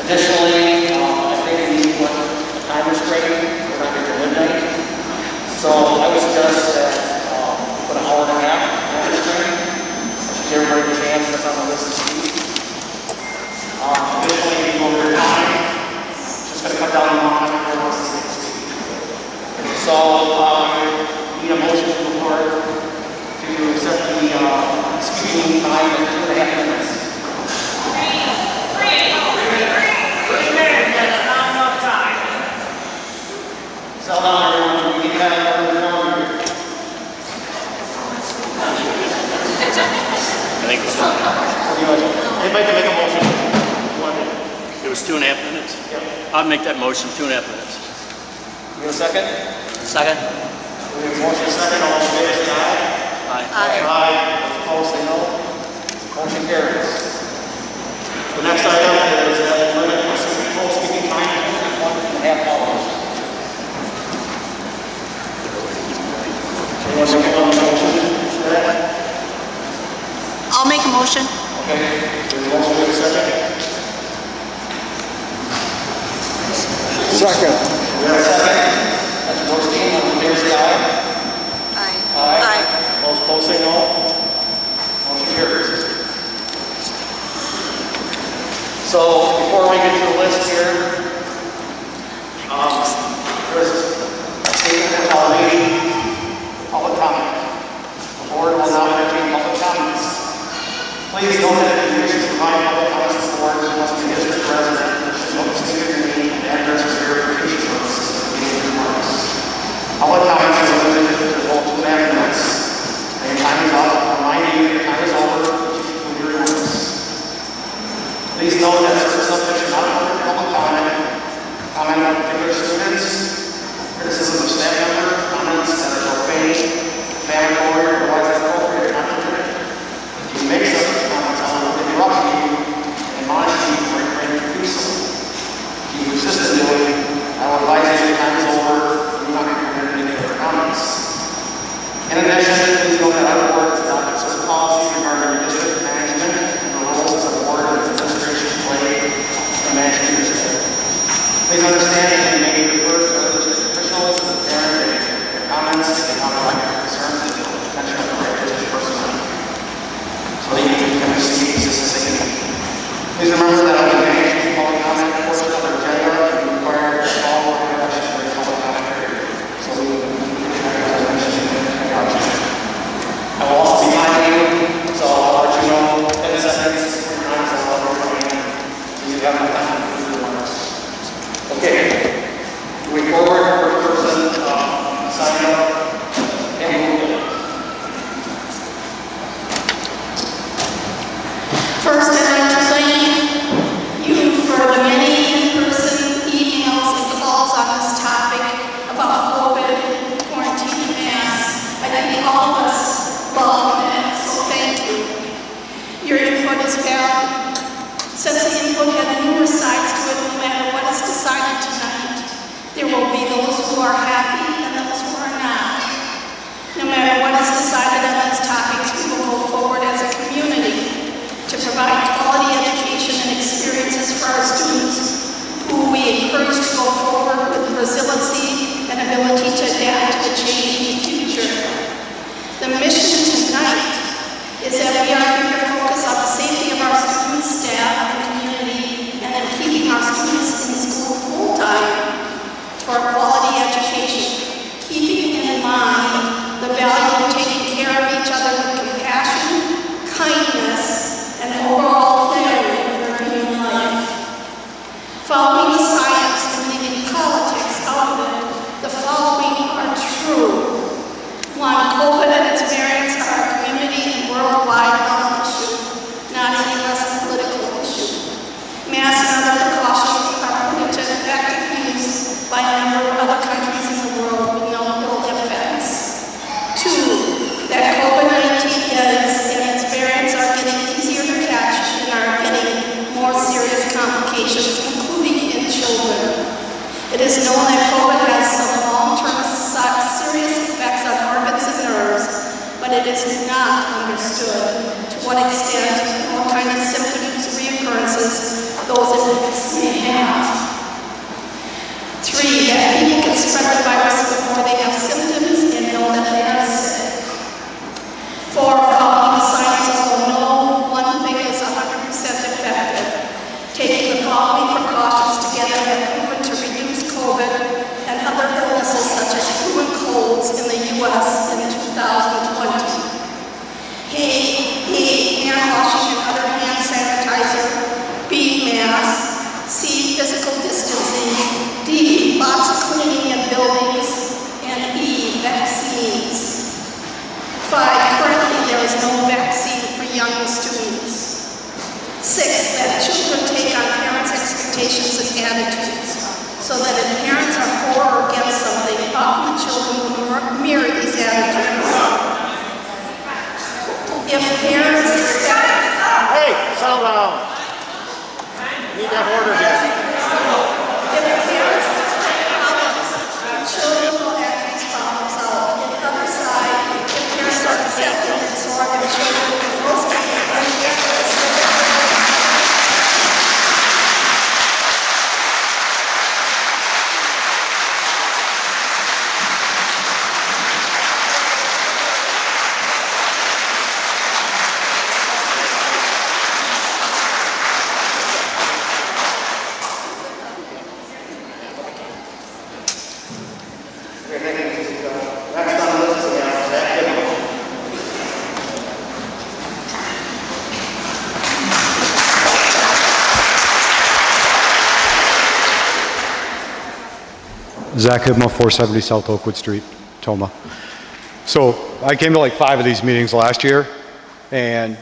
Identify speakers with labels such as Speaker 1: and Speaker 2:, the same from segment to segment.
Speaker 1: Additionally, I think we need to put a time restraint. We're not here till midnight. So I would suggest that we put an hour and a half time restraint. Give everybody a chance that's on the list to speak. Additionally, people over time, just going to cut down the amount of time everyone wants to speak. So we need a motion from the board to accept the speaking time of 2.5 minutes.
Speaker 2: 3 minutes, that's not enough time.
Speaker 1: Settle down, everyone. We need to have another round here.
Speaker 3: I think
Speaker 1: Anybody can make a motion?
Speaker 3: it was 2.5 minutes.
Speaker 1: Yep.
Speaker 3: I'll make that motion 2.5 minutes.
Speaker 1: You have a second?
Speaker 3: Second.
Speaker 1: We have a motion second. All in favor, say aye.
Speaker 3: Aye.
Speaker 1: Aye. Those opposed, say no. Motion carries. The next item is limit full speaking time to 1.5 hours. Anyone want to make a motion for that?
Speaker 4: I'll make a motion.
Speaker 1: Okay. There's a motion with a second.
Speaker 5: Second.
Speaker 1: We have a second. That's Roseanne. All in favor, say aye.
Speaker 4: Aye.
Speaker 1: Aye. Those opposed, say no. Motion carries. So before we get to the list here, there's a statement which I'll read, public comment. The board will now entertain public comments. Please note that if you wish to provide public comments to the board, you must be a district resident, and should note the state of your name and address for verification purposes of the meeting remarks. Public comments are limited to the vote 2.5 minutes. And your time is up. Remind you that your time is over. With your remarks. Please note that certain subjects are not covered in public comment. Comment on particular students, criticism of staff members, comments that are profane, defamatory, or otherwise inappropriate, or not permitted. If you make such comments, I will interrupt you and admonish you for your to do so. If you persist in doing, I will advise you that your time is over and you're not going to be permitted any further comments. In addition, please note that our board has adopted certain policies regarding district management and the roles of the board and administration play in managing district. Please understand that you may be referred to other district officials as a parent that your comments and how to like your concerns and attention of the right district personnel. So that you can receive assistance. Please remember that when managing public comment portion of the agenda, you require to follow the directions for the public comment period. So we will I will also be behind you, so I'll let you know 10 seconds for your time, so I'll over your hand. So you have enough time to do the remarks. Okay. Moving forward, first person sign up and move it.
Speaker 4: First, I'd like to thank you for the many in-person emails and calls on this topic about COVID, quarantine, and masks. I think all of us love that, so thank you. Your input is valid. Since the input had numerous sides to it, no matter what is decided tonight, there will be those who are happy and those who are not. No matter what is decided on these topics, we will go forward as a community to provide quality education and experiences for our students, who we encourage to go forward with resiliency and ability to adapt to the changing future. The mission tonight is that we are here to focus on the safety of our students, staff, and community, and then keeping our students in school full-time for quality education, keeping in mind the value of taking care of each other with compassion, kindness, and overall clarity of human life. Following the science and leaving politics out of it, the following are true. 1. COVID and its variants are a community and worldwide health issue, not any less political issue. Masks and other precautions are put into effective use by a number of other countries in the world with no ill effects. 2. That COVID-19 is and its variants are getting easier to catch and are getting more serious complications, including in children. It is known that COVID has some long-term serious effects on organs and nerves, but it is not understood to what extent and what kind of symptoms, reoccurrences those effects may attitudes, so that if parents are for or against something, often the children will mirror these attitudes. If parents expect...
Speaker 1: Hey, settle down. Need to have order here.
Speaker 4: If parents expect problems, the children will act these problems out. On the other side, if parents are accepting and absorb their children, most
Speaker 5: Zach Hibma, 470 South Oakwood Street, Toma. So I came to like 5 of these meetings last year, and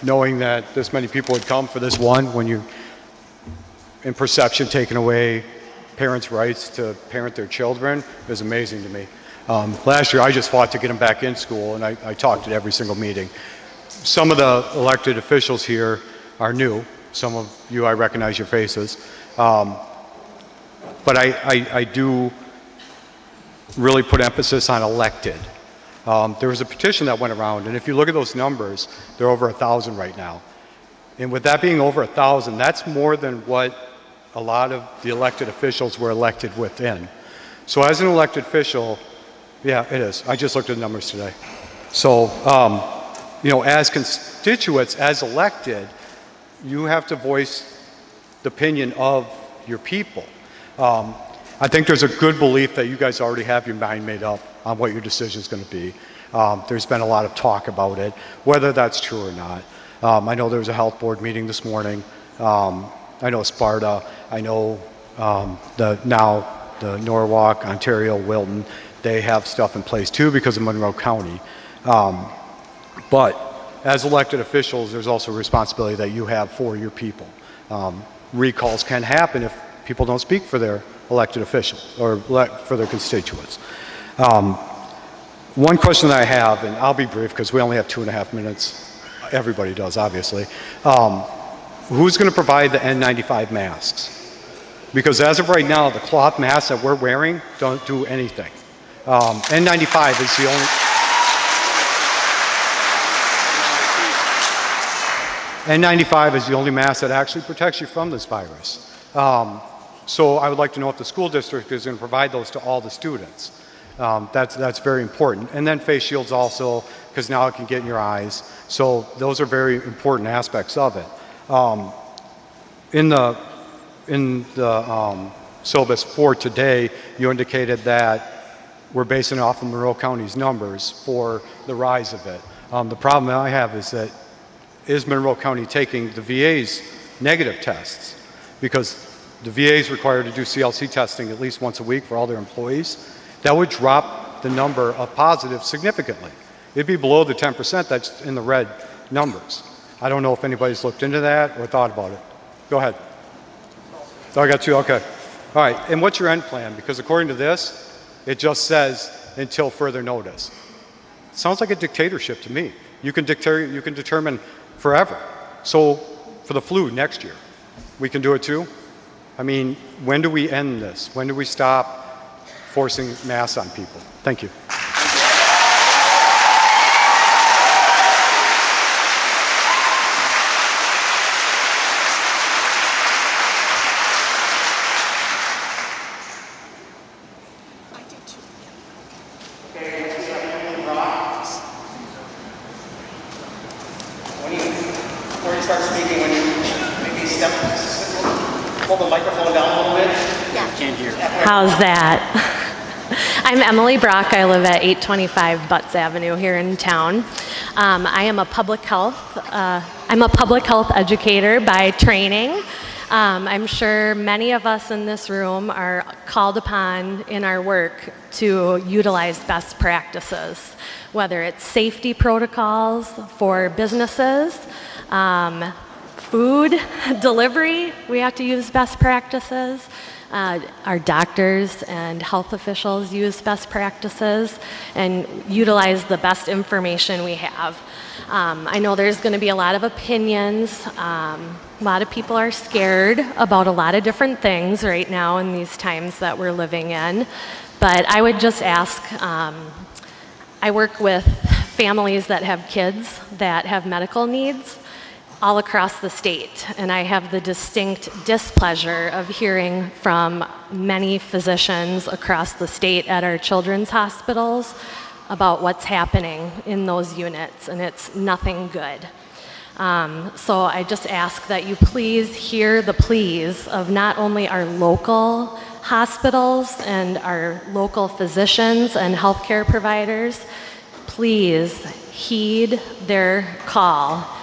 Speaker 5: knowing that this many people would come for this one, when you, in perception, taking away parents' rights to parent their children, is amazing to me. Last year I just fought to get them back in school, and I talked at every single meeting. Some of the elected officials here are new. Some of you, I recognize your faces. But I do really put emphasis on elected. There was a petition that went around, and if you look at those numbers, they're over 1,000 right now. And with that being over 1,000, that's more than what a lot of the elected officials were elected within. So as an elected official, yeah, it is. I just looked at the numbers today. So, you know, as constituents, as elected, you have to voice the opinion of your people. I think there's a good belief that you guys already have your mind made up on what your decision is going to be. There's been a lot of talk about it, whether that's true or not. I know there was a health board meeting this morning. I know Sparta. I know the Norwalk, Ontario, Wilton, they have stuff in place too because of Monroe County. But as elected officials, there's also a responsibility that you have for your people. Recalls can happen if people don't speak for their elected officials or for their constituents. One question that I have, and I'll be brief because we only have 2.5 minutes. Everybody does, obviously. Who's going to provide the N95 masks? Because as of right now, the cloth masks that we're wearing don't do anything. N95 is the only... N95 is the only mask that actually protects you from this virus. So I would like to know if the school district is going to provide those to all the students. That's very important. And then face shields also, because now it can get in your eyes. So those are very important aspects of it. In the syllabus for today, you indicated that we're basing it off of Monroe County's numbers for the rise of it. The problem that I have is Monroe County taking the VA's negative tests? Because the VA is required to do CLC testing at least once a week for all their employees. That would drop the number of positives significantly. It'd be below the 10% that's in the red numbers. I don't know if anybody's looked into that or thought about it. Go ahead. Oh, I got you, okay. All right, and what's your end plan? Because according to this, it just says until further notice. It sounds like a dictatorship to me. You can determine forever. So for the flu next year, we can do it too? I mean, when do we end this? When do we stop forcing masks on people? Thank you.
Speaker 1: Before you start speaking, when you maybe pull the microphone down a little bit.
Speaker 3: Can't hear.
Speaker 6: How's that? I'm Emily Brock. I live at 825 Butts Avenue here in town. I am a public health. I'm a public health educator by training. I'm sure many of us in this room are called upon in our work to utilize best practices, whether it's safety protocols for businesses, food delivery, we have to use best practices. Our doctors and health officials use best practices and utilize the best information we have. I know there's going to be a lot of opinions. A lot of people are scared about a lot of different things right now in these times that we're living in. But I would just ask, I work with families that have kids that have medical needs all across the state, and I have the distinct displeasure of hearing from many physicians across the state at our children's hospitals about what's happening in those units, and it's nothing good. So I just ask that you please hear the pleas of not only our local hospitals and our local physicians and healthcare providers, please heed their call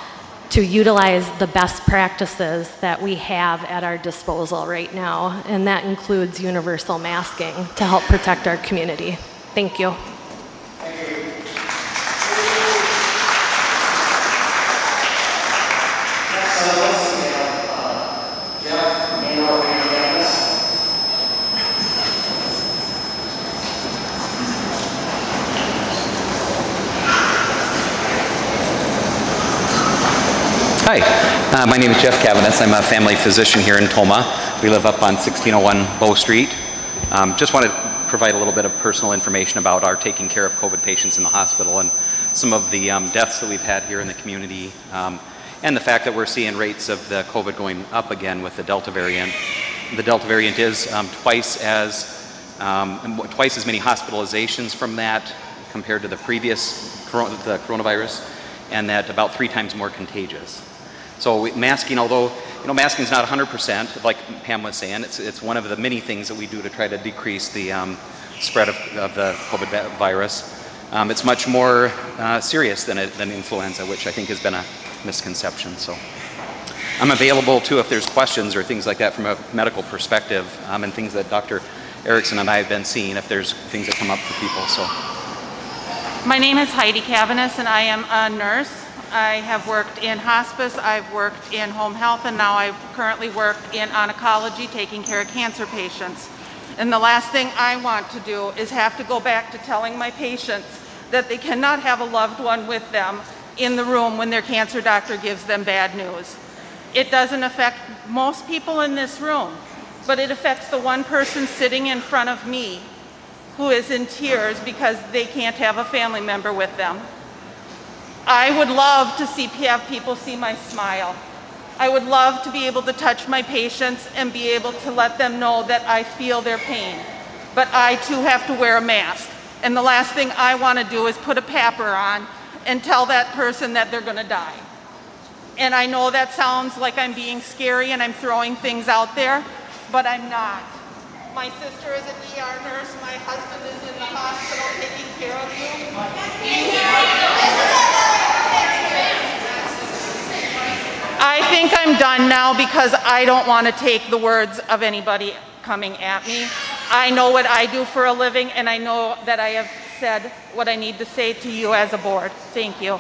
Speaker 6: to utilize the best practices that we have at our disposal right now, and that includes universal masking to help protect our community. Thank you.
Speaker 7: Hi, my name is Jeff Cavanis. I'm a family physician here in Toma. We live up on 1601 Bow Street. Just want to provide a little bit of personal information about our taking care of COVID patients in the hospital and some of the deaths that we've had here in the community, and the fact that we're seeing rates of the COVID going up again with the Delta variant. The Delta variant is twice as many hospitalizations from that compared to the previous the coronavirus, and that about 3 times more contagious. So masking, although masking is not 100%, like Pam was saying, it's one of the many things that we do to try to decrease the spread of the COVID virus. It's much more serious than influenza, which I think has been a misconception. So I'm available too if there's questions or things like that from a medical perspective, and things that Dr. Erickson and I have been seeing, if there's things that come up for people. So.
Speaker 8: My name is Heidi Cavanis, and I am a nurse. I have worked in hospice, I've worked in home health, and now I currently work in oncology taking care of cancer patients. And the last thing I want to do is have to go back to telling my patients that they cannot have a loved one with them in the room when their cancer doctor gives them bad news. It doesn't affect most people in this room, but it affects the one person sitting in front of me who is in tears because they can't have a family member with them. I would love to have people see my smile. I would love to be able to touch my patients and be able to let them know that I feel their pain. But I too have to wear a mask. And the last thing I want to do is put a papper on and tell that person that they're going to die. And I know that sounds like I'm being scary and I'm throwing things out there, but I'm not. My sister is an ER nurse. My husband is in the hospital taking care of you. I think I'm done now because I don't want to take the words of anybody coming at me. I know what I do for a living, and I know that I have said what I need to say to you as a board. Thank you.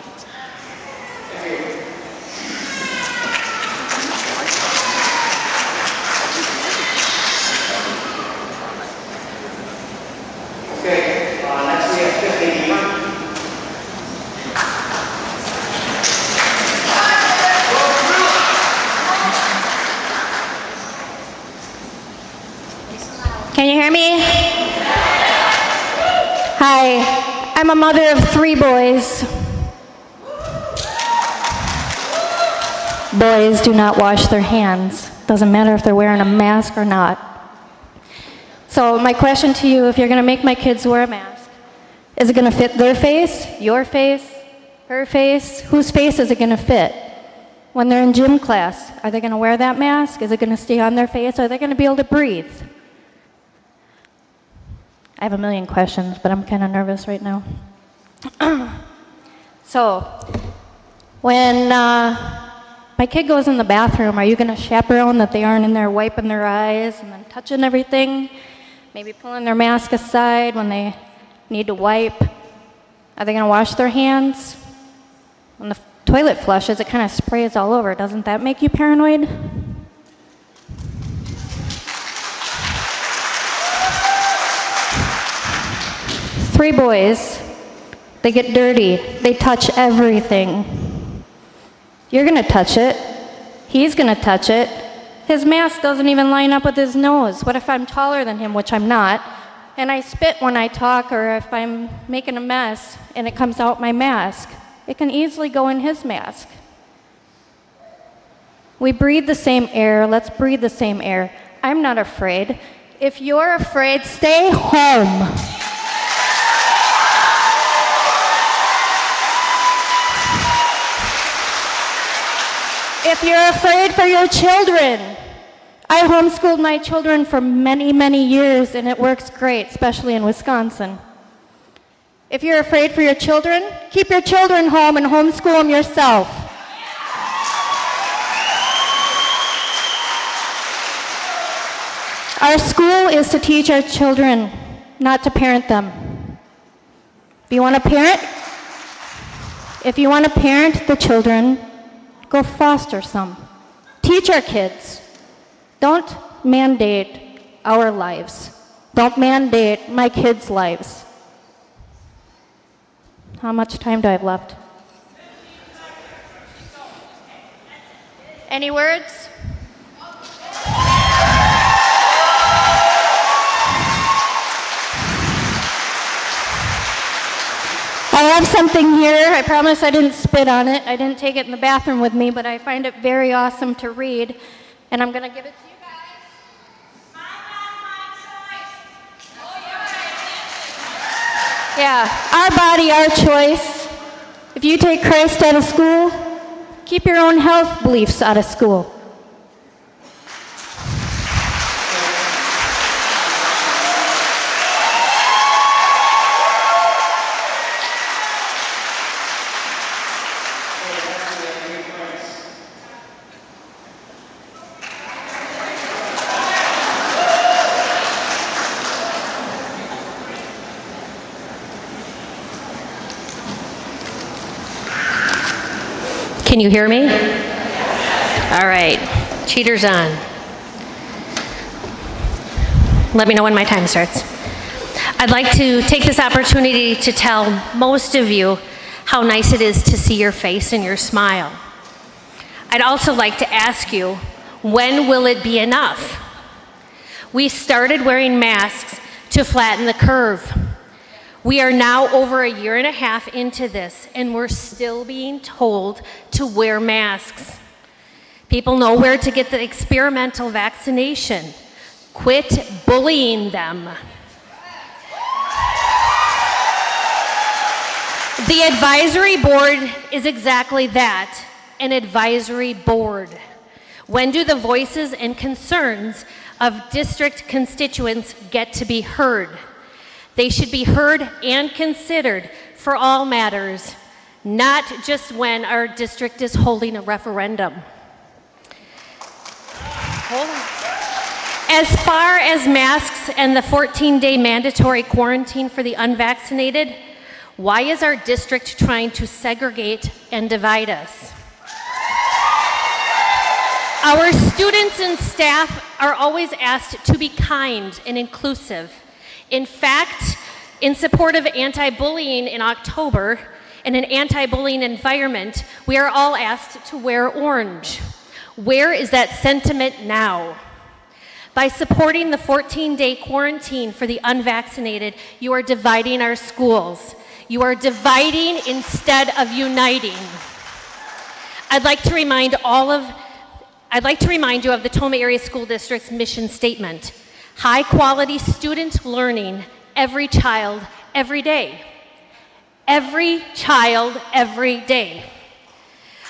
Speaker 1: Okay, next we have 15.
Speaker 9: Can you hear me? Hi, I'm a mother of 3 boys. Boys do not wash their hands. Doesn't matter if they're wearing a mask or not. So my question to you, if you're going to make my kids wear a mask, is it going to fit their face, your face, her face? Whose face is it going to fit? When they're in gym class, are they going to wear that mask? Is it going to stay on their face? Are they going to be able to breathe? I have a million questions, but I'm kind of nervous right now. So, when my kid goes in the bathroom, are you going to chaperone that they aren't in there wiping their eyes and then touching everything? Maybe pulling their mask aside when they need to wipe? Are they going to wash their hands? When the toilet flushes, it kind of sprays all over. Doesn't that make you paranoid? Three boys, they get dirty, they touch everything. You're gonna touch it, he's gonna touch it. His mask doesn't even line up with his nose. What if I'm taller than him, which I'm not, and I spit when I talk, or if I'm making a mess and it comes out my mask? It can easily go in his mask. We breathe the same air, let's breathe the same air. I'm not afraid. If you're afraid, stay home. If you're afraid for your children, I homeschooled my children for many, many years, and it works great, especially in Wisconsin. If you're afraid for your children, keep your children home and homeschool them yourself. Our school is to teach our children, not to parent them. If you want to parent the children, go foster some. Teach our kids. Don't mandate our lives. Don't mandate my kids' lives. How much time do I have left? Any words? I have something here. I promise I didn't spit on it. I didn't take it in the bathroom with me, but I find it very awesome to read, and I'm going to give it to you guys. Yeah, our body, our choice. If you take Christ out of school, keep your own health beliefs out of school.
Speaker 6: Can you hear me? All right, cheaters on. Let me know when my time starts. I'd like to take this opportunity to tell most of you how nice it is to see your face and your smile. I'd also like to ask you, when will it be enough? We started wearing masks to flatten the curve. We are now over a year and a half into this, and we're still being told to wear masks. People know where to get the experimental vaccination. Quit bullying them. The advisory board is exactly that, an advisory board. When do the voices and concerns of district constituents get to be heard? They should be heard and considered for all matters, not just when our district is holding a referendum. As far as masks and the 14-day mandatory quarantine for the unvaccinated, why is our district trying to segregate and divide us? Our students and staff are always asked to be kind and inclusive. In fact, in support of anti-bullying in October, in an anti-bullying environment, we are all asked to wear orange. Where is that sentiment now? By supporting the 14-day quarantine for the unvaccinated, you are dividing our schools. You are dividing instead of uniting. I'd like to remind you of the Toma Area School District's mission statement. High-quality student learning, every child, every day. Every child, every day.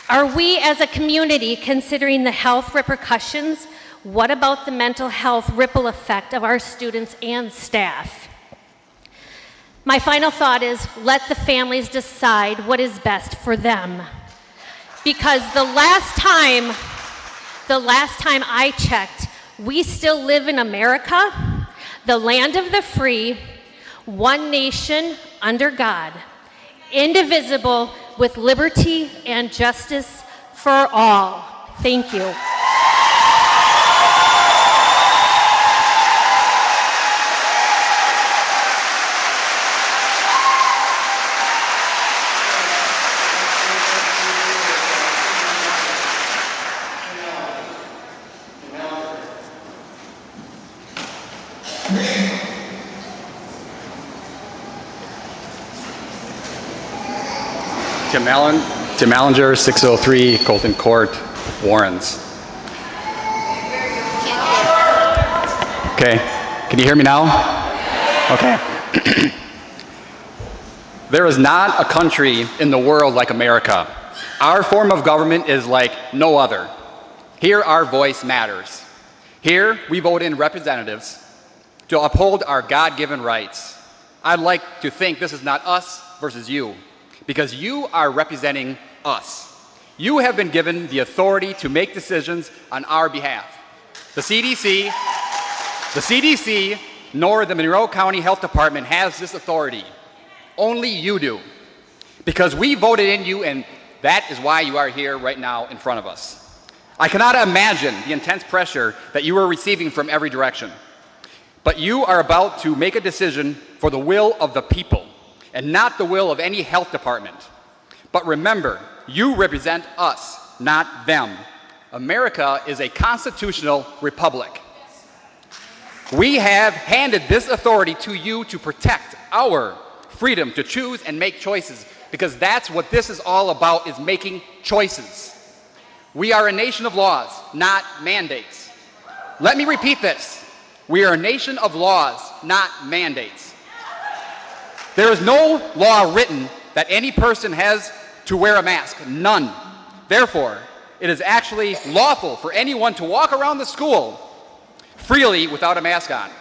Speaker 6: Are we as a community considering the health repercussions? What about the mental health ripple effect of our students and staff? My final thought is, let the families decide what is best for them. Because the last time I checked, we still live in America, the land of the free, one nation under God, indivisible, with liberty and justice for all. Thank you.
Speaker 10: Tim Allinger, 603 Colton Court, Warrens. Okay, can you hear me now? Okay. There is not a country in the world like America. Our form of government is like no other. Here, our voice matters. Here, we vote in representatives to uphold our God-given rights. I'd like to think this is not us versus you, because you are representing us. You have been given the authority to make decisions on our behalf. The CDC, nor the Monroe County Health Department has this authority. Only you do. Because we voted in you, and that is why you are here right now in front of us. I cannot imagine the intense pressure that you are receiving from every direction. But you are about to make a decision for the will of the people, and not the will of any health department. But remember, you represent us, not them. America is a constitutional republic. We have handed this authority to you to protect our freedom to choose and make choices, because that's what this is all about, is making choices. We are a nation of laws, not mandates. Let me repeat this. We are a nation of laws, not mandates. There is no law written that any person has to wear a mask, none. Therefore, it is actually lawful for anyone to walk around the school freely without a mask on.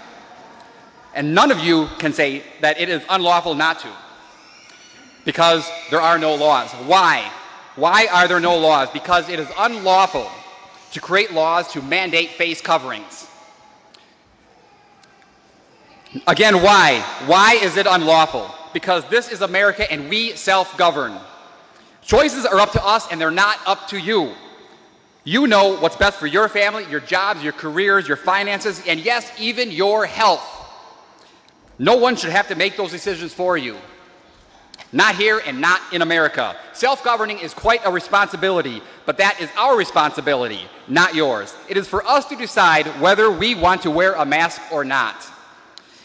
Speaker 10: And none of you can say that it is unlawful not to, because there are no laws. Why? Why are there no laws? Because it is unlawful to create laws to mandate face coverings. Again, why? Why is it unlawful? Because this is America and we self-govern. Choices are up to us and they're not up to you. You know what's best for your family, your jobs, your careers, your finances, and yes, even your health. No one should have to make those decisions for you. Not here and not in America. Self-governing is quite a responsibility, but that is our responsibility, not yours. It is for us to decide whether we want to wear a mask or not.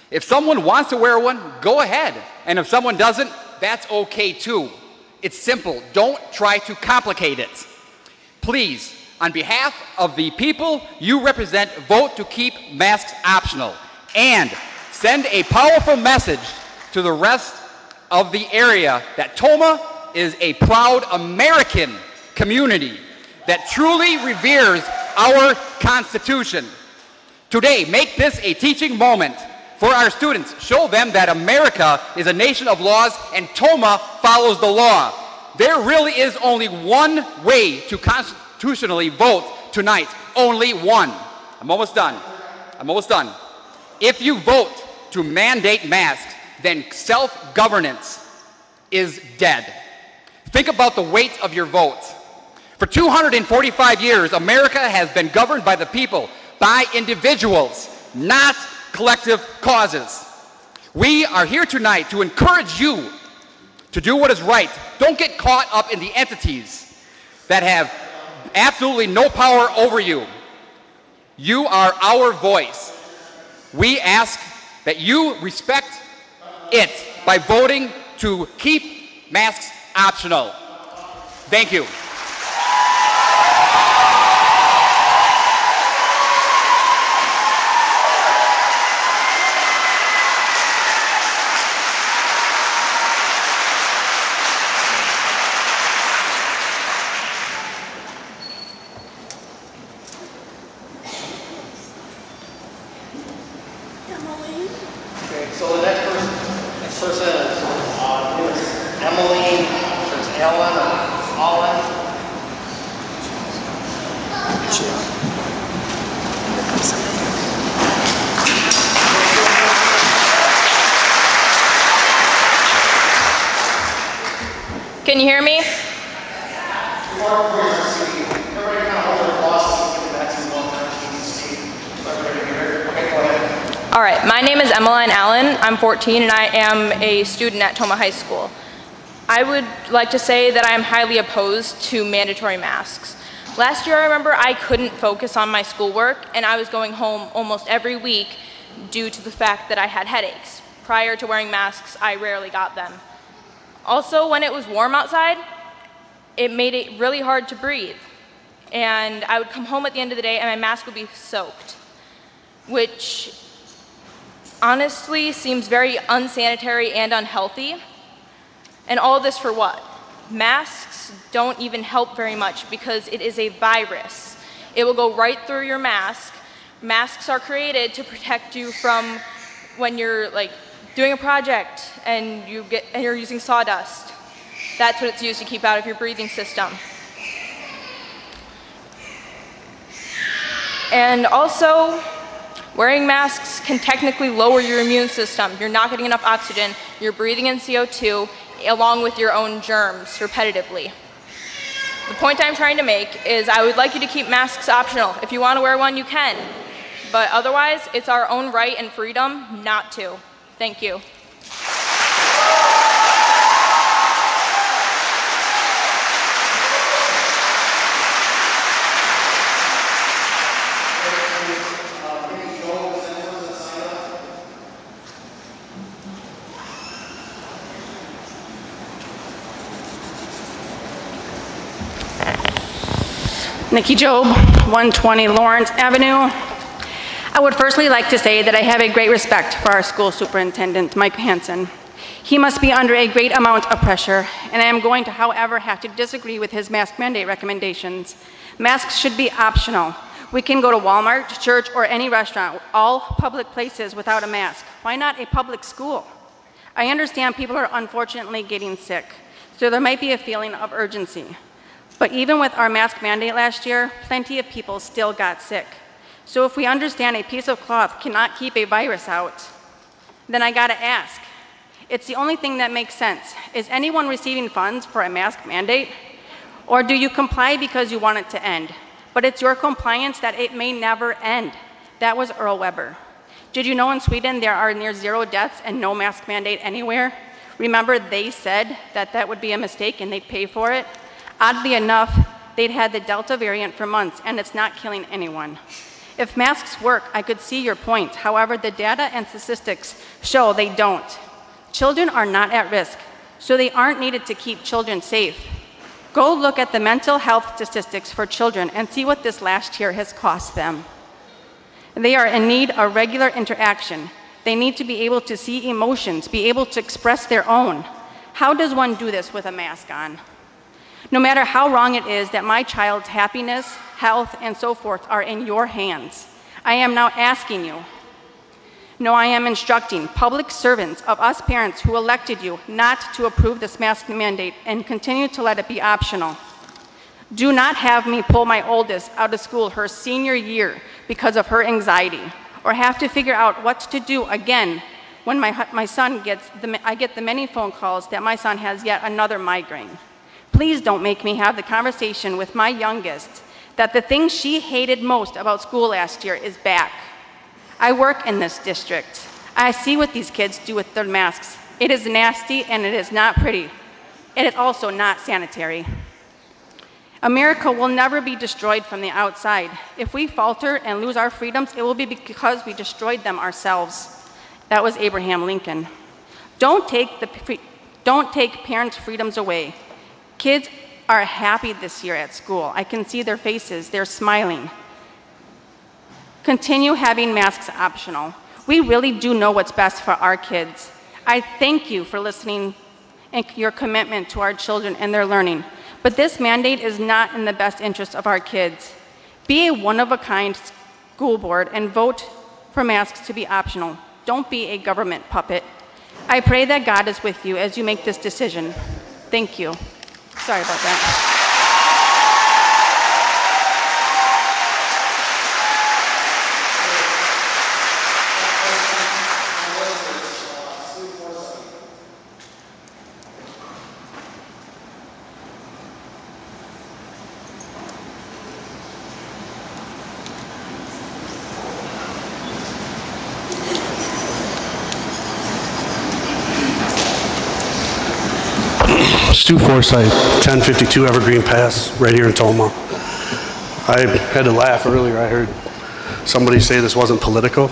Speaker 10: If someone wants to wear one, go ahead. And if someone doesn't, that's okay too. It's simple. Don't try to complicate it. Please, on behalf of the people you represent, vote to keep masks optional. And send a powerful message to the rest of the area that Toma is a proud American community that truly reveres our Constitution. Today, make this a teaching moment for our students. Show them that America is a nation of laws and Toma follows the law. There really is only one way to constitutionally vote tonight. Only one. I'm almost done. If you vote to mandate masks, then self-governance is dead. Think about the weight of your vote. For 245 years, America has been governed by the people, by individuals, not collective causes. We are here tonight to encourage you to do what is right. Don't get caught up in the entities that have absolutely no power over you. You are our voice. We ask that you respect it by voting to keep masks optional. Thank you.
Speaker 1: Okay, so the next person is Emily, there's Ellen, Olin.
Speaker 11: Can you hear me? All right, my name is Emmeline Allen. I'm 14 and I am a student at Toma High School. I would like to say that I am highly opposed to mandatory masks. Last year I remember I couldn't focus on my schoolwork and I was going home almost every week due to the fact that I had headaches. Prior to wearing masks, I rarely got them. Also, when it was warm outside, it made it really hard to breathe. And I would come home at the end of the day and my mask would be soaked, which honestly seems very unsanitary and unhealthy. And all this for what? Masks don't even help very much because it is a virus. It will go right through your mask. Masks are created to protect you from when you're like doing a project and you're using sawdust. That's what it's used to keep out of your breathing system. And also, wearing masks can technically lower your immune system. You're not getting enough oxygen. You're breathing in CO2 along with your own germs repetitively. The point I'm trying to make is I would like you to keep masks optional. If you want to wear one, you can. But otherwise, it's our own right and freedom not to. Thank you.
Speaker 12: Nikki Job, 120 Lawrence Avenue. I would firstly like to say that I have a great respect for our school superintendent, Mike Hansen. He must be under a great amount of pressure, and I am going to, however, have to disagree with his mask mandate recommendations. Masks should be optional. We can go to Walmart, church, or any restaurant, all public places without a mask. Why not a public school? I understand people are unfortunately getting sick, so there might be a feeling of urgency. But even with our mask mandate last year, plenty of people still got sick. So if we understand a piece of cloth cannot keep a virus out, then I gotta ask. It's the only thing that makes sense. Is anyone receiving funds for a mask mandate? Or do you comply because you want it to end? But it's your compliance that it may never end. That was Earl Weber. Did you know in Sweden there are near 0 deaths and no mask mandate anywhere? Remember they said that that would be a mistake and they'd pay for it? Oddly enough, they'd had the Delta variant for months, and it's not killing anyone. If masks work, I could see your point. However, the data and statistics show they don't. Children are not at risk, so they aren't needed to keep children safe. Go look at the mental health statistics for children and see what this last year has cost them. They are in need of regular interaction. They need to be able to see emotions, be able to express their own. How does one do this with a mask on? No matter how wrong it is that my child's happiness, health, and so forth are in your hands, I am now asking you. No, I am instructing public servants of us parents who elected you not to approve this mask mandate and continue to let it be optional. Do not have me pull my oldest out of school her senior year because of her anxiety, or have to figure out what to do again when my son I get the many phone calls that my son has yet another migraine. Please don't make me have the conversation with my youngest that the thing she hated most about school last year is back. I work in this district. I see what these kids do with their masks. It is nasty and it is not pretty. It is also not sanitary. America will never be destroyed from the outside. If we falter and lose our freedoms, it will be because we destroyed them ourselves. That was Abraham Lincoln. Don't take parents' freedoms away. Kids are happy this year at school. I can see their faces, they're smiling. Continue having masks optional. We really do know what's best for our kids. I thank you for listening and your commitment to our children and their learning. But this mandate is not in the best interest of our kids. Be a one-of-a-kind school board and vote for masks to be optional. Don't be a government puppet. I pray that God is with you as you make this decision. Thank you. Sorry about that.
Speaker 13: Stu Forsyth, 1052 Evergreen Pass, right here in Toma. I had to laugh earlier. I heard somebody say this wasn't political.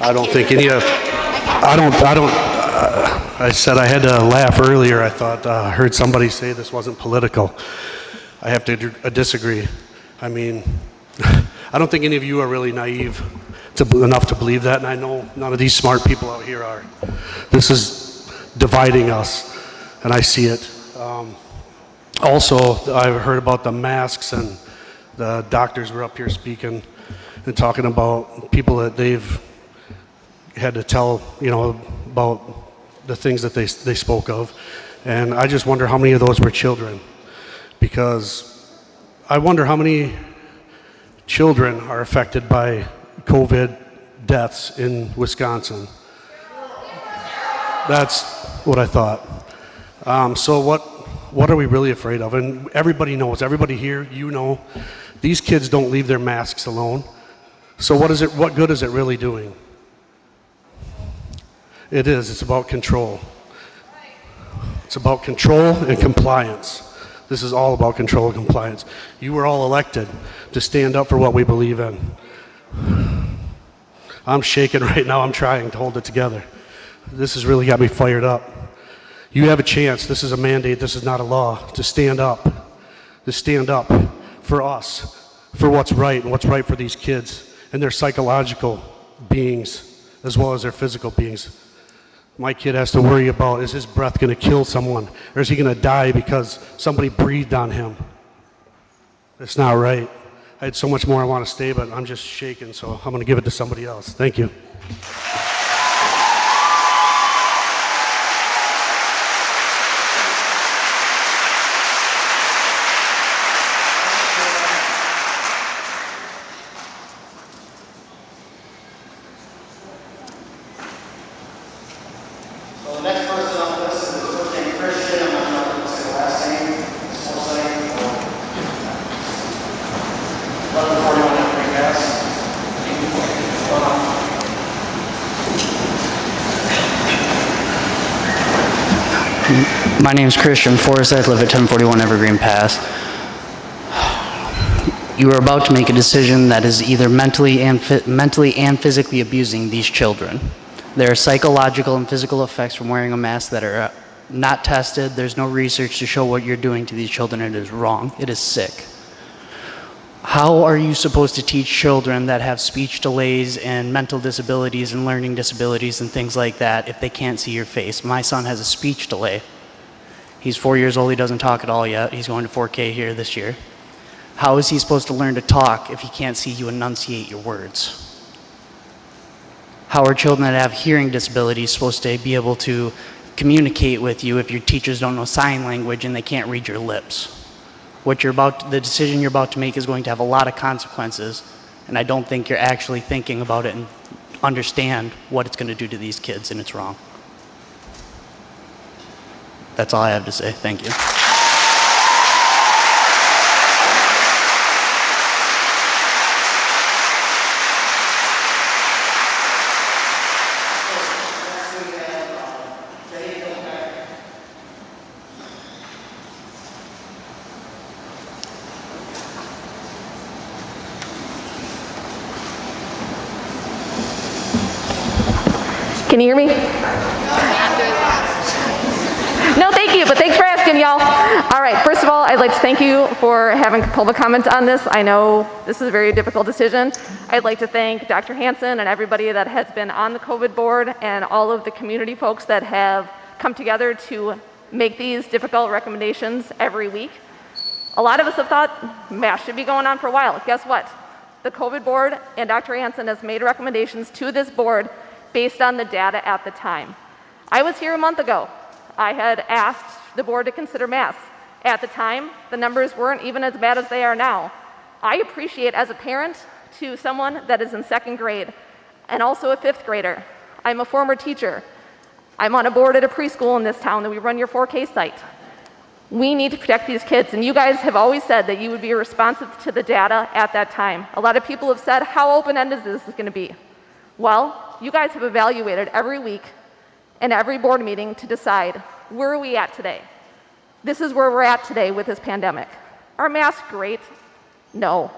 Speaker 13: I don't think any of, I said I had to laugh earlier. I thought, I heard somebody say this wasn't political. I have to disagree. I mean, I don't think any of you are really naive enough to believe that, and I know none of these smart people out here are. This is dividing us, and I see it. Also, I've heard about the masks, and the doctors were up here speaking and talking about people that they've had to tell, you know, about the things that they spoke of. And I just wonder how many of those were children, because I wonder how many children are affected by COVID deaths in Wisconsin. That's what I thought. So what are we really afraid of? And everybody knows, everybody here, you know, these kids don't leave their masks alone. So what good is it really doing? It is, it's about control. It's about control and compliance. This is all about control and compliance. You were all elected to stand up for what we believe in. I'm shaking right now, I'm trying to hold it together. This has really got me fired up. You have a chance, this is a mandate, this is not a law, to stand up for us, for what's right and what's right for these kids and their psychological beings as well as their physical beings. My kid has to worry about, is his breath going to kill someone, or is he going to die because somebody breathed on him? It's not right. I had so much more I want to say, but I'm just shaking, so I'm going to give it to somebody else. Thank you.
Speaker 1: So the next person on the list is the first name Christian. I'm not sure if it's the last name. It's Forsyth. 1141 Evergreen Pass.
Speaker 14: My name is Christian Forsyth. I live at 1041 Evergreen Pass. You are about to make a decision that is either mentally and physically abusing these children. There are psychological and physical effects from wearing a mask that are not tested. There's no research to show what you're doing to these children. It is wrong. It is sick. How are you supposed to teach children that have speech delays and mental disabilities and learning disabilities and things like that if they can't see your face? My son has a speech delay. He's 4 years old. He doesn't talk at all yet. He's going to 4K here this year. How is he supposed to learn to talk if he can't see you enunciate your words? How are children that have hearing disabilities supposed to be able to communicate with you if your teachers don't know sign language and they can't read your lips? The decision you're about to make is going to have a lot of consequences, and I don't think you're actually thinking about it and understand what it's going to do to these kids, and it's wrong. That's all I have to say. Thank you.
Speaker 15: Can you hear me? No, thank you, but thanks for asking, y'all. All right, first of all, I'd like to thank you for having public comment on this. I know this is a very difficult decision. I'd like to thank Dr. Hansen and everybody that has been on the COVID board and all of the community folks that have come together to make these difficult recommendations every week. A lot of us have thought masks should be going on for a while. Guess what? The COVID board and Dr. Hansen has made recommendations to this board based on the data at the time. I was here a month ago. I had asked the board to consider masks. At the time, the numbers weren't even as bad as they are now. I appreciate, as a parent to someone that is in second grade and also a fifth grader, I'm a former teacher. I'm on a board at a preschool in this town that we run your 4K site. We need to protect these kids, and you guys have always said that you would be responsive to the data at that time. A lot of people have said, how open-ended is this going to be? Well, you guys have evaluated every week and every board meeting to decide, where are we at today? This is where we're at today with this pandemic. Are masks great? No.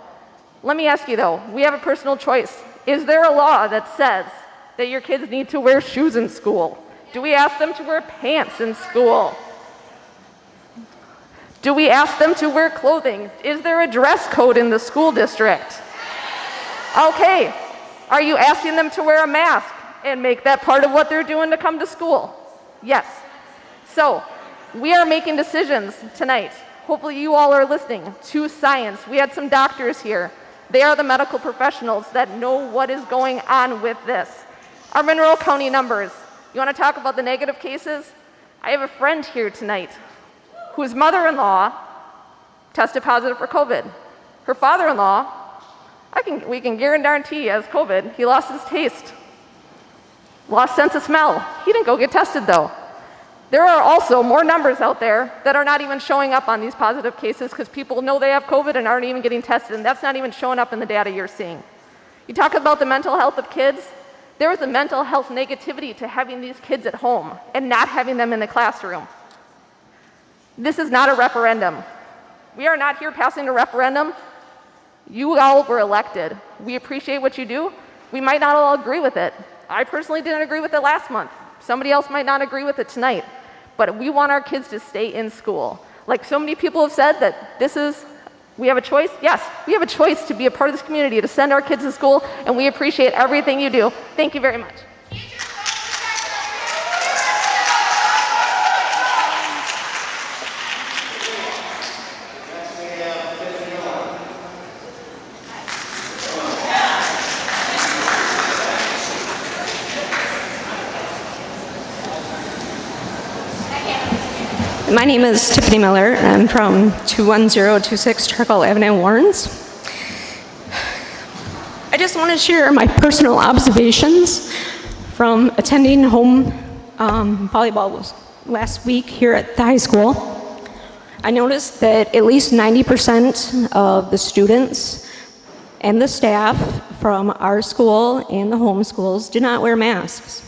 Speaker 15: Let me ask you though, we have a personal choice. Is there a law that says that your kids need to wear shoes in school? Do we ask them to wear pants in school? Do we ask them to wear clothing? Is there a dress code in the school district? Okay. Are you asking them to wear a mask and make that part of what they're doing to come to school? Yes. So, we are making decisions tonight. Hopefully you all are listening to science. We had some doctors here. They are the medical professionals that know what is going on with this. Our Monroe County numbers. You want to talk about the negative cases? I have a friend here tonight whose mother-in-law tested positive for COVID. Her father-in-law, we can guarantee has COVID. He lost his taste, lost sense of smell. He didn't go get tested though. There are also more numbers out there that are not even showing up on these positive cases because people know they have COVID and aren't even getting tested, and that's not even showing up in the data you're seeing. You talk about the mental health of kids. There is a mental health negativity to having these kids at home and not having them in the classroom. This is not a referendum. We are not here passing a referendum. You all were elected. We appreciate what you do. We might not all agree with it. I personally didn't agree with it last month. Somebody else might not agree with it tonight. But we want our kids to stay in school. Like so many people have said that we have a choice. Yes, we have a choice to be a part of this community, to send our kids to school, and we appreciate everything you do. Thank you very much.
Speaker 16: My name is Tiffany Miller. I'm from 21026 Charcoal Avenue, Warrens. I just want to share my personal observations from attending home volleyball last week here at the high school. I noticed that at least 90% of the students and the staff from our school and the home schools do not wear masks.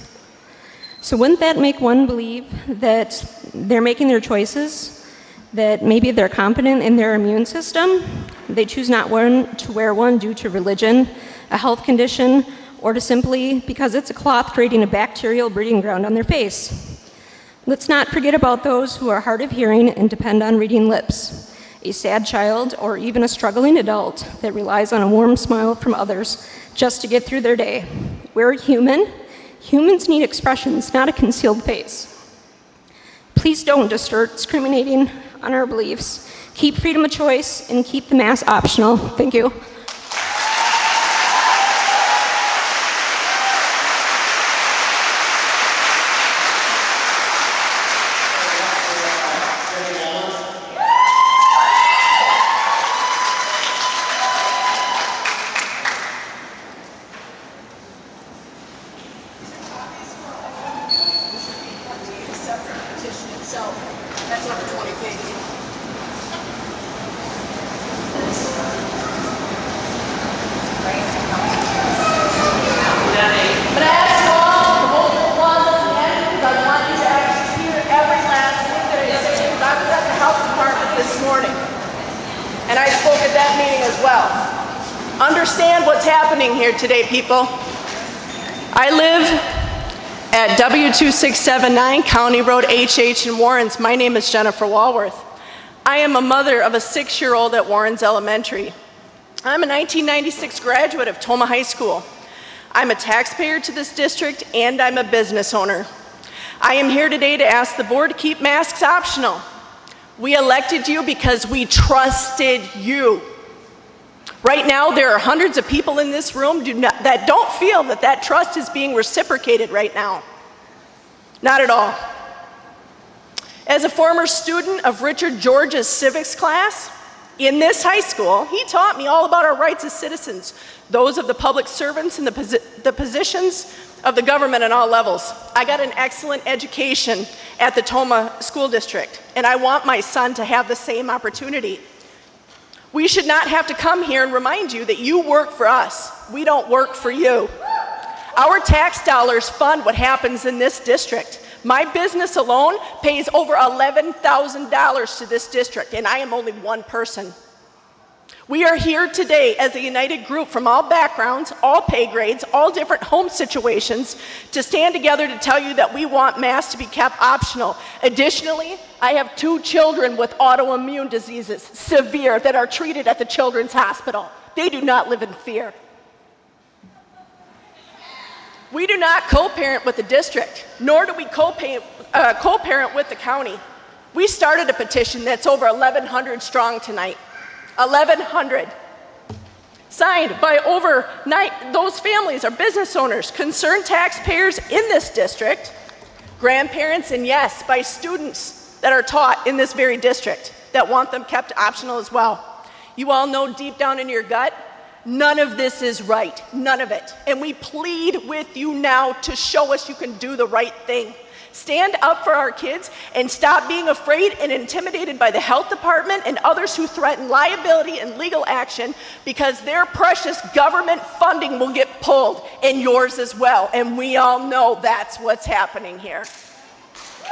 Speaker 16: So wouldn't that make one believe that they're making their choices, that maybe they're competent in their immune system? They choose not to wear one due to religion, a health condition, or to simply because it's a cloth creating a bacterial breeding ground on their face. Let's not forget about those who are hard of hearing and depend on reading lips, a sad child, or even a struggling adult that relies on a warm smile from others just to get through their day. We're human. Humans need expressions, not a concealed face. Please don't just start discriminating on our beliefs. Keep freedom of choice and keep the mask optional. Thank you.
Speaker 17: Today, people. I live at W2679 County Road HH in Warrens. My name is Jennifer Walworth. I am a mother of a 6-year-old at Warrens Elementary. I'm a 1996 graduate of Toma High School. I'm a taxpayer to this district and I'm a business owner. I am here today to ask the board to keep masks optional. We elected you because we trusted you. Right now, there are hundreds of people in this room that don't feel that that trust is being reciprocated right now. Not at all. As a former student of Richard George's civics class in this high school, he taught me all about our rights as citizens, those of the public servants and the positions of the government at all levels. I got an excellent education at the Toma School District, and I want my son to have the same opportunity. We should not have to come here and remind you that you work for us. We don't work for you. Our tax dollars fund what happens in this district, My business alone pays over $11,000 to this district, and I am only one person. We are here today as a united group from all backgrounds, all pay grades, all different home situations to stand together to tell you that we want masks to be kept optional. Additionally, I have 2 children with autoimmune diseases, severe, that are treated at the Children's Hospital. They do not live in fear. We do not co-parent with the district, nor do we co-parent with the county. We started a petition that's over 1,100 strong tonight. 1,100. Signed by over 9, those families are business owners, concerned taxpayers in this district, grandparents, and yes, by students that are taught in this very district that want them kept optional as well. You all know deep down in your gut, none of this is right, none of it. And we plead with you now to show us you can do the right thing. Stand up for our kids and stop being afraid and intimidated by the health department and others who threaten liability and legal action, because their precious government funding will get pulled, and yours as well. And we all know that's what's happening here.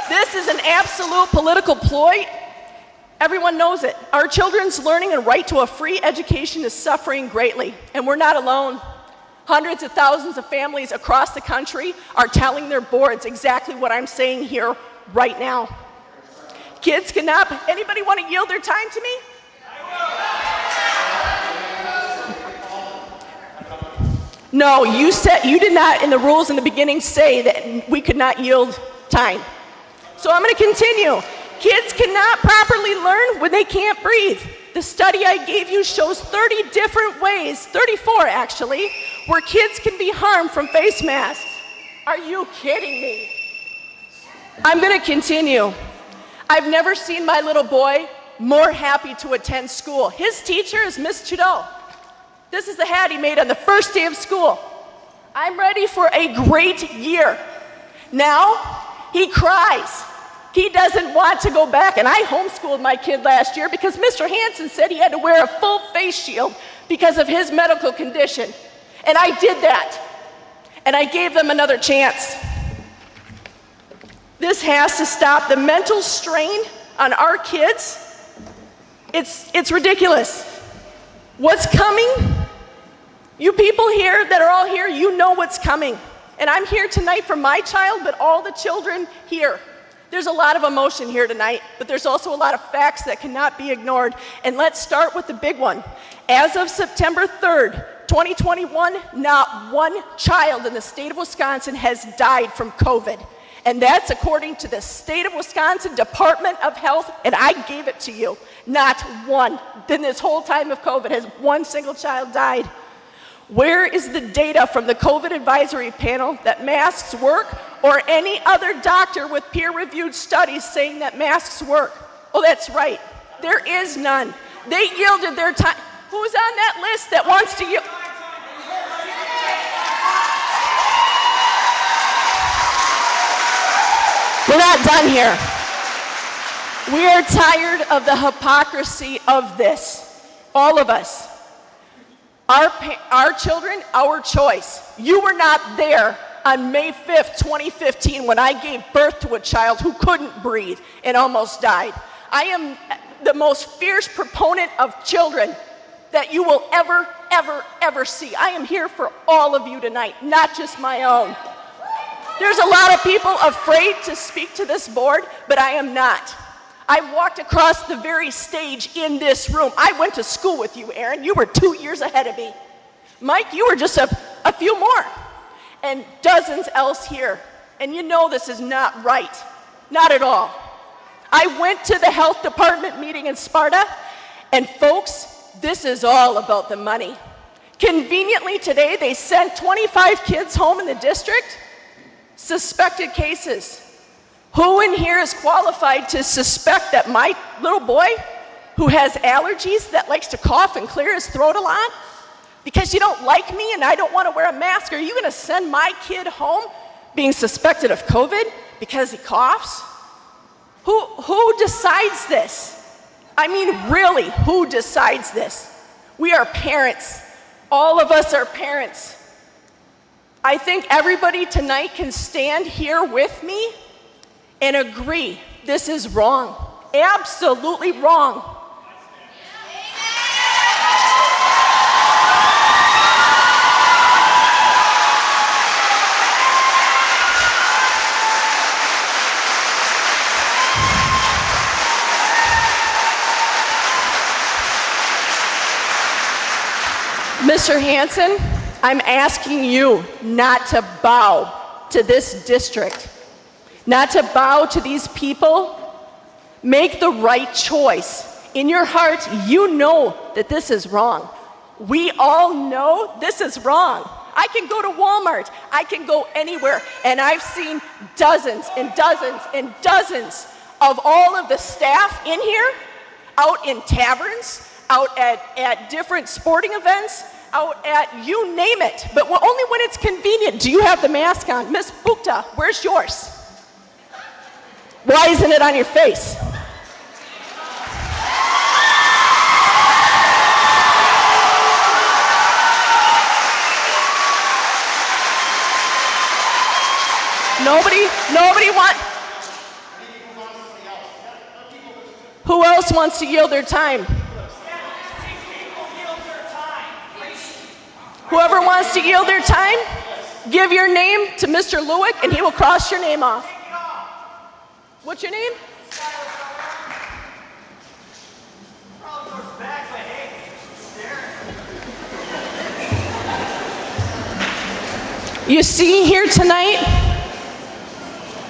Speaker 17: This is an absolute political ploy. Everyone knows it. Our children's learning and right to a free education is suffering greatly, and we're not alone. Hundreds of thousands of families across the country are telling their boards exactly what I'm saying here right now. Kids cannot, anybody want to yield their time to me? No, you did not in the rules in the beginning say that we could not yield time. So I'm going to continue. Kids cannot properly learn when they can't breathe. The study I gave you shows 30 different ways, 34 actually, where kids can be harmed from face masks. Are you kidding me? I'm going to continue. I've never seen my little boy more happy to attend school. His teacher is Miss Trudeau. This is the hat he made on the first day of school. I'm ready for a great year. Now, he cries. He doesn't want to go back, and I homeschooled my kid last year because Mr. Hansen said he had to wear a full face shield because of his medical condition. And I did that, and I gave them another chance. This has to stop. The mental strain on our kids, it's ridiculous. What's coming? You people here that are all here, you know what's coming. And I'm here tonight for my child, but all the children here. There's a lot of emotion here tonight, but there's also a lot of facts that cannot be ignored. And let's start with the big one. As of September 3rd, 2021, not one child in the state of Wisconsin has died from COVID. And that's according to the state of Wisconsin Department of Health, and I gave it to you. Not one. In this whole time of COVID has one single child died. Where is the data from the COVID advisory panel that masks work, or any other doctor with peer-reviewed studies saying that masks work? Oh, that's right. There is none. They yielded their time. Who's on that list that wants to yield? We're not done here. We are tired of the hypocrisy of this. All of us. Our children, our choice. You were not there on May 5th, 2015, when I gave birth to a child who couldn't breathe and almost died. I am the most fierce proponent of children that you will ever see. I am here for all of you tonight, not just my own. There's a lot of people afraid to speak to this board, but I am not. I walked across the very stage in this room. I went to school with you, Aaron. You were 2 years ahead of me. Mike, you were just a few more. And dozens else here. And you know this is not right. Not at all. I went to the health department meeting in Sparta, and folks, this is all about the money. Conveniently today, they sent 25 kids home in the district, suspected cases. Who in here is qualified to suspect that my little boy, who has allergies, that likes to cough and clear his throat a lot, because you don't like me and I don't want to wear a mask, are you going to send my kid home being suspected of COVID because he coughs? Who decides this? I mean, really, who decides this? We are parents. All of us are parents. I think everybody tonight can stand here with me and agree this is wrong, absolutely wrong. Mr. Hansen, I'm asking you not to bow to this district, not to bow to these people. Make the right choice. In your heart, you know that this is wrong. We all know this is wrong. I can go to Walmart, I can go anywhere, and I've seen dozens and dozens and dozens of all of the staff in here, out in taverns, out at different sporting events, out at you name it, but only when it's convenient do you have the mask on. Miss Bukta, where's yours? Why isn't it on your face? Nobody want. Who else wants to yield their time? Whoever wants to yield their time, give your name to Mr. Lewick and he will cross your name off. What's your name? You see here tonight,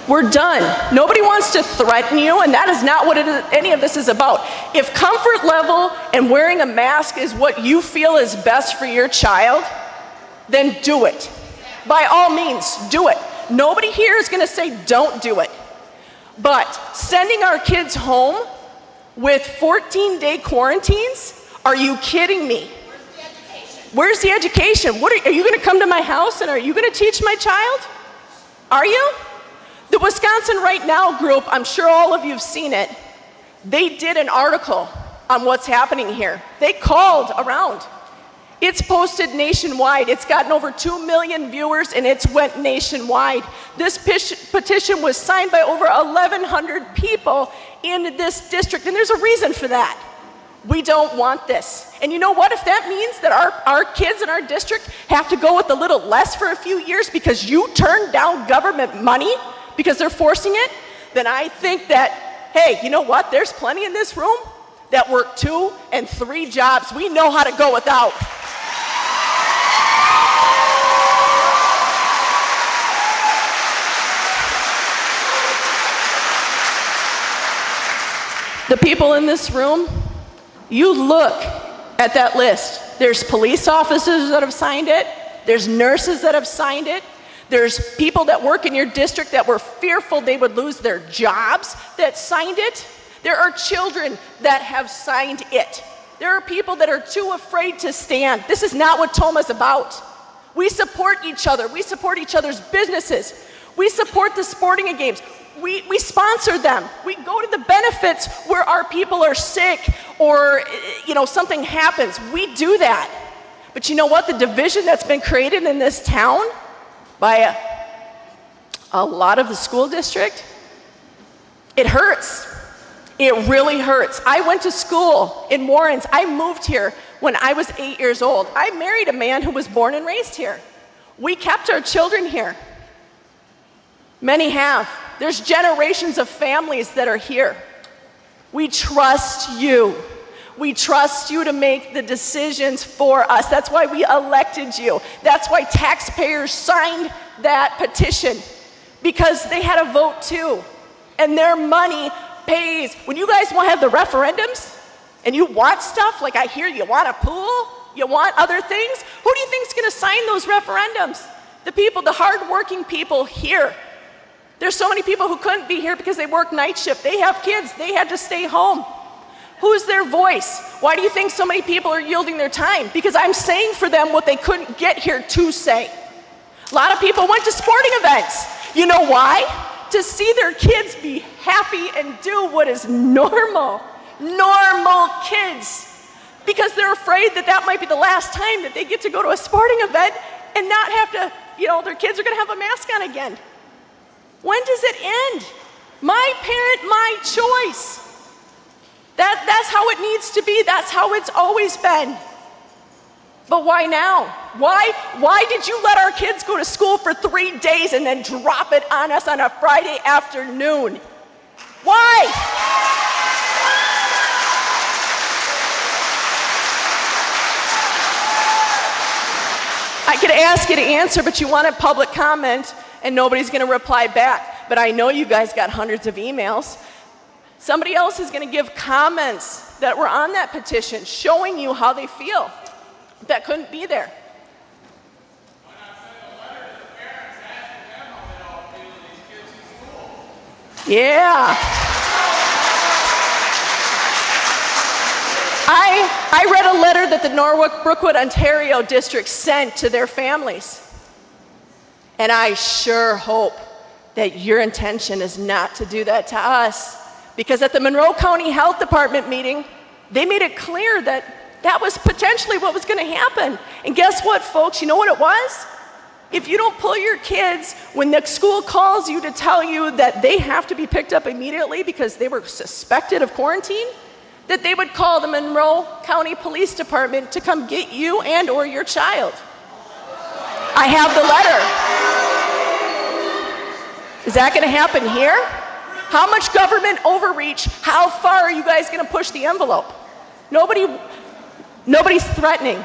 Speaker 17: we're done. Nobody wants to threaten you, and that is not what any of this is about. If comfort level and wearing a mask is what you feel is best for your child, then do it. By all means, do it. Nobody here is going to say don't do it. But sending our kids home with 14-day quarantines, are you kidding me? Where's the education? Are you going to come to my house and are you going to teach my child? Are you? The Wisconsin Right Now group, I'm sure all of you have seen it, they did an article on what's happening here. They called around. It's posted nationwide. It's gotten over 2 million viewers and it's went nationwide. This petition was signed by over 1,100 people in this district, and there's a reason for that. We don't want this. And you know what? If that means that our kids in our district have to go with a little less for a few years because you turned down government money because they're forcing it, then I think that, hey, you know what? There's plenty in this room that work 2 and 3 jobs. We know how to go without. The people in this room, you look at that list. There's police officers that have signed it. There's nurses that have signed it. There's people that work in your district that were fearful they would lose their jobs that signed it. There are children that have signed it. There are people that are too afraid to stand. This is not what Toma's about. We support each other. We support each other's businesses. We support the sporting games. We sponsor them. We go to the benefits where our people are sick or something happens. We do that. But you know what? The division that's been created in this town by a lot of the school district, it hurts. It really hurts. I went to school in Warrens. I moved here when I was 8 years old. I married a man who was born and raised here. We kept our children here. Many have. There's generations of families that are here. We trust you. We trust you to make the decisions for us. That's why we elected you. That's why taxpayers signed that petition, because they had a vote too. And their money pays. When you guys want to have the referendums and you want stuff, like I hear you want a pool, you want other things, who do you think is going to sign those referendums? The people, the hardworking people here. There's so many people who couldn't be here because they work night shift. They have kids. They had to stay home. Who's their voice? Why do you think so many people are yielding their time? Because I'm saying for them what they couldn't get here to say. A lot of people went to sporting events. You know why? To see their kids be happy and do what is normal. Normal kids. Because they're afraid that that might be the last time that they get to go to a sporting event and not have to, their kids are going to have a mask on again. When does it end? My parent, my choice. That's how it needs to be. That's how it's always been. But why now? Why did you let our kids go to school for 3 days and then drop it on us on a Friday afternoon? Why? I could ask you to answer, but you wanted public comment, and nobody's going to reply back. But I know you guys got hundreds of emails. Somebody else is going to give comments that were on that petition, showing you how they feel. That couldn't be there. Yeah. I read a letter that the Norwalk Brookwood, Ontario district sent to their families. And I sure hope that your intention is not to do that to us. Because at the Monroe County Health Department meeting, they made it clear that that was potentially what was going to happen. And guess what, folks? You know what it was? If you don't pull your kids when the school calls you to tell you that they have to be picked up immediately because they were suspected of quarantine, that they would call the Monroe County Police Department to come get you and or your child. I have the letter. Is that going to happen here? How much government overreach? How far are you guys going to push the envelope? Nobody's threatening.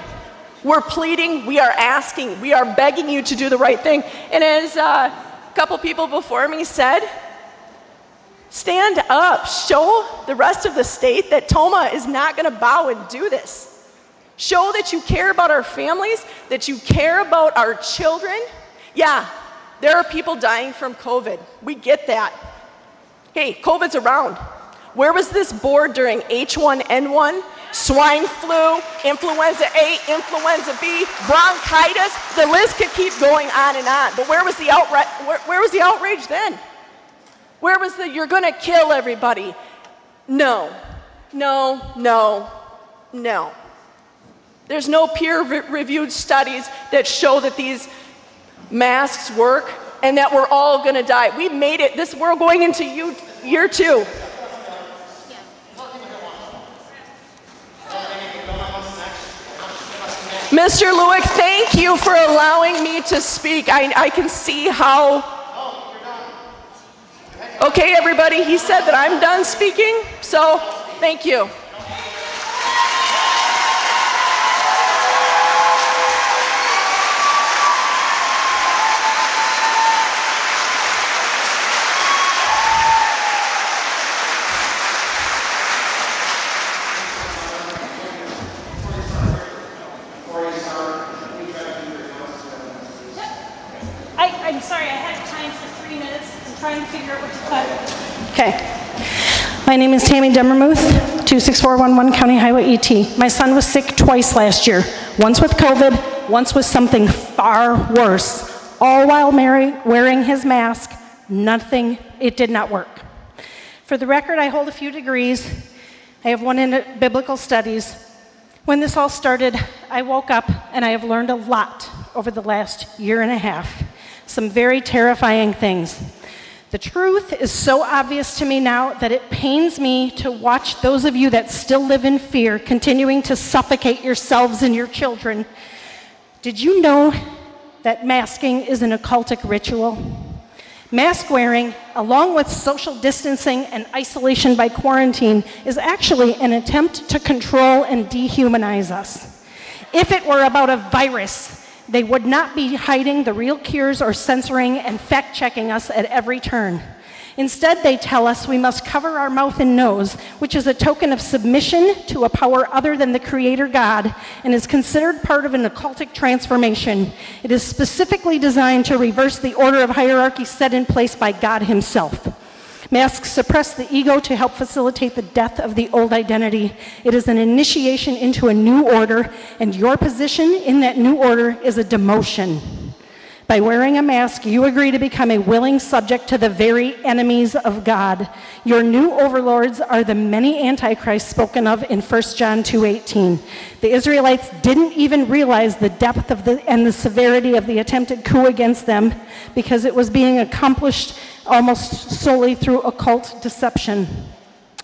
Speaker 17: We're pleading, we are asking, we are begging you to do the right thing. And as a couple people before me said, stand up, show the rest of the state that Toma is not going to bow and do this. Show that you care about our families, that you care about our children. Yeah, there are people dying from COVID. We get that. Hey, COVID's around. Where was this board during H1N1, swine flu, influenza A, influenza B, bronchitis? The list could keep going on and on. But where was the outrage then? Where was the you're going to kill everybody? No, no, no, no. There's no peer-reviewed studies that show that these masks work and that we're all going to die. We made it. We're going into year 2. Mr. Lewick, thank you for allowing me to speak. I can see how... Okay, everybody, he said that I'm done speaking, so thank you.
Speaker 16: I'm sorry, I had time for 3 minutes. I'm trying to figure out what to cut.
Speaker 18: Okay. My name is Tammy Demermuth, 26411 County Highway ET. My son was sick twice last year. Once with COVID, once with something far worse. All while wearing his mask, it did not work. For the record, I hold a few degrees. I have one in biblical studies. When this all started, I woke up and I have learned a lot over the last year and a half. Some very terrifying things. The truth is so obvious to me now that it pains me to watch those of you that still live in fear continuing to suffocate yourselves and your children. Did you know that masking is an occultic ritual? Mask wearing, along with social distancing and isolation by quarantine, is actually an attempt to control and dehumanize us. If it were about a virus, they would not be hiding the real cures or censoring and fact-checking us at every turn. Instead, they tell us we must cover our mouth and nose, which is a token of submission to a power other than the Creator God and is considered part of an occultic transformation. It is specifically designed to reverse the order of hierarchy set in place by God Himself. Masks suppress the ego to help facilitate the death of the old identity. It is an initiation into a new order, and your position in that new order is a demotion. By wearing a mask, you agree to become a willing subject to the very enemies of God. Your new overlords are the many antichrists spoken of in 1 John 2:18. The Israelites didn't even realize the depth of and the severity of the attempted coup against them because it was being accomplished almost solely through occult deception.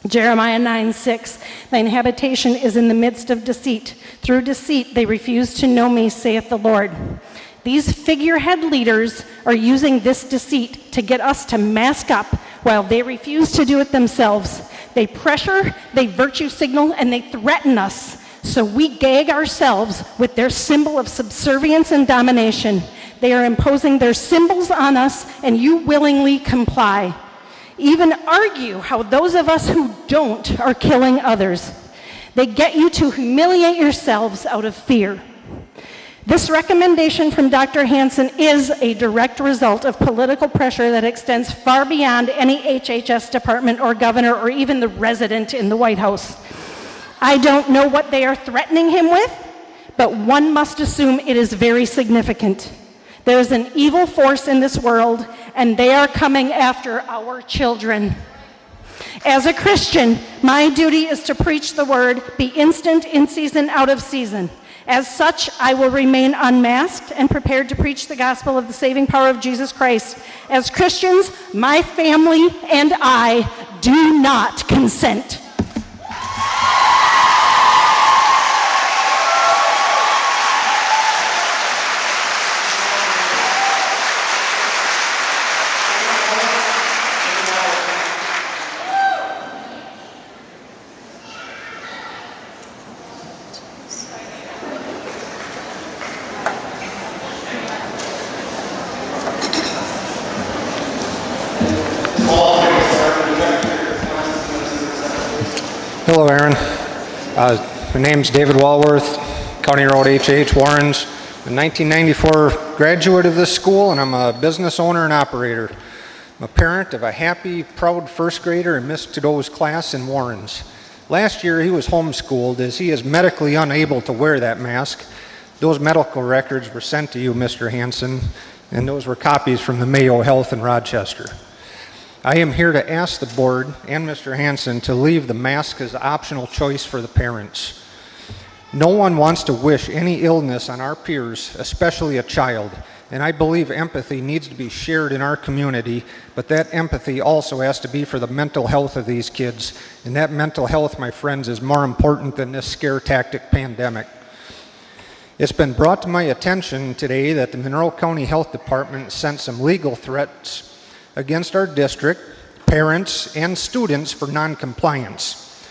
Speaker 18: Jeremiah 9:6, thine habitation is in the midst of deceit. Through deceit they refuse to know me, saith the Lord. These figurehead leaders are using this deceit to get us to mask up while they refuse to do it themselves. They pressure, they virtue signal, and they threaten us. So we gag ourselves with their symbol of subservience and domination. They are imposing their symbols on us, and you willingly comply. Even argue how those of us who don't are killing others. They get you to humiliate yourselves out of fear. This recommendation from Dr. Hansen is a direct result of political pressure that extends far beyond any HHS department or governor or even the resident in the White House. I don't know what they are threatening him with, but one must assume it is very significant. There is an evil force in this world, and they are coming after our children. As a Christian, my duty is to preach the word, be instant, in season, out of season. As such, I will remain unmasked and prepared to preach the gospel of the saving power of Jesus Christ. As Christians, my family and I do not consent.
Speaker 19: Hello, Aaron. My name's David Walworth, County Road HH, Warrens. I'm a 1994 graduate of this school, and I'm a business owner and operator. I'm a parent of a happy, proud first grader in Miss Trudeau's class in Warrens. Last year, he was homeschooled as he is medically unable to wear that mask. Those medical records were sent to you, Mr. Hansen, and those were copies from the Mayo Health in Rochester. I am here to ask the board and Mr. Hansen to leave the mask as an optional choice for the parents. No one wants to wish any illness on our peers, especially a child, and I believe empathy needs to be shared in our community, but that empathy also has to be for the mental health of these kids, and that mental health, my friends, is more important than this scare tactic pandemic. It's been brought to my attention today that the Monroe County Health Department sent some legal threats against our district, parents, and students for non-compliance.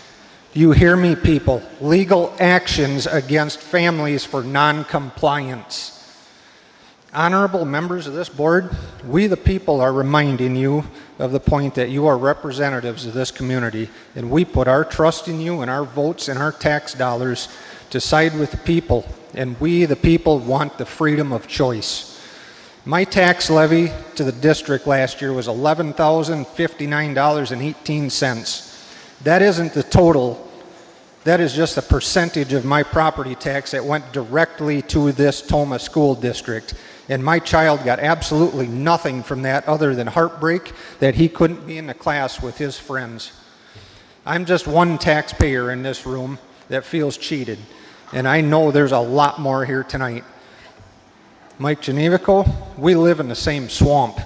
Speaker 19: Do you hear me, people? Legal actions against families for non-compliance. Honorable members of this board, we the people are reminding you of the point that you are representatives of this community, and we put our trust in you and our votes and our tax dollars to side with the people, and we the people want the freedom of choice. My tax levy to the district last year was $11,059.18. That isn't the total. That is just a percentage of my property tax that went directly to this Toma school district. And my child got absolutely nothing from that other than heartbreak that he couldn't be in the class with his friends. I'm just one taxpayer in this room that feels cheated. And I know there's a lot more here tonight. Mike Genevico, we live in the same swamp,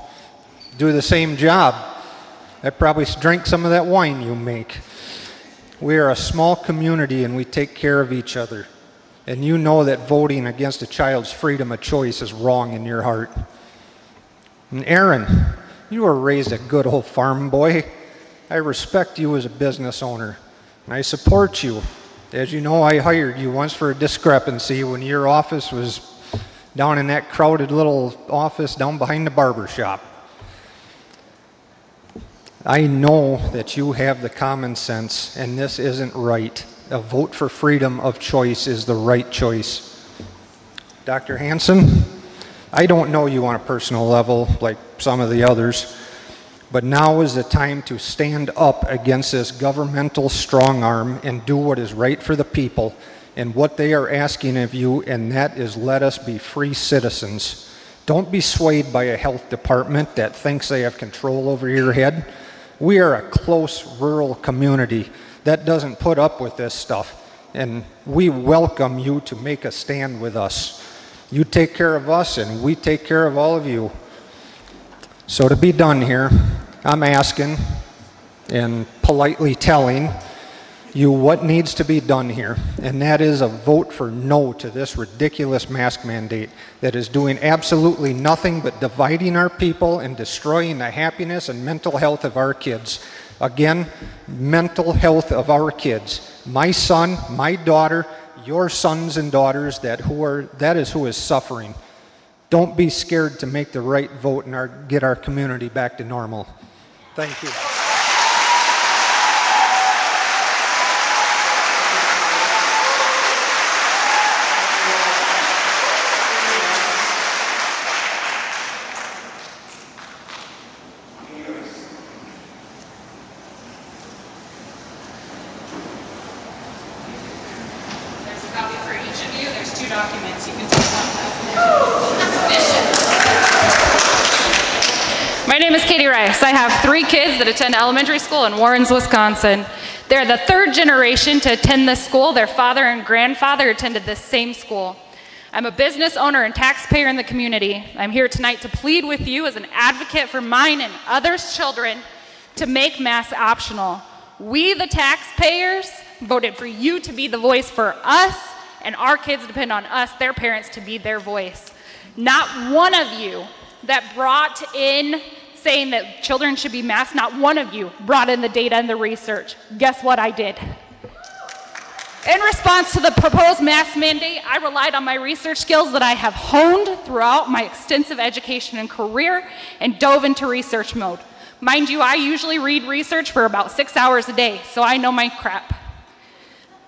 Speaker 19: do the same job. I probably drink some of that wine you make. We are a small community and we take care of each other. And you know that voting against a child's freedom of choice is wrong in your heart. And Aaron, you were raised a good old farm boy. I respect you as a business owner, and I support you. As you know, I hired you once for a discrepancy when your office was down in that crowded little office down behind the barber shop. I know that you have the common sense, and this isn't right. A vote for freedom of choice is the right choice. Dr. Hansen, I don't know you on a personal level like some of the others, but now is the time to stand up against this governmental strong arm and do what is right for the people and what they are asking of you, and that is let us be free citizens. Don't be swayed by a health department that thinks they have control over your head. We are a close rural community that doesn't put up with this stuff, and we welcome you to make a stand with us. You take care of us, and we take care of all of you. So to be done here, I'm asking and politely telling you what needs to be done here, and that is a vote for no to this ridiculous mask mandate that is doing absolutely nothing but dividing our people and destroying the happiness and mental health of our kids. Again, mental health of our kids. My son, my daughter, your sons and daughters, that is who is suffering. Don't be scared to make the right vote and get our community back to normal. Thank you.
Speaker 20: There's a copy for each of you. There's 2 documents. You can take one. My name is Katie Rice. I have 3 kids that attend elementary school in Warrens, Wisconsin. They're the 3rd generation to attend this school. Their father and grandfather attended this same school. I'm a business owner and taxpayer in the community. I'm here tonight to plead with you as an advocate for mine and others' children to make masks optional. We, the taxpayers, voted for you to be the voice for us, and our kids depend on us, their parents, to be their voice. Not one of you that brought in saying that children should be masked, not one of you brought in the data and the research. Guess what I did? In response to the proposed mask mandate, I relied on my research skills that I have honed throughout my extensive education and career and dove into research mode. Mind you, I usually read research for about 6 hours a day, so I know my crap.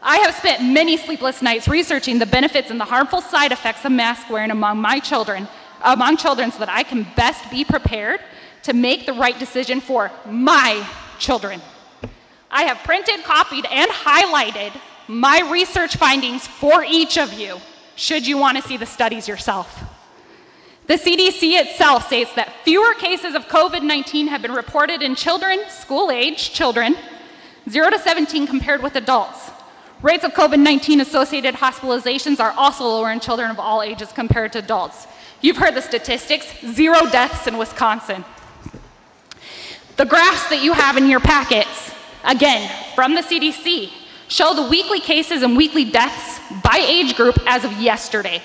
Speaker 20: I have spent many sleepless nights researching the benefits and the harmful side effects of mask wearing among children so that I can best be prepared to make the right decision for my children. I have printed, copied, and highlighted my research findings for each of you, should you want to see the studies yourself. The CDC itself states that fewer cases of COVID-19 have been reported in children, school-age children, 0 to 17 compared with adults. Rates of COVID-19 associated hospitalizations are also lower in children of all ages compared to adults. You've heard the statistics, 0 deaths in Wisconsin. The graphs that you have in your packets, again, from the CDC, show the weekly cases and weekly deaths by age group as of yesterday.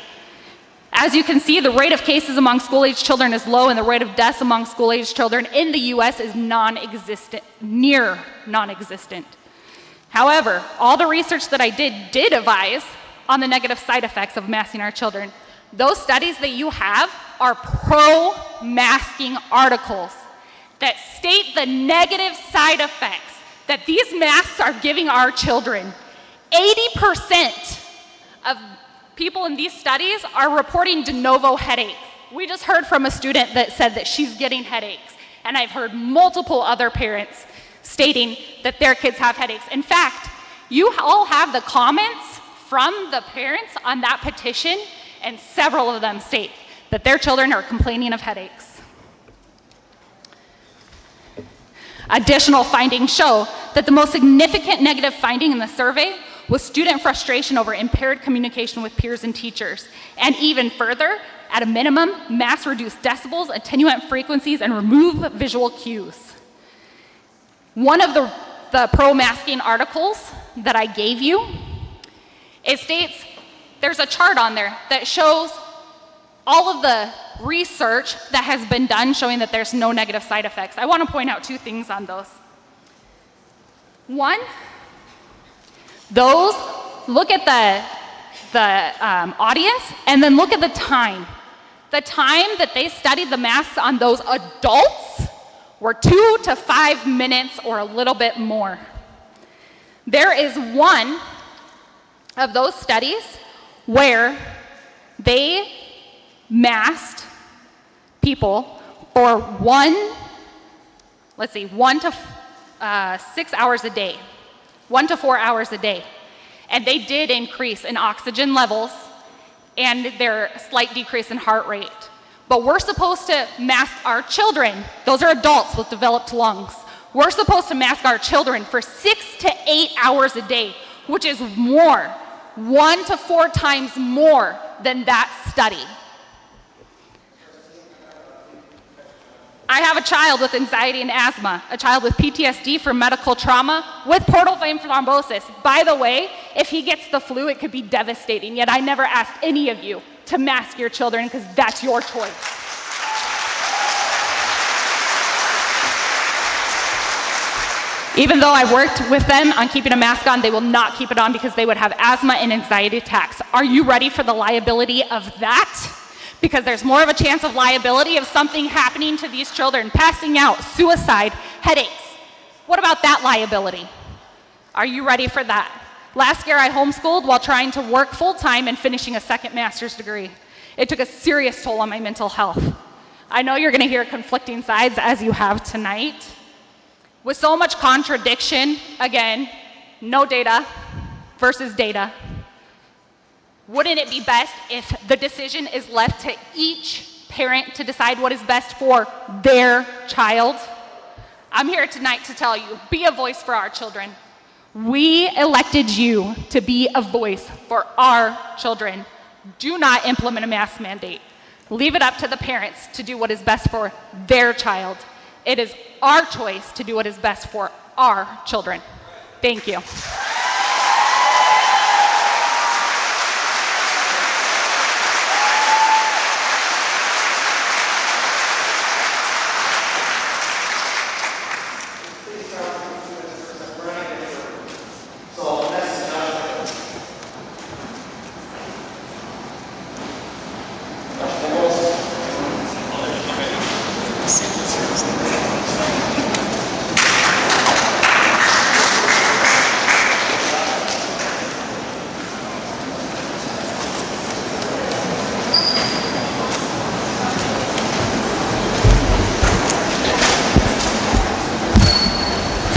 Speaker 20: As you can see, the rate of cases among school-age children is low, and the rate of deaths among school-age children in the US is non-existent, near non-existent. However, all the research that I did advise on the negative side effects of masking our children. Those studies that you have are pro-masking articles that state the negative side effects that these masks are giving our children. 80% of people in these studies are reporting de novo headaches. We just heard from a student that said that she's getting headaches, and I've heard multiple other parents stating that their kids have headaches. In fact, you all have the comments from the parents on that petition, and several of them state that their children are complaining of headaches. Additional findings show that the most significant negative finding in the survey was student frustration over impaired communication with peers and teachers. And even further, at a minimum, masks reduce decibels, attenuate frequencies, and remove visual cues. One of the pro-masking articles that I gave you, it states, there's a chart on there that shows all of the research that has been done showing that there's no negative side effects. I want to point out 2 things on those. One, those, look at the audience, and then look at the time. The time that they studied the masks on those adults were 2 to 5 minutes or a little bit more. There is one of those studies where they masked people for 1 to 6 hours a day, 1 to 4 hours a day. And they did increase in oxygen levels and their slight decrease in heart rate. But we're supposed to mask our children. Those are adults with developed lungs. We're supposed to mask our children for 6 to 8 hours a day, which is more, 1 to 4 times more than that study. I have a child with anxiety and asthma, a child with PTSD from medical trauma, with portal vein thrombosis. By the way, if he gets the flu, it could be devastating, yet I never asked any of you to mask your children because that's your choice. Even though I worked with them on keeping a mask on, they will not keep it on because they would have asthma and anxiety attacks. Are you ready for the liability of that? Because there's more of a chance of liability of something happening to these children, passing out, suicide, headaches. What about that liability? Are you ready for that? Last year I homeschooled while trying to work full-time and finishing a second master's degree. It took a serious toll on my mental health. I know you're gonna hear conflicting sides as you have tonight. With so much contradiction, again, no data versus data, wouldn't it be best if the decision is left to each parent to decide what is best for their child? I'm here tonight to tell you, be a voice for our children. We elected you to be a voice for our children. Do not implement a mask mandate. Leave it up to the parents to do what is best for their child. It is our choice to do what is best for our children. Thank you.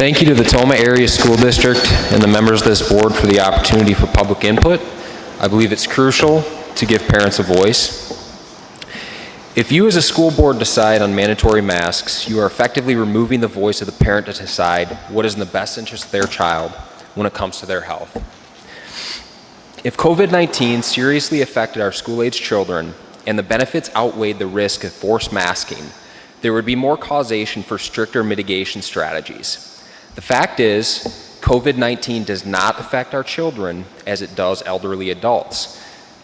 Speaker 21: Thank you to the Toma Area School District and the members of this board for the opportunity for public input. I believe it's crucial to give parents a voice. If you as a school board decide on mandatory masks, you are effectively removing the voice of the parent to decide what is in the best interest of their child when it comes to their health. If COVID-19 seriously affected our school-aged children and the benefits outweighed the risk of forced masking, there would be more causation for stricter mitigation strategies. The fact is, COVID-19 does not affect our children as it does elderly adults.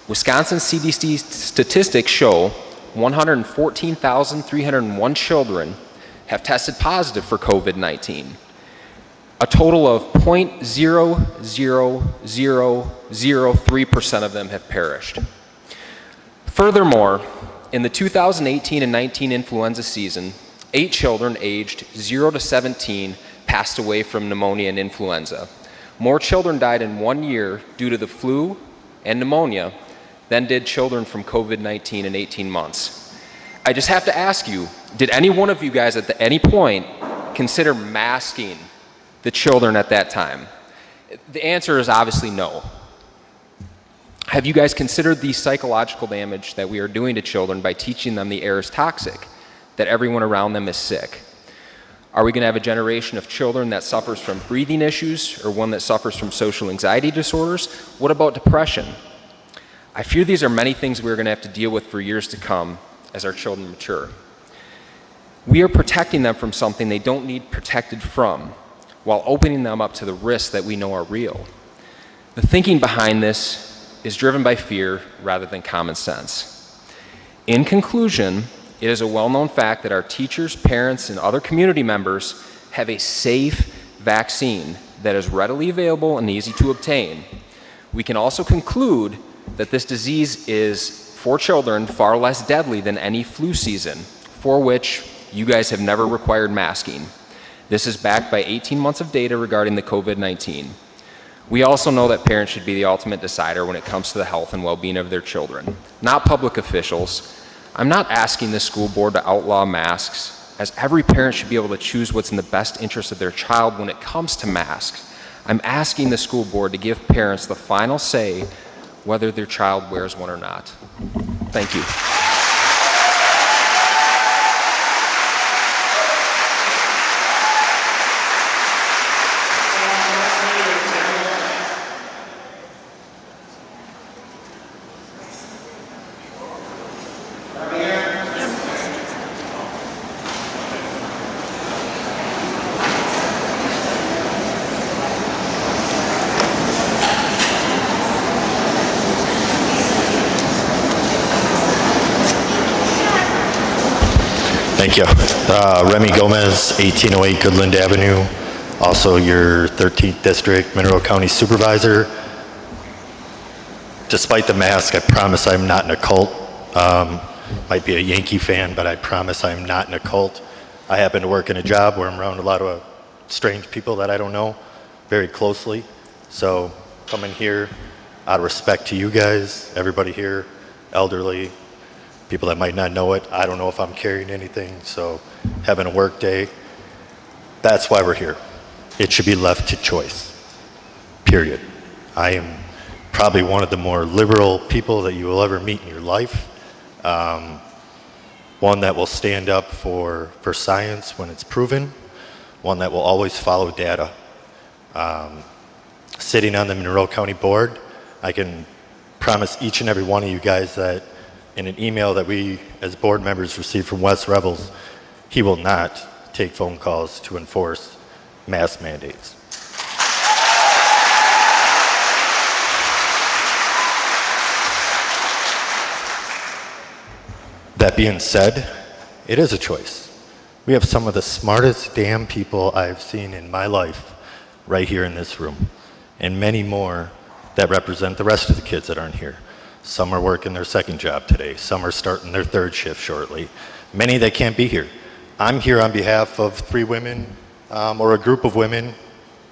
Speaker 21: Wisconsin CDC statistics show 114,301 children have tested positive for COVID-19. A total of 0.00003% of them have perished. Furthermore, in the 2018 and 19 influenza season, 8 children aged 0 to 17 passed away from pneumonia and influenza. More children died in 1 year due to the flu and pneumonia than did children from COVID-19 in 18 months. I just have to ask you, did any one of you guys at any point consider masking the children at that time? The answer is obviously no. Have you guys considered the psychological damage that we are doing to children by teaching them the air is toxic, that everyone around them is sick? Are we going to have a generation of children that suffers from breathing issues or one that suffers from social anxiety disorders? What about depression? I fear these are many things we're going to have to deal with for years to come as our children mature. We are protecting them from something they don't need protected from while opening them up to the risks that we know are real. The thinking behind this is driven by fear rather than common sense. In conclusion, it is a well-known fact that our teachers, parents, and other community members have a safe vaccine that is readily available and easy to obtain. We can also conclude that this disease is, for children, far less deadly than any flu season, for which you guys have never required masking. This is backed by 18 months of data regarding the COVID-19. We also know that parents should be the ultimate decider when it comes to the health and well-being of their children, not public officials. I'm not asking the school board to outlaw masks, as every parent should be able to choose what's in the best interest of their child when it comes to masks. I'm asking the school board to give parents the final say whether their child wears one or not. Thank you.
Speaker 2: Thank you. Remy Gomez, 1808 Goodland Avenue, also your 13th District Mineral County Supervisor. Despite the mask, I promise I'm not in a cult. Might be a Yankee fan, but I promise I'm not in a cult. I happen to work in a job where I'm around a lot of strange people that I don't know very closely. So coming here out of respect to you guys, everybody here, elderly, people that might not know it, I don't know if I'm carrying anything, so having a work day, that's why we're here. It should be left to choice, period. I am probably one of the more liberal people that you will ever meet in your life. One that will stand up for science when it's proven, one that will always follow data. Sitting on the Monroe County Board, I can promise each and every one of you guys that in an email that we as board members receive from Wes Revels, he will not take phone calls to enforce mask mandates. That being said, it is a choice. We have some of the smartest damn people I've seen in my life right here in this room, and many more that represent the rest of the kids that aren't here. Some are working their second job today. Some are starting their third shift shortly. Many that can't be here. I'm here on behalf of 3 women, or a group of women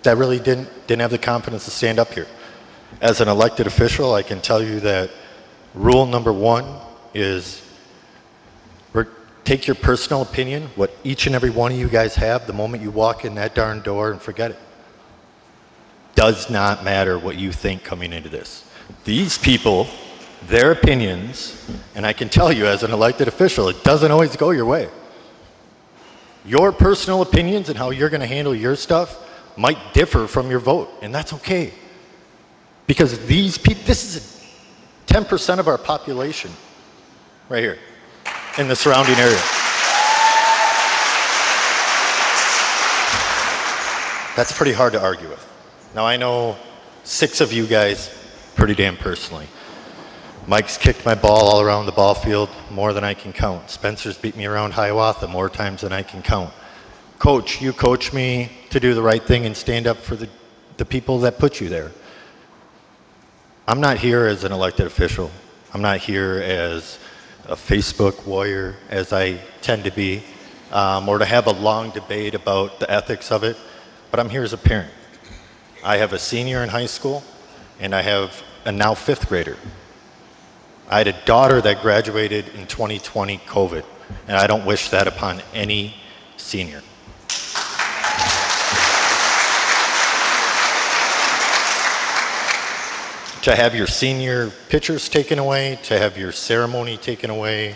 Speaker 2: that really didn't have the confidence to stand up here. As an elected official, I can tell you that rule number 1 is take your personal opinion, what each and every one of you guys have, the moment you walk in that darn door, and forget it. Does not matter what you think coming into this. These people, their opinions, and I can tell you as an elected official, it doesn't always go your way. Your personal opinions and how you're going to handle your stuff might differ from your vote, and that's okay. Because these people, this is 10% of our population right here in the surrounding area. That's pretty hard to argue with. Now I know 6 of you guys pretty damn personally. Mike's kicked my ball all around the ball field more than I can count. Spencer's beat me around Hiawatha more times than I can count. Coach, you coach me to do the right thing and stand up for the people that put you there. I'm not here as an elected official. I'm not here as a Facebook warrior, as I tend to be, or to have a long debate about the ethics of it, but I'm here as a parent. I have a senior in high school, and I have a now 5th grader. I had a daughter that graduated in 2020 COVID, and I don't wish that upon any senior. To have your senior pictures taken away, to have your ceremony taken away,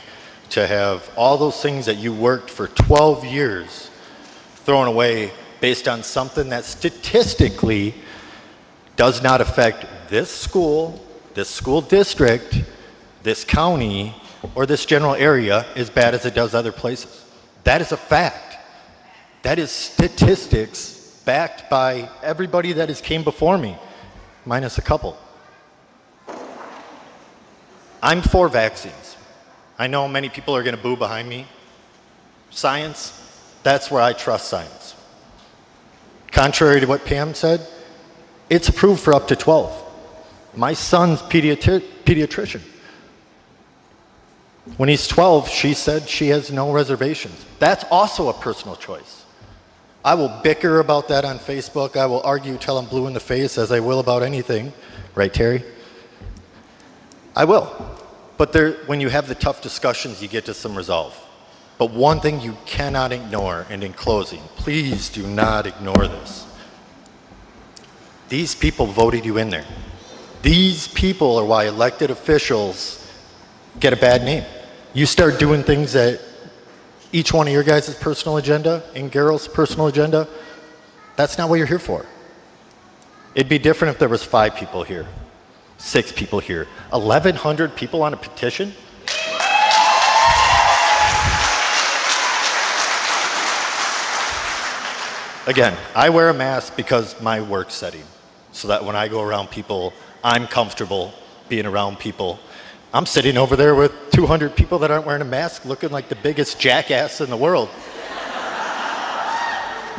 Speaker 2: to have all those things that you worked for 12 years thrown away based on something that statistically does not affect this school district, this county, or this general area as bad as it does other places. That is a fact. That is statistics backed by everybody that has came before me, minus a couple. I'm for vaccines. I know many people are going to boo behind me. Science, that's where I trust science. Contrary to what Pam said, it's approved for up to 12. My son's pediatrician. When he's 12, she said she has no reservations. That's also a personal choice. I will bicker about that on Facebook. I will argue till I'm blue in the face, as I will about anything. Right, Terry? I will. But when you have the tough discussions, you get to some resolve. But one thing you cannot ignore, and in closing, please do not ignore this. These people voted you in there. These people are why elected officials get a bad name. You start doing things that each one of your guys' personal agenda and Garrel's personal agenda, that's not what you're here for. It'd be different if there was 5 people here. 6 people here, 1,100 people on a petition? Again, I wear a mask because my work setting, so that when I go around people, I'm comfortable being around people. I'm sitting over there with 200 people that aren't wearing a mask looking like the biggest jackass in the world.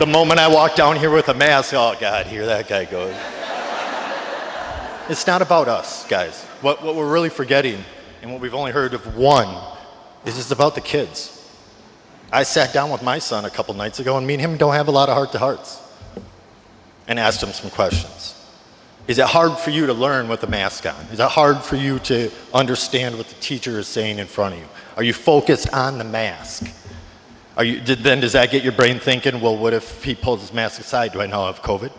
Speaker 2: The moment I walk down here with a mask, oh God, here that guy goes. It's not about us, guys. What we're really forgetting, and what we've only heard of one, is it's about the kids. I sat down with my son a couple nights ago, and me and him don't have a lot of heart-to-hearts, and asked him some questions. Is it hard for you to learn with a mask on? Is it hard for you to understand what the teacher is saying in front of you? Are you focused on the mask? Then does that get your brain thinking, well, what if he pulls his mask aside? Do I now have COVID?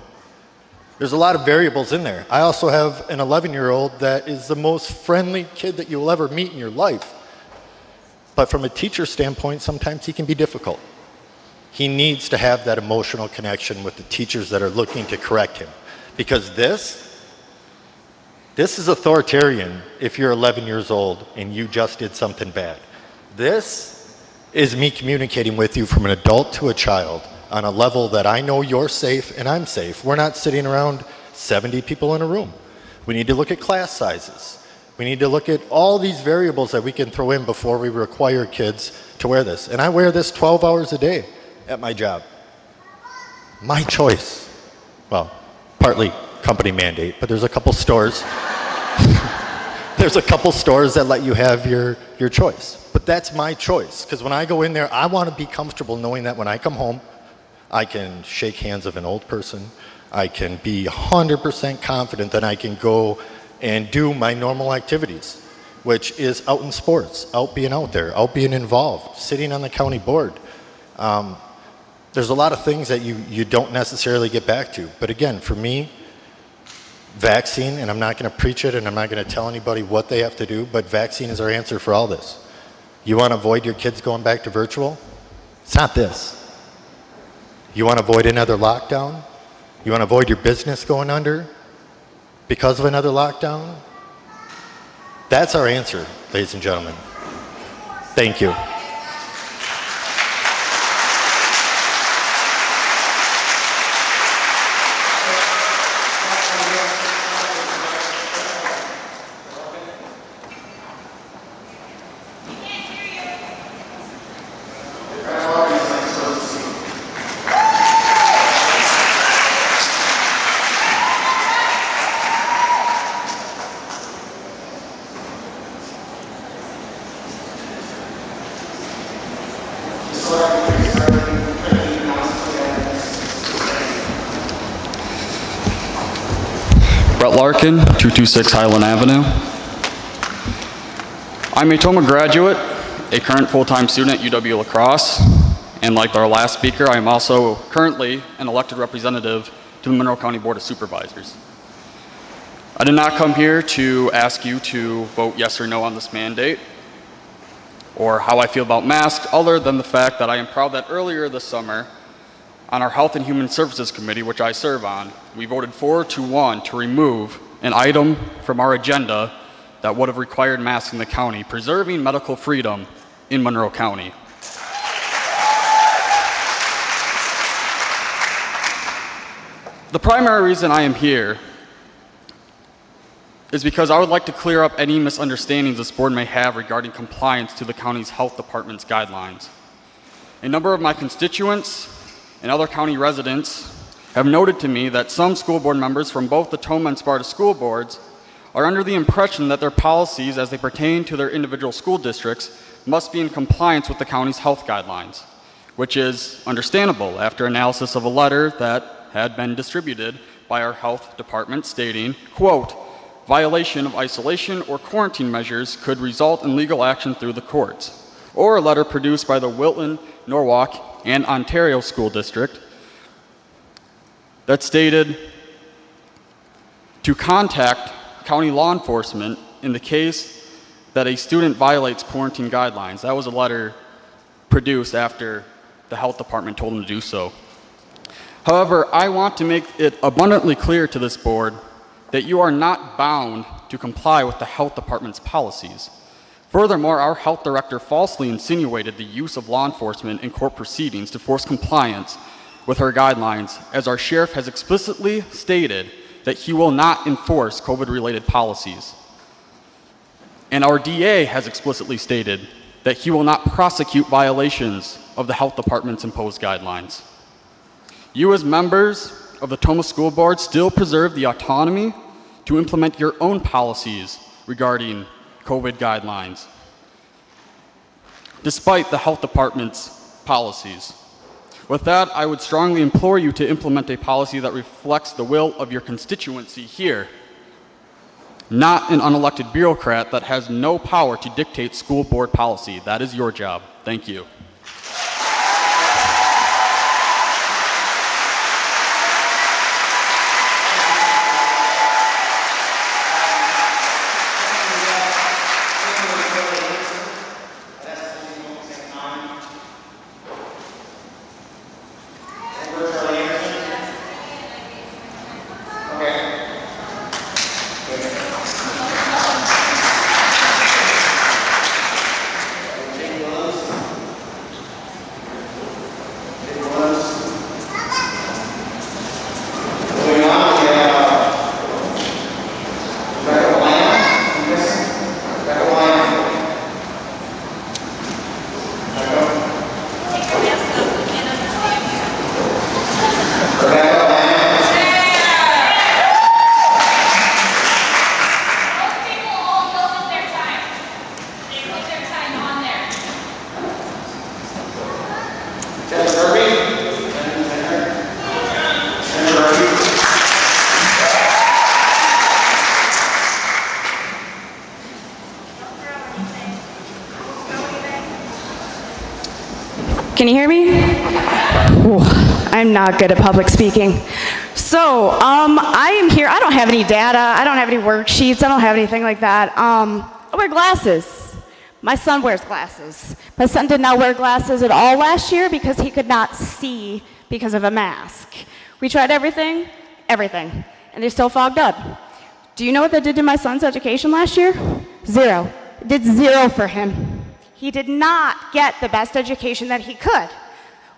Speaker 2: There's a lot of variables in there. I also have an 11-year-old that is the most friendly kid that you will ever meet in your life. But from a teacher standpoint, sometimes he can be difficult. He needs to have that emotional connection with the teachers that are looking to correct him. Because this is authoritarian if you're 11 years old and you just did something bad. This is me communicating with you from an adult to a child on a level that I know you're safe and I'm safe. We're not sitting around 70 people in a room. We need to look at class sizes. We need to look at all these variables that we can throw in before we require kids to wear this. And I wear this 12 hours a day at my job. My choice. Well, partly company mandate, but there's a couple stores. There's a couple stores that let you have your choice. But that's my choice, because when I go in there, I want to be comfortable knowing that when I come home, I can shake hands of an old person. I can be 100% confident that I can go and do my normal activities, which is out in sports, out being out there, out being involved, sitting on the county board. There's a lot of things that you don't necessarily get back to. But again, for me, vaccine, and I'm not going to preach it and I'm not going to tell anybody what they have to do, but vaccine is our answer for all this. You want to avoid your kids going back to virtual? It's not this. You want to avoid another lockdown? You want to avoid your business going under because of another lockdown? That's our answer, ladies and gentlemen. Thank you.
Speaker 4: Brett Larkin, 226 Highland Avenue. I'm a Toma graduate, a current full-time student at UW La Crosse, and like our last speaker, I am also currently an elected representative to the Monroe County Board of Supervisors. I did not come here to ask you to vote yes or no on this mandate, or how I feel about masks, other than the fact that I am proud that earlier this summer, on our Health and Human Services Committee, which I serve on, we voted 4-1 to remove an item from our agenda that would have required masks in the county, preserving medical freedom in Monroe County. The primary reason I am here is because I would like to clear up any misunderstandings this board may have regarding compliance to the county's health department's guidelines. A number of my constituents and other county residents have noted to me that some school board members from both the Toma and Sparta school boards are under the impression that their policies as they pertain to their individual school districts must be in compliance with the county's health guidelines, which is understandable after analysis of a letter that had been distributed by our health department stating, quote, violation of isolation or quarantine measures could result in legal action through the courts, or a letter produced by the Wilton, Norwalk, and Ontario School District that stated to contact county law enforcement in the case that a student violates quarantine guidelines. That was a letter produced after the health department told them to do so. However, I want to make it abundantly clear to this board that you are not bound to comply with the health department's policies. Furthermore, our health director falsely insinuated the use of law enforcement in court proceedings to force compliance with her guidelines, as our sheriff has explicitly stated that he will not enforce COVID-related policies. And our DA has explicitly stated that he will not prosecute violations of the health department's imposed guidelines. You as members of the Toma School Board still preserve the autonomy to implement your own policies regarding COVID guidelines, despite the health department's policies. With that, I would strongly implore you to implement a policy that reflects the will of your constituency here, not an unelected bureaucrat that has no power to dictate school board policy. That is your job. Thank you.
Speaker 5: Can you hear me? Ooh, I'm not good at public speaking. So, I am here. I don't have any data. I don't have any worksheets. I don't have anything like that. I wear glasses. My son wears glasses. My son did not wear glasses at all last year because he could not see because of a mask. We tried everything, and they're still fogged up. Do you know what that did to my son's education last year? Zero. It did zero for him. He did not get the best education that he could.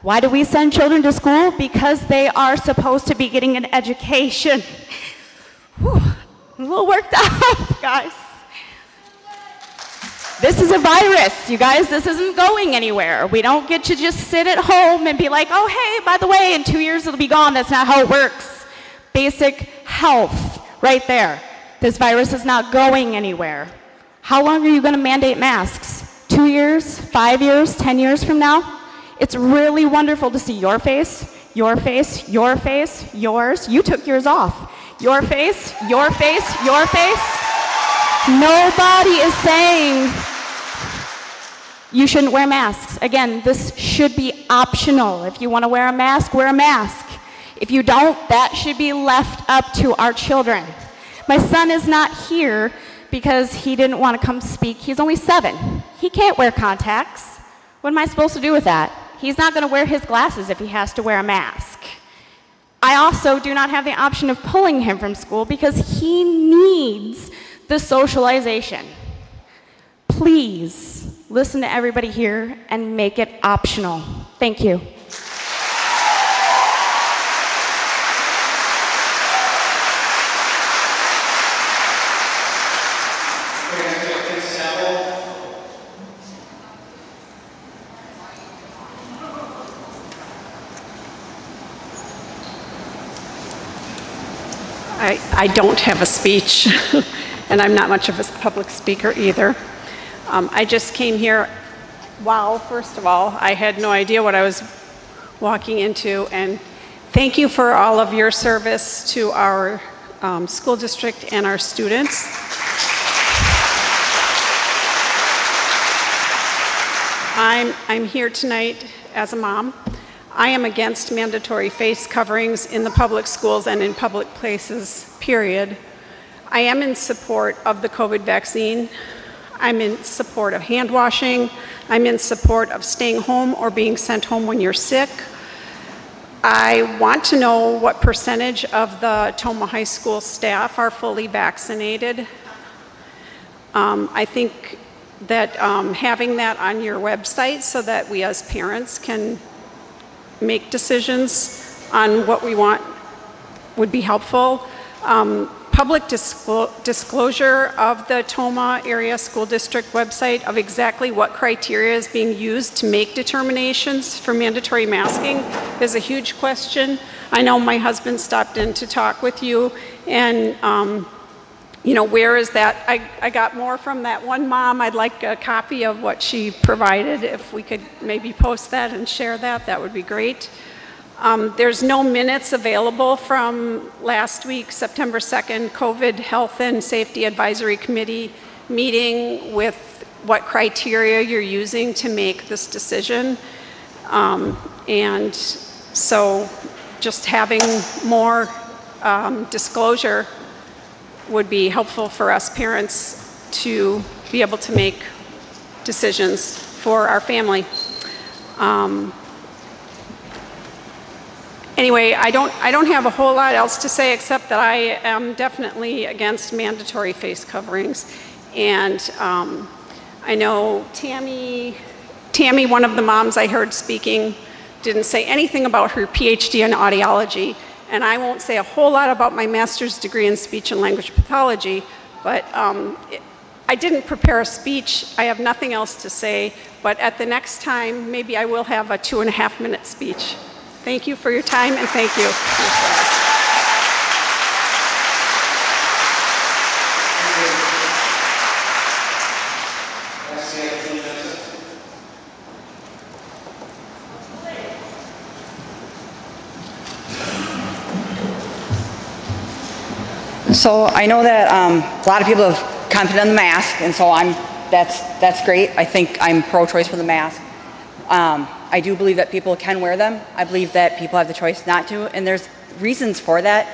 Speaker 5: Why do we send children to school? Because they are supposed to be getting an education. Whew, I'm a little worked up, guys. This is a virus, you guys. This isn't going anywhere. We don't get to just sit at home and be like, oh, hey, by the way, in 2 years it'll be gone. That's not how it works. Basic health, right there. This virus is not going anywhere. How long are you going to mandate masks? 2 years, 5 years, 10 years from now? It's really wonderful to see your face, your face, your face, yours. You took yours off. Your face, your face, your face. Nobody is saying you shouldn't wear masks. Again, this should be optional. If you want to wear a mask, wear a mask. If you don't, that should be left up to our children. My son is not here because he didn't want to come speak. He's only 7. He can't wear contacts. What am I supposed to do with that? He's not going to wear his glasses if he has to wear a mask. I also do not have the option of pulling him from school because he needs the socialization. Please listen to everybody here and make it optional. Thank you.
Speaker 22: I don't have a speech, and I'm not much of a public speaker either. I just came here. Wow, first of all, I had no idea what I was walking into, and thank you for all of your service to our school district and our students. I'm here tonight as a mom. I am against mandatory face coverings in the public schools and in public places, period. I am in support of the COVID vaccine. I'm in support of hand washing. I'm in support of staying home or being sent home when you're sick. I want to know what percentage of the Toma High School staff are fully vaccinated. I think that having that on your website so that we as parents can make decisions on what we want would be helpful. public disclosure of the Toma Area School District website of exactly what criteria is being used to make determinations for mandatory masking is a huge question. I know my husband stopped in to talk with you, and you know, where is that? I got more from that one mom. I'd like a copy of what she provided. If we could maybe post that and share that, that would be great. There's no minutes available from last week, September 2nd, COVID Health and Safety Advisory Committee meeting with what criteria you're using to make this decision. And so just having more disclosure would be helpful for us parents to be able to make decisions for our family. Anyway, I don't have a whole lot else to say except that I am definitely against mandatory face coverings. And I know Tammy, one of the moms I heard speaking, didn't say anything about her PhD in audiology. And I won't say a whole lot about my master's degree in speech and language pathology, but I didn't prepare a speech. I have nothing else to say, but at the next time, maybe I will have a 2.5-minute speech. Thank you for your time, and thank you.
Speaker 3: So I know that a lot of people have commented on the mask, and so that's great. I think I'm pro-choice for the mask. I do believe that people can wear them. I believe that people have the choice not to, and there's reasons for that,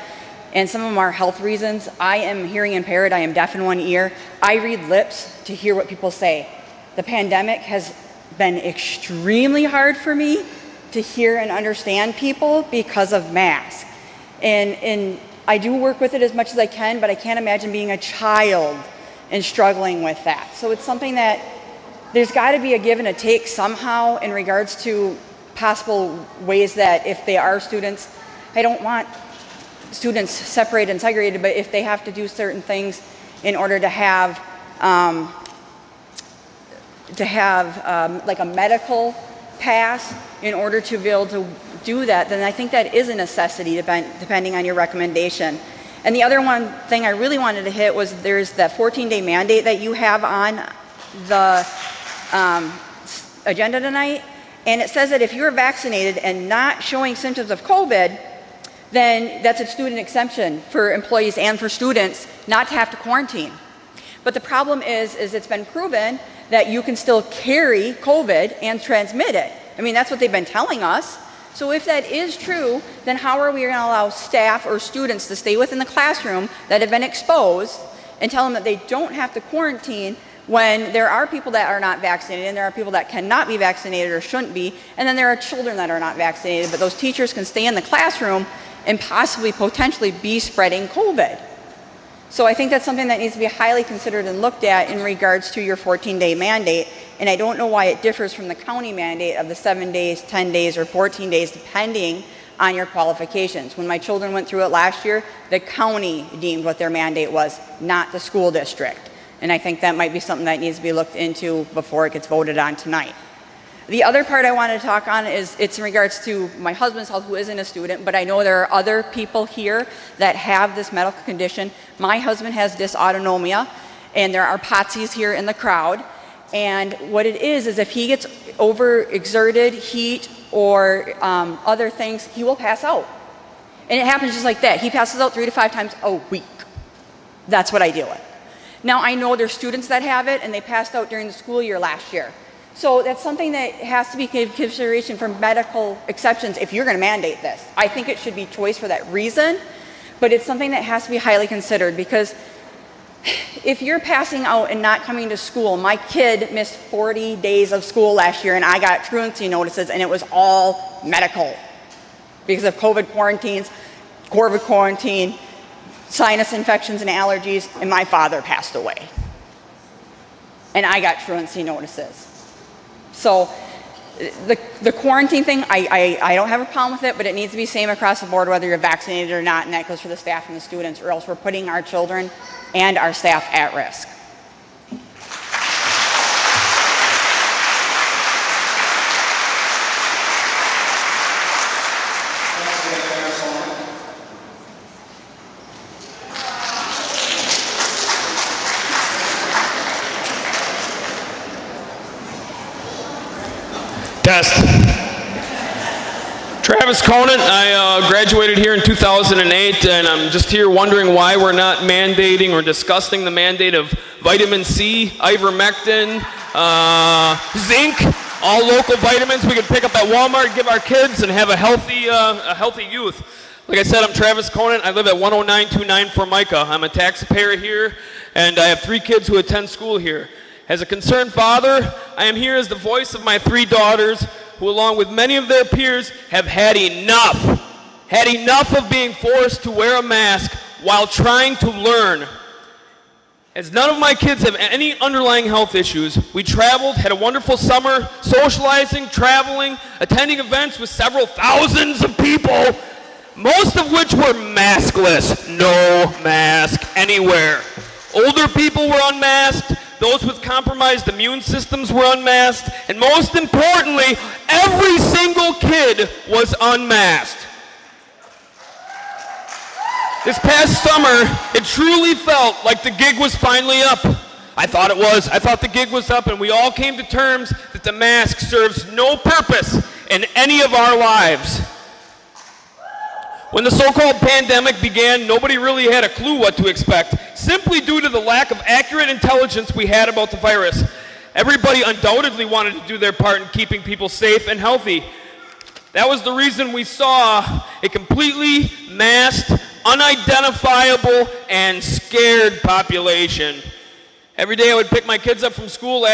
Speaker 3: and some of them are health reasons. I am hearing impaired. I am deaf in one ear. I read lips to hear what people say. The pandemic has been extremely hard for me to hear and understand people because of masks. And I do work with it as much as I can, but I can't imagine being a child and struggling with that. So it's something that there's got to be a give and a take somehow in regards to possible ways that if they are students, I don't want students separated and segregated, but if they have to do certain things in order to have like a medical pass in order to be able to do that, then I think that is a necessity depending on your recommendation. And the other one thing I really wanted to hit was there's that 14-day mandate that you have on the agenda tonight, and it says that if you're vaccinated and not showing symptoms of COVID, then that's a student exemption for employees and for students not to have to quarantine. But the problem is it's been proven that you can still carry COVID and transmit it. I mean, that's what they've been telling us. So if that is true, then how are we going to allow staff or students to stay within the classroom that have been exposed and tell them that they don't have to quarantine when there are people that are not vaccinated and there are people that cannot be vaccinated or shouldn't be, and then there are children that are not vaccinated, but those teachers can stay in the classroom and possibly potentially be spreading COVID. So I think that's something that needs to be highly considered and looked at in regards to your 14-day mandate, and I don't know why it differs from the county mandate of the 7 days, 10 days, or 14 days, depending on your qualifications. When my children went through it last year, the county deemed what their mandate was, not the school district. And I think that might be something that needs to be looked into before it gets voted on tonight. The other part I wanted to talk on is it's in regards to my husband's health, who isn't a student, but I know there are other people here that have this medical condition. My husband has dysautonomia, and there are POTSIs here in the crowd. And what it is if he gets overexerted, heat, or other things, he will pass out. And it happens just like that. He passes out 3 to 5 times a week. That's what I deal with. Now, I know there's students that have it, and they passed out during the school year last year. So that's something that has to be given consideration for medical exceptions if you're going to mandate this. I think it should be choice for that reason, but it's something that has to be highly considered, because if you're passing out and not coming to school, my kid missed 40 days of school last year, and I got truancy notices, and it was all medical because of COVID quarantine, sinus infections and allergies, and my father passed away. And I got truancy notices. So The quarantine thing, I don't have a problem with it, but it needs to be same across the board whether you're vaccinated or not, and that goes for the staff and the students, or else we're putting our children and our staff at risk.
Speaker 7: Test. Travis Conant, I graduated here in 2008, and I'm just here wondering why we're not mandating or discussing the mandate of vitamin C, ivermectin, zinc, all local vitamins we can pick up at Walmart, give our kids, and have a healthy youth. Like I said, I'm Travis Conant. I live at 10929 Formica. I'm a taxpayer here, and I have 3 kids who attend school here. As a concerned father, I am here as the voice of my 3 daughters who, along with many of their peers, have had enough of being forced to wear a mask while trying to learn. As none of my kids have any underlying health issues, we traveled, had a wonderful summer, socializing, traveling, attending events with several thousands of people, most of which were maskless. No mask anywhere. Older people were unmasked. Those with compromised immune systems were unmasked, and most importantly, every single kid was unmasked. This past summer, it truly felt like the gig was finally up. I thought it was. I thought the gig was up, and we all came to terms that the mask serves no purpose in any of our lives. When the so-called pandemic began, nobody really had a clue what to expect, simply due to the lack of accurate intelligence we had about the virus. Everybody undoubtedly wanted to do their part in keeping people safe and healthy. That was the reason we saw a completely masked, unidentifiable, and scared population. Every day I would pick my kids up from school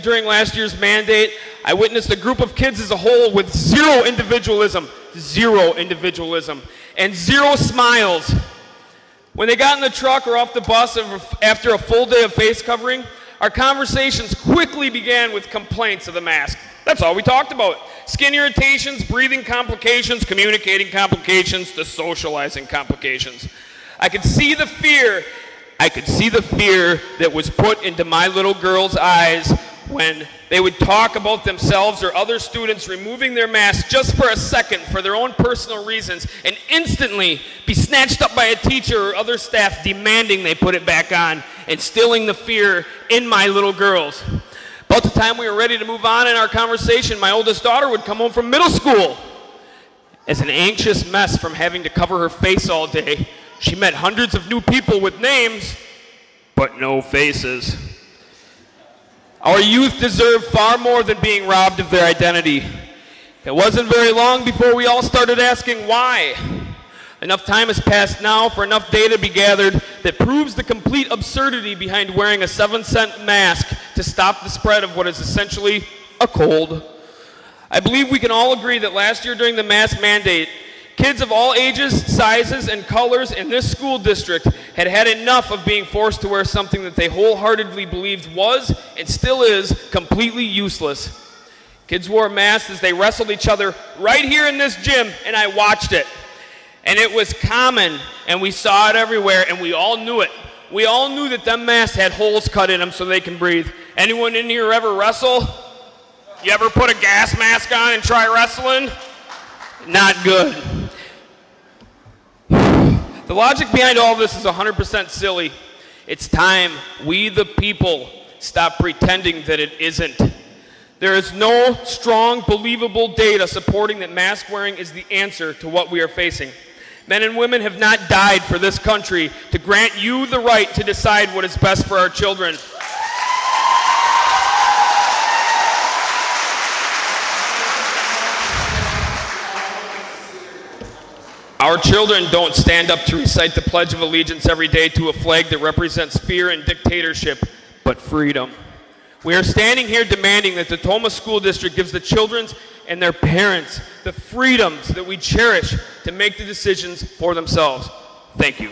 Speaker 7: during last year's mandate. I witnessed a group of kids as a whole with zero individualism, and zero smiles. When they got in the truck or off the bus after a full day of face covering, our conversations quickly began with complaints of the mask. That's all we talked about. Skin irritations, breathing complications, communicating complications, the socializing complications. I could see the fear that was put into my little girl's eyes when they would talk about themselves or other students removing their masks just for a second for their own personal reasons and instantly be snatched up by a teacher or other staff demanding they put it back on, instilling the fear in my little girls. About the time we were ready to move on in our conversation, my oldest daughter would come home from middle school. As an anxious mess from having to cover her face all day, she met hundreds of new people with names, but no faces. Our youth deserve far more than being robbed of their identity. It wasn't very long before we all started asking why. Enough time has passed now for enough data to be gathered that proves the complete absurdity behind wearing a 7-cent mask to stop the spread of what is essentially a cold. I believe we can all agree that last year during the mask mandate, kids of all ages, sizes, and colors in this school district had had enough of being forced to wear something that they wholeheartedly believed was, and still is, completely useless. Kids wore masks as they wrestled each other right here in this gym, and I watched it. And it was common, and we saw it everywhere, and we all knew it. We all knew that them masks had holes cut in them so they can breathe. Anyone in here ever wrestle? You ever put a gas mask on and try wrestling? Not good. The logic behind all this is 100% silly. It's time we, the people, stop pretending that it isn't. There is no strong, believable data supporting that mask wearing is the answer to what we are facing. Men and women have not died for this country to grant you the right to decide what is best for our children. Our children don't stand up to recite the Pledge of Allegiance every day to a flag that represents fear and dictatorship, but freedom. We are standing here demanding that the Toma School District gives the children and their parents the freedoms that we cherish to make the decisions for themselves. Thank you.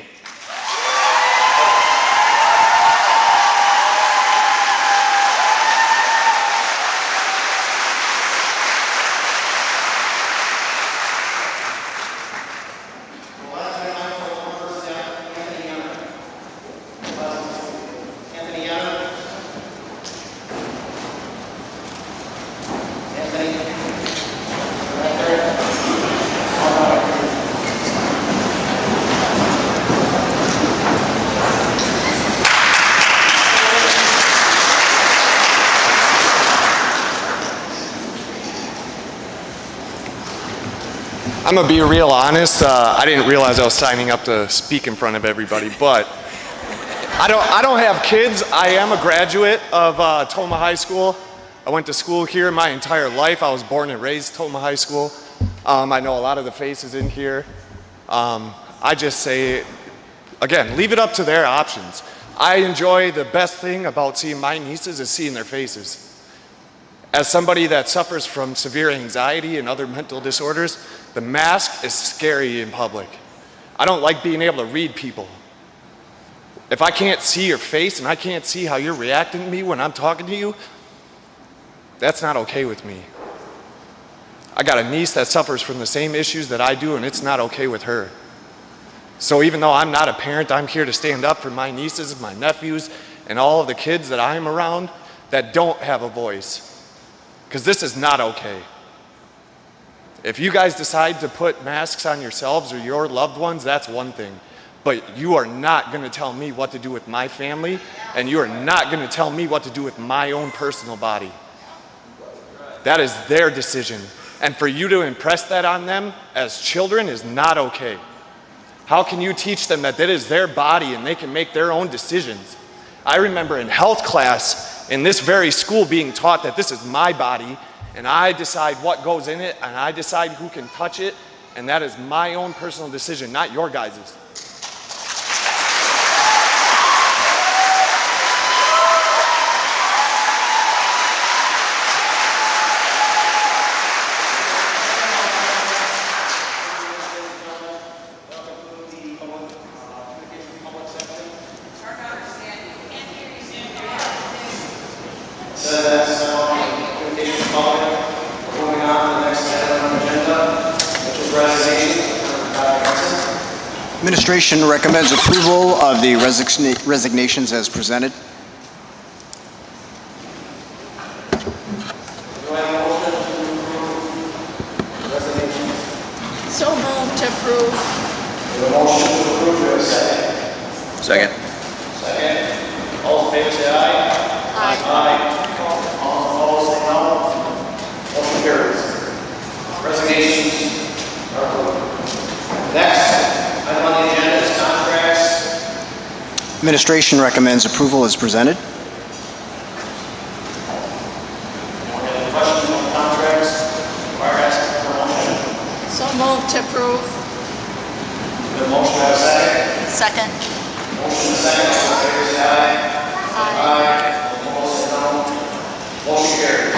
Speaker 8: I'm gonna be real honest. I didn't realize I was signing up to speak in front of everybody, but I don't have kids. I am a graduate of Toma High School. I went to school here my entire life. I was born and raised Toma High School. I know a lot of the faces in here. I just say, again, leave it up to their options. I enjoy the best thing about seeing my nieces is seeing their faces. As somebody that suffers from severe anxiety and other mental disorders, the mask is scary in public. I don't like being able to read people. If I can't see your face and I can't see how you're reacting to me when I'm talking to you, that's not okay with me. I got a niece that suffers from the same issues that I do, and it's not okay with her. So even though I'm not a parent, I'm here to stand up for my nieces, my nephews, and all of the kids that I'm around that don't have a voice. Because this is not okay. If you guys decide to put masks on yourselves or your loved ones, that's one thing. But you are not going to tell me what to do with my family, and you are not going to tell me what to do with my own personal body. That is their decision. And for you to impress that on them as children is not okay. How can you teach them that is their body and they can make their own decisions? I remember in health class in this very school being taught that this is my body and I decide what goes in it and I decide who can touch it, and that is my own personal decision, not your guys's.
Speaker 9: Administration recommends approval of the resignations as presented.
Speaker 22: So moved to approve.
Speaker 1: The motion to approve, do we have a second?
Speaker 9: Second.
Speaker 1: Second. All in favor say aye. Aye. All opposed say no. Motion carries. Resignations are approved. Next item on the agenda is contracts.
Speaker 9: Administration recommends approval as presented.
Speaker 1: Any questions on contracts? Require asking for a motion.
Speaker 22: So moved to approve.
Speaker 1: The motion, have a second?
Speaker 22: Second.
Speaker 1: Motion is second. All in favor say aye. Aye. All opposed say no. Motion carries.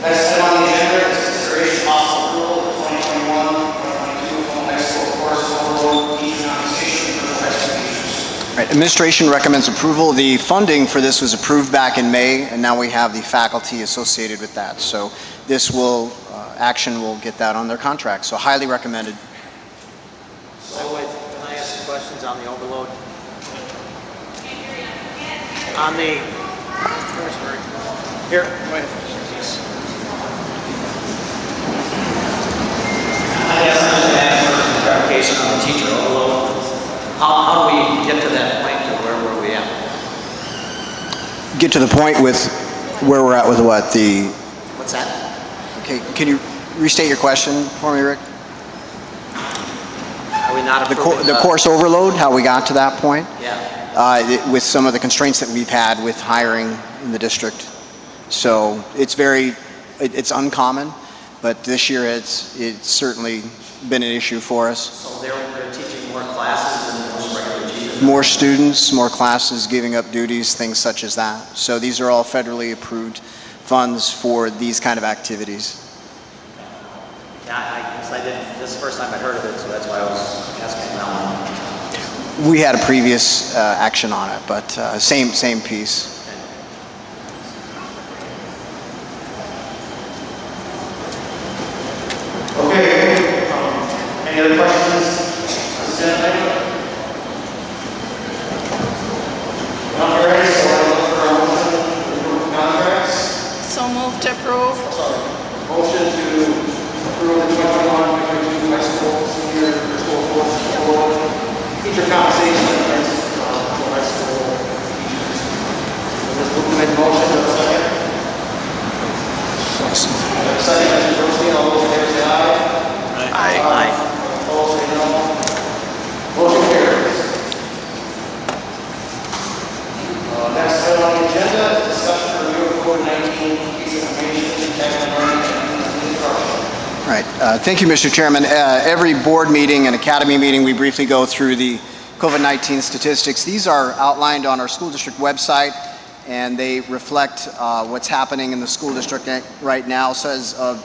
Speaker 1: Next item on the agenda is consideration possible approval of 2021-2022 Toma High School course overload teacher compensation for high school teachers.
Speaker 9: Right, administration recommends approval. The funding for this was approved back in May, and now we have the faculty associated with that. So this will, action will get that on their contract. So highly recommended.
Speaker 23: So can I ask some questions on the overload? On the, here, go ahead. I guess I'm just asking for clarification on the teacher overload. How do we get to that point to where were we at?
Speaker 9: Get to the point with where we're at with what? The,
Speaker 23: What's that?
Speaker 9: okay, can you restate your question for me, Rick?
Speaker 23: Are we not approving
Speaker 9: The course overload, how we got to that point?
Speaker 23: Yeah.
Speaker 9: With some of the constraints that we've had with hiring in the district. So it's it's uncommon, but this year it's certainly been an issue for us.
Speaker 23: So they're teaching more classes than most regular teachers?
Speaker 9: More students, more classes, giving up duties, things such as that. So these are all federally approved funds for these kind of activities.
Speaker 23: Yeah, I guess I didn't, this is the first time I'd heard of it, so that's why I was asking now.
Speaker 9: We had a previous action on it, but same piece.
Speaker 1: Okay. Any other questions? Not ready, so I look for a motion to approve contracts.
Speaker 22: So moved to approve.
Speaker 1: Motion to approve the 2021-2022 high school senior school course teacher compensation for high school teachers. Ms. Booker made the motion. Do I have a second? Second, Mr. Bernstein. All those in favor piece of information protecting learning and instruction.
Speaker 9: Right. Thank you, Mr. Chairman. Every board meeting and academy meeting, we briefly go through the COVID-19 statistics. These are outlined on our school district website, and they reflect what's happening in the school district right now. So as of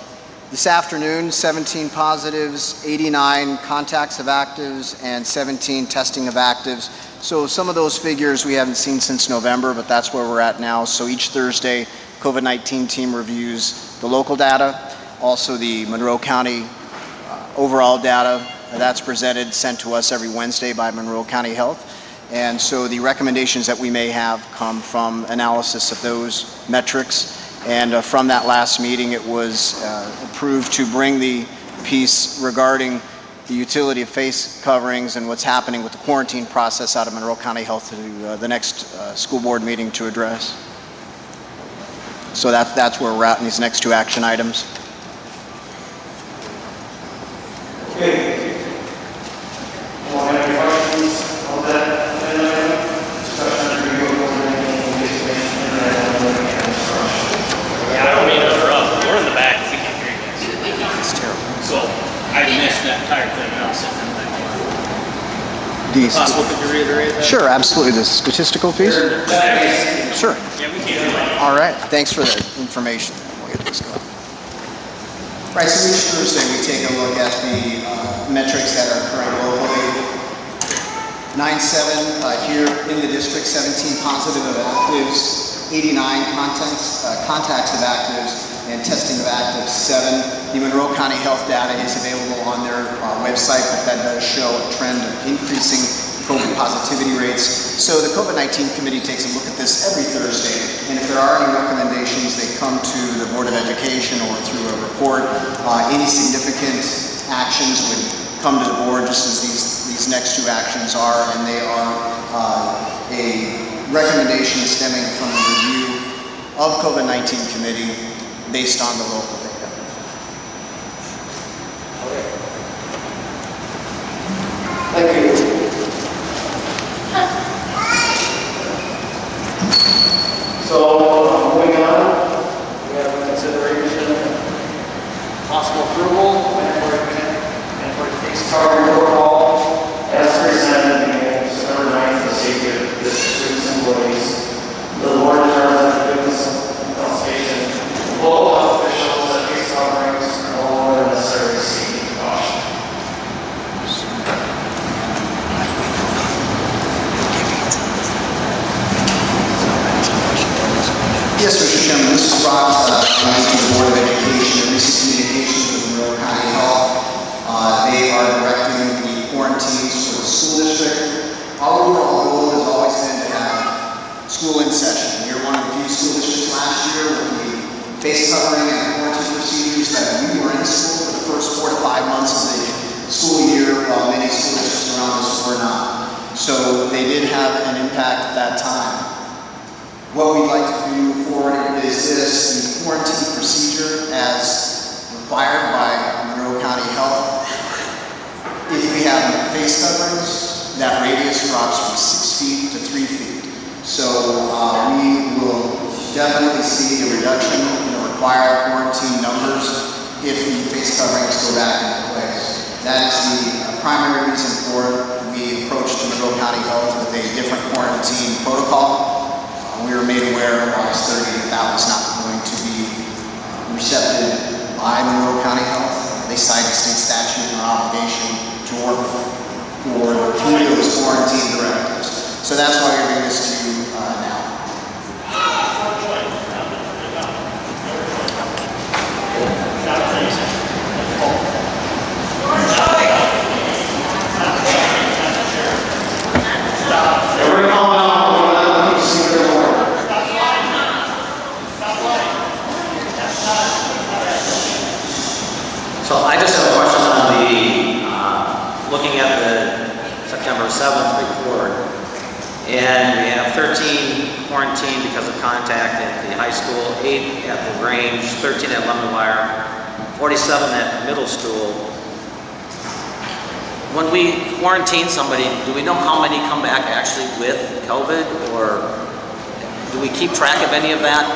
Speaker 9: this afternoon, 17 positives, 89 contacts of actives, and 17 testing of actives. So some of those figures we haven't seen since November, but that's where we're at now. So each Thursday, COVID-19 team reviews the local data, also the Monroe County overall data. That's presented, sent to us every Wednesday by Monroe County Health. And so the recommendations that we may have come from analysis of those metrics. And from that last meeting, it was approved to bring the piece regarding the utility of face coverings and what's happening with the quarantine process out of Monroe County Health to the next school board meeting to address. So that's where we're at in these next two action items.
Speaker 1: Okay. Anyone have any questions on that? Discussion and review of COVID-19 information and instruction.
Speaker 6: Yeah, I don't mean to interrupt. We're in the back. We can't hear you guys.
Speaker 9: It's terrible.
Speaker 6: So I missed that entire thing. And I was sitting in the back. Possible could you reiterate that?
Speaker 9: Sure, absolutely. The statistical piece? Sure.
Speaker 6: Yeah, we can't hear you.
Speaker 9: All right. Thanks for the information. We'll get this going. Right, so each Thursday we take a look at the metrics that are occurring locally. 9/7 here in the district, 17 positive of actives, 89 contacts of actives, and testing of actives 7. The Monroe County Health data is available on their website, but that does show a trend of increasing COVID positivity rates. So the COVID-19 committee takes a look at this every Thursday, and if there are any recommendations, they come to the Board of Education or through a report. Any significant actions would come to the board, just as these next two actions are, and they are a recommendation stemming from the review of COVID-19 committee based on the local data.
Speaker 1: Thank you. So, moving on, we have consideration, possible approval, and for face covering protocol as presented in September 9th for the safety of district students and employees. The board determines that the business consultation, local health officials that face coverings are no longer necessary to safety precaution.
Speaker 9: Yes, Mr. Chairman, this is brought to the Board of Education and recent communications with Monroe County Health. They are directing the quarantines for the school district. Our overall goal has always been to have school in session. We were one of the few school districts last year with the face covering and quarantine procedures that we were in school for the first 4 to 5 months of the school year, while many school districts around us were not. So they did have an impact at that time. What we'd like to do forward is this: the quarantine procedure as required by Monroe County Health. If we have face coverings, that radius drops from 6 feet to 3 feet. So we will definitely see a reduction in the required quarantine numbers if the face coverings go back into place. That is the primary reason for it. We approached Monroe County Health with a different quarantine protocol. We were made aware on August 30th that was not going to be accepted by Monroe County Health. They cited state statute and our obligation to work through those quarantine directives. So that's why we're doing this to you now.
Speaker 1: Everybody calm down. We're going to let people see their work.
Speaker 23: So I just have a question on the, looking at the September 7th report, and we have 13 quarantined because of contact at the high school, 8 at the Grange, 13 at Lemmenwire, 47 at middle school. When we quarantine somebody, do we know how many come back actually with COVID, or do we keep track of any of that?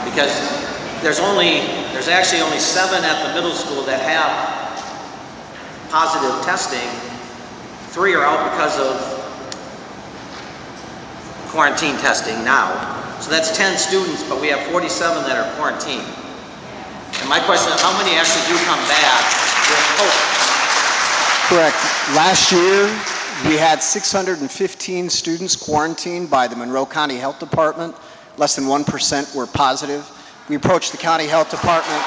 Speaker 23: Because there's actually only 7 at the middle school that have positive testing. 3 are out because of quarantine testing now. So that's 10 students, but we have 47 that are quarantined. And my question is, how many actually do come back with COVID?
Speaker 9: Correct. Last year, we had 615 students quarantined by the Monroe County Health Department. Less than 1% were positive. We approached the county health department.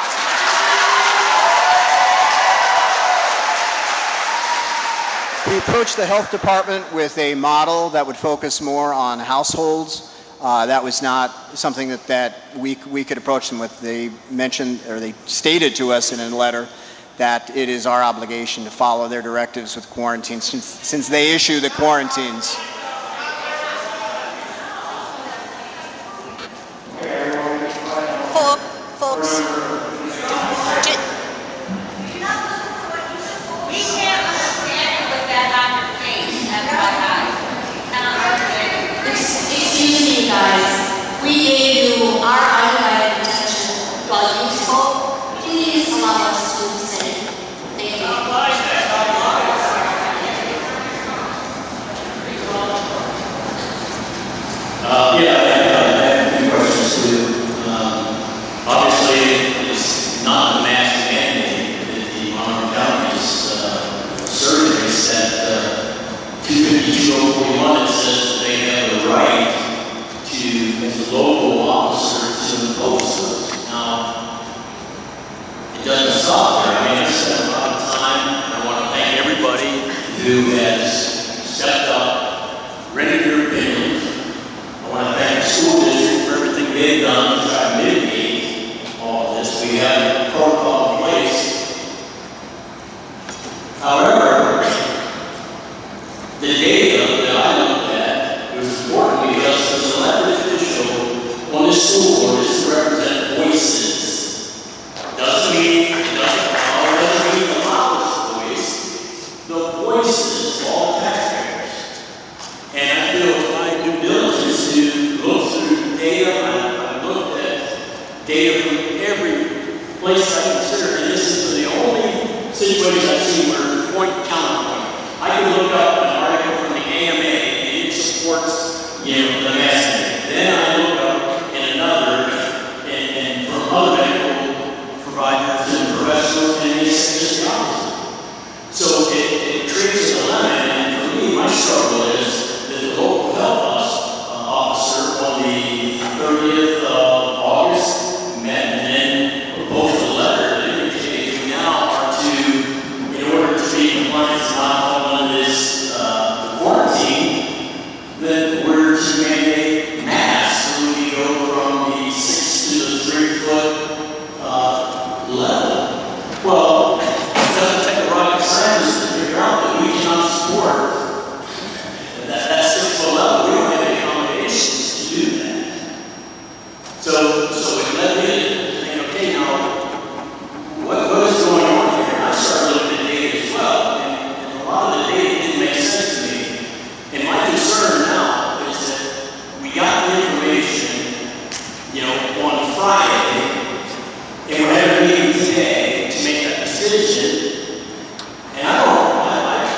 Speaker 9: We approached the health department with a model that would focus more on households. That was not something that we could approach them with. They mentioned, or they stated to us in a letter, that it is our obligation to follow their directives with quarantine since they issue the quarantines.
Speaker 10: Folks, we can't understand it with that on your face,
Speaker 11: Excuse me, guys. We gave you our undivided attention while you spoke. Please allow us to say thank you.
Speaker 6: Yeah, I have a few questions too. Obviously, it's not the mask mandate that the Monroe County's surveys that 252.041 that says they have the right to, as a local officer, to impose those. Now, it doesn't stop there. I mean, I've spent a lot of time, and I want to thank everybody who has stepped up, rendered their opinions. I want to thank the school district for everything they've done to try to mitigate all of this. We have a protocol in place. However, the data that I looked at was important because as an elected official on this school board is to represent voices. Doesn't mean a loudest voice, the voices of all taxpayers. And I feel it's my due diligence to look through data. I looked at data from every place I consider, and this is the only situation I've seen where it's point counterpoint. I can look up an article from the AMA and it supports, the mask mandate. Then I look up in another and from other medical providers and professionals, and they say just the opposite. So it creates a dilemma, and for me, my struggle is that the local health officer on the 30th of August met and then proposed a letter that indicated we now are to, in order to be compliant to not fall under this quarantine, that we're to mandate masks when we go from the 6 to the 3-foot level. Well, it doesn't take a rocket scientist to figure out that we cannot support that 6-foot level. We don't have any accommodations to do that. So it led me to think, okay, now, what is going on here? I started looking at data as well, and a lot of the data didn't make sense to me. And my concern now is that we got the information, on Friday, and we're having a meeting today to make that decision. And I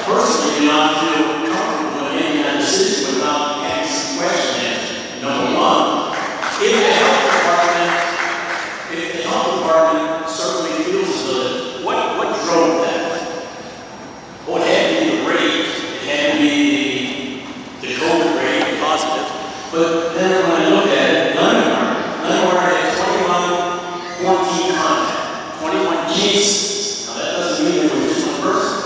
Speaker 6: personally do not feel comfortable in making that decision without having some questions. Number one, if the health department certainly feels that, what drove that? Well, it had to be the rate, it had to be the COVID rate, positive. But then when I look at it, Leonard had 21 quarantine contact, 21 cases. Now that doesn't mean there was just one person.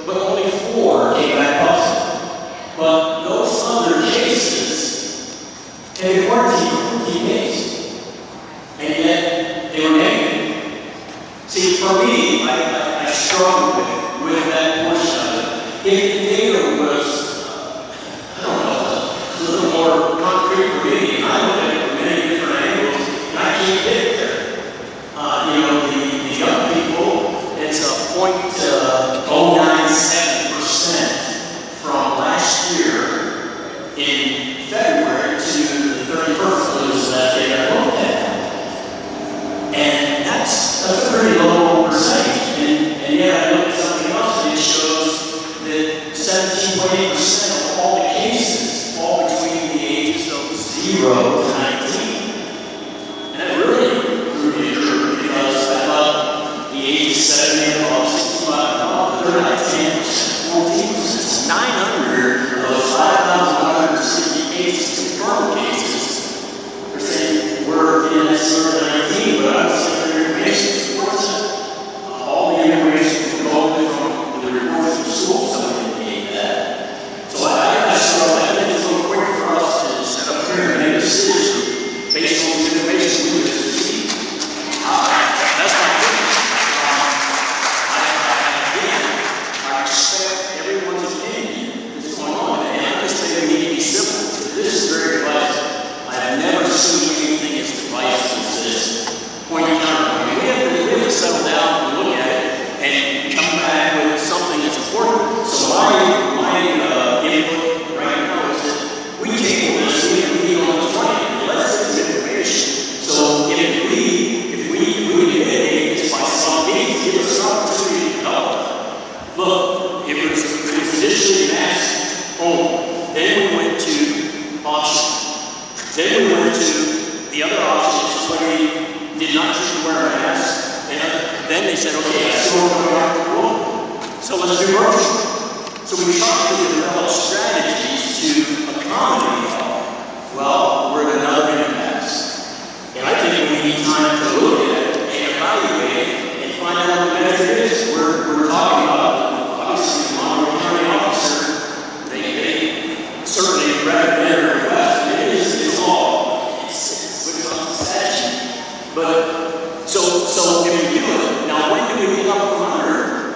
Speaker 6: But only 4 came back positive. But those other cases had been quarantined for 14 days. And yet they were negative. See, for me, I struggle with that portion of it. If the data was, a little more concrete for me, and I look at it from many different angles, and I can't get there. The young people, it's a 0.097% from last year in February to the 31st of that data I looked at. did not choose to wear a mask. And then they said, okay, I still want to go out to the room. So let's do virtual. So we tried to develop strategies to accommodate all. Well, we're at another impasse. And I think we need time to look at it and evaluate and find out what the measure is. We're talking about, obviously, the Monroe County officer, they certainly recommend or request. It is law. It's what's on the statute. But, so if we do it, now when do we get up from under?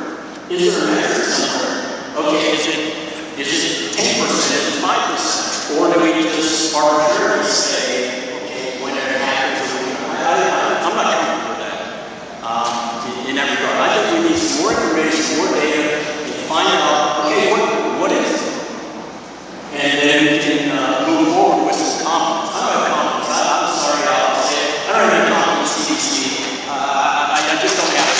Speaker 6: Is there a measure somewhere? Okay, is it 10%? Is it 5%? Or do we just arbitrarily say, okay, when it happens, I'm not comfortable with that in that regard. I think we need some more information, more data, to find out, okay, what is it? And then we can move forward with some confidence. I don't have confidence. I'm sorry, I'll say it. I don't have any confidence in CDC. I just don't have it.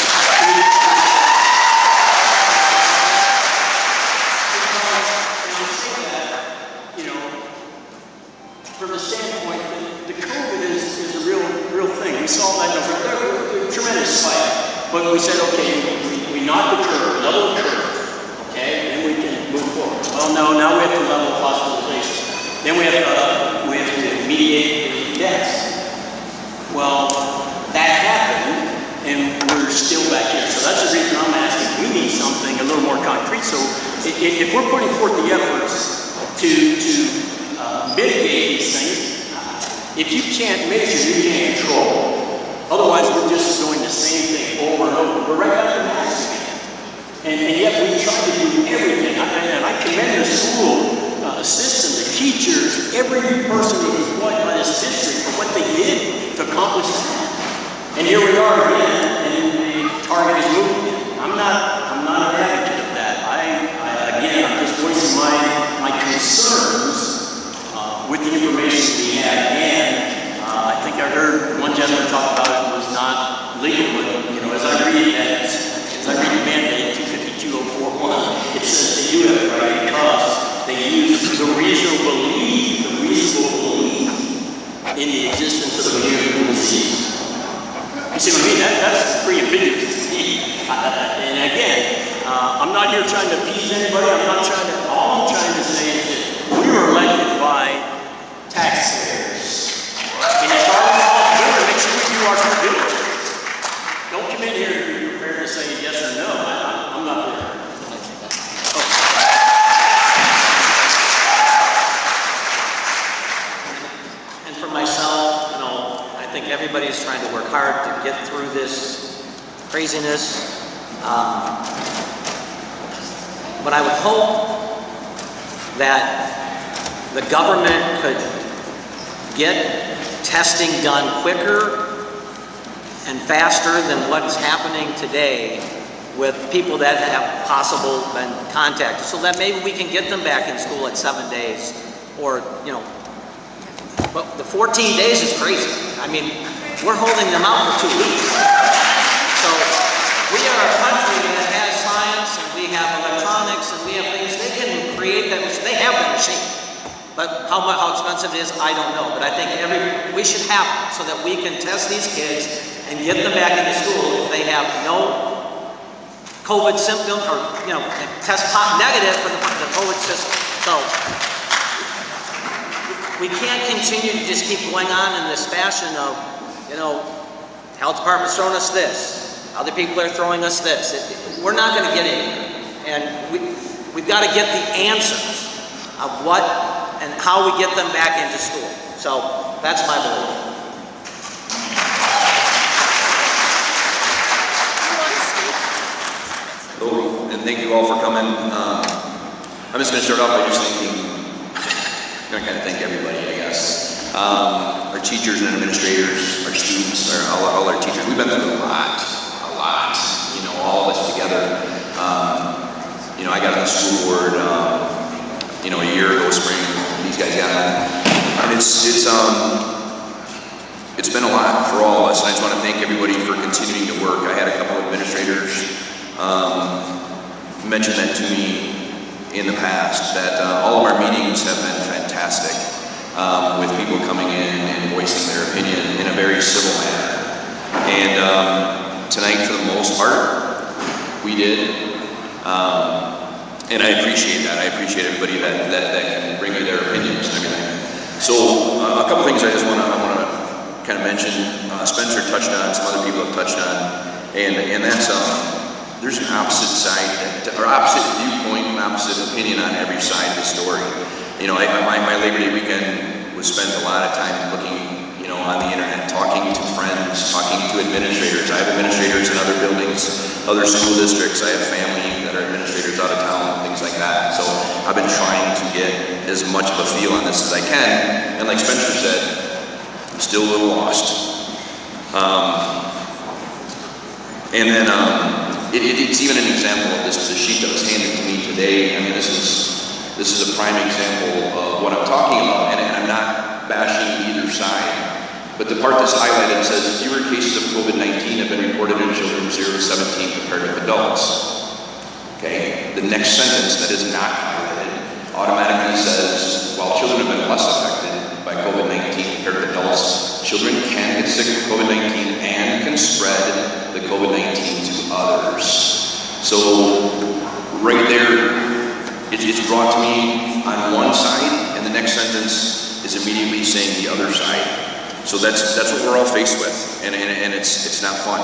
Speaker 6: From the standpoint that the COVID is a real thing. We saw that there was a tremendous spike. But we said, okay, we knocked the curve, level the curve, okay, then we can move forward. Well, no, now we have to level hospitalization. Then we have to mediate the deaths. Well, that happened, and we're still back here. So that's the reason I'm asking. We need something a little more concrete. So if we're putting forth the efforts to mitigate these things, if you can't measure, you can't control. Otherwise, we're just doing the same thing over and over. We're right back to masks again. And yet we try to do everything. And I commend the school system, the teachers, every person who was employed by this district for what they did to accomplish that. And here we are again, and the target is moving. I'm not an advocate of that. I'm just voicing my concerns with the information we have. And I think I heard one gentleman talk about it was not legal, but as I read the mandate 252041, it says they do have it right because they use the reasonable belief in the existence of the communicable disease. You see what I mean? That's pretty ambiguous to me. And again, I'm not here trying to appease anybody. All I'm trying to say is that we were elected by taxpayers. And it's our responsibility to make sure we do our due diligence. Don't come in here and be prepared to say yes or no. I'm not there.
Speaker 23: And for myself, I think everybody's trying to work hard to get through this craziness. But I would hope that the government could get testing done quicker and faster than what's happening today with people that have possible been contacted, so that maybe we can get them back in school at 7 days, or but the 14 days is crazy. I mean, we're holding them out for 2 weeks. So we are a country that has science, and we have electronics, and we have things. They can create that machine. They have that machine. But how expensive it is, I don't know. But I think we should have it so that we can test these kids and get them back into school if they have no COVID symptom, or test negative for the COVID system. So we can't continue to just keep going on in this fashion of, health department's throwing us this, other people are throwing us this. We're not going to get anywhere. And we've got to get the answers of what and how we get them back into school. So that's my belief.
Speaker 12: Hello, and thank you all for coming. I'm just going to start off by just thanking, I'm going to kind of thank everybody, I guess. Our teachers and administrators, our students, all our teachers. We've been through a lot, all of us together. I got on the school board, a year ago spring. These guys got on, and it's been a lot for all of us. And I just want to thank everybody for continuing to work. I had a couple of administrators mention that to me in the past, that all of our meetings have been fantastic, with people coming in and voicing their opinion in a very civil manner. And tonight, for the most part, we did. And I appreciate that. I appreciate everybody that can bring me their opinions and everything. So a couple things I want to kind of mention. Spencer touched on, some other people have touched on, and that's there's an opposite side, or opposite viewpoint, and opposite opinion on every side of the story. You know, my Labor Day weekend was spent a lot of time looking, you know, on the internet, talking to friends, talking to administrators. I have administrators in other buildings, other school districts. I have family that are administrators out of town, things like that. So I've been trying to get as much of a feel on this as I can. And like Spencer said, I'm still a little lost. And then it's even an example of this, the sheet that was handed to me today. I mean, this is a prime example of what I'm talking about, and I'm not bashing either side. But the part that's highlighted says fewer cases of COVID-19 have been reported in children 0 to 17 compared with adults. Okay, the next sentence that is not highlighted automatically says, while children have been less affected by COVID-19 compared to adults, children can get sick with COVID-19 and can spread the COVID-19 to others. So right there, it's brought to me on one side, and the next sentence is immediately saying the other side. So that's what we're all faced with, and it's not fun.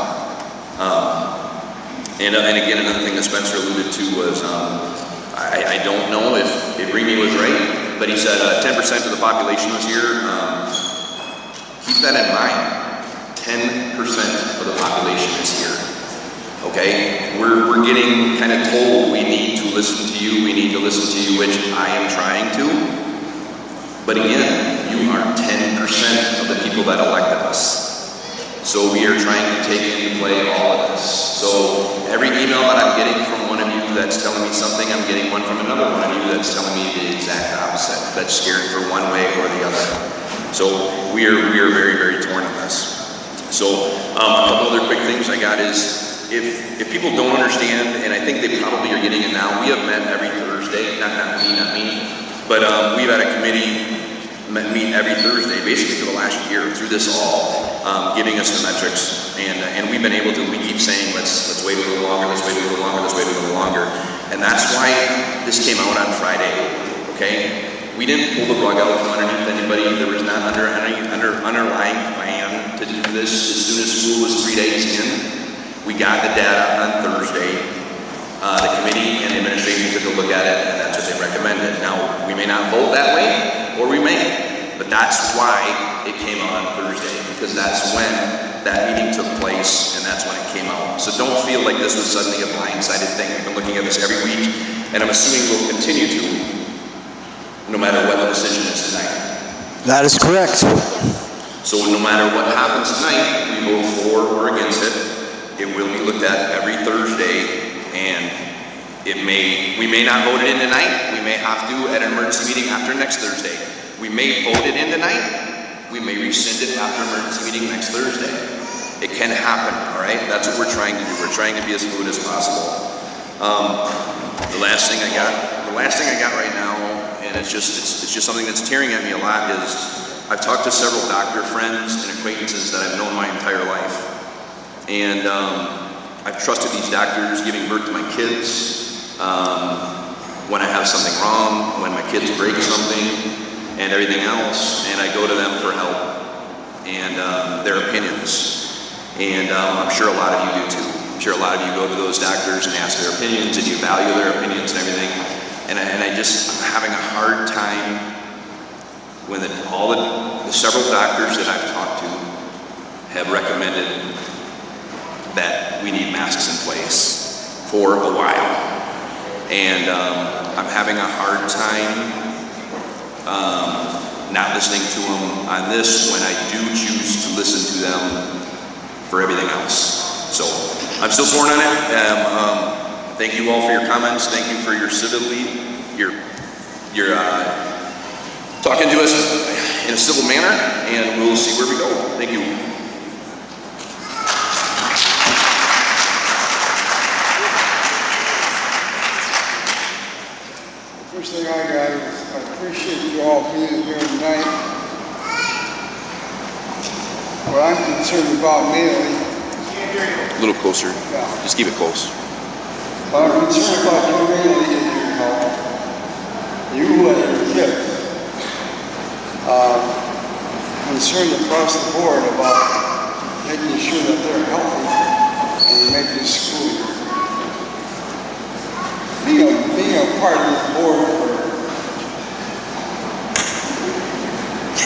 Speaker 12: And again, another thing that Spencer alluded to was, I don't know if Remy was right, but he said 10% of the population was here. Keep that in mind. 10% of the population is here. Okay? We're getting kind of told we need to listen to you, which I am trying to. But again, you are 10% of the people that elected us. So we are trying to take into play all of this. So every email that I'm getting from one of you that's telling me something, I'm getting one from another one of you that's telling me the exact opposite. That's scared for one way or the other. So we are very, very torn on this. So a couple other quick things I got is, if people don't understand, and I think they probably are getting it now, we have met every Thursday, not me, but we've had a committee meet every Thursday, basically for the last year, through this all, giving us the metrics, and we've been able to, we keep saying, let's wait a little longer, let's wait a little longer, let's wait a little longer, and that's why this came out on Friday, okay? We didn't pull the rug out from underneath anybody. There was not underlying plan to do this as soon as school was 3 days in. We got the data on Thursday. The committee and the administration took a look at it, and that's what they recommended. Now, we may not vote that way, or we may, but that's why it came out on Thursday, because that's when that meeting took place, and that's when it came out. So don't feel like this was suddenly a blindsided thing. We've been looking at this every week, and I'm assuming we'll continue to, no matter what the decision is tonight.
Speaker 9: That is correct.
Speaker 12: So no matter what happens tonight, we vote for or against it, it will be looked at every Thursday, and we may not vote it in tonight. We may have to at an emergency meeting after next Thursday. We may vote it in tonight. We may rescind it after emergency meeting next Thursday. It can happen, all right? That's what we're trying to do. We're trying to be as fluid as possible. The last thing I got right now, and it's just something that's tearing at me a lot, is I've talked to several doctor friends and acquaintances that I've known my entire life. And I've trusted these doctors giving birth to my kids, when I have something wrong, when my kids break something, and everything else, and I go to them for help and their opinions. And I'm sure a lot of you do too. I'm sure a lot of you go to those doctors and ask their opinions, and you value their opinions and everything. And I'm having a hard time when all the several doctors that I've talked to have recommended that we need masks in place for a while. And I'm having a hard time not listening to them on this when I do choose to listen to them for everything else. So I'm still torn on it. Thank you all for your comments. Thank you for your civility, your talking to us in a civil manner, and we'll see where we go. Thank you.
Speaker 13: First thing I got is I appreciate you all being here tonight. What I'm concerned about mainly
Speaker 12: A little closer. Just keep it close.
Speaker 13: But I'm concerned about you mainly in your health. You and your kids. Concerned across the board about making sure that they're healthy and make this school year. Being a part of this board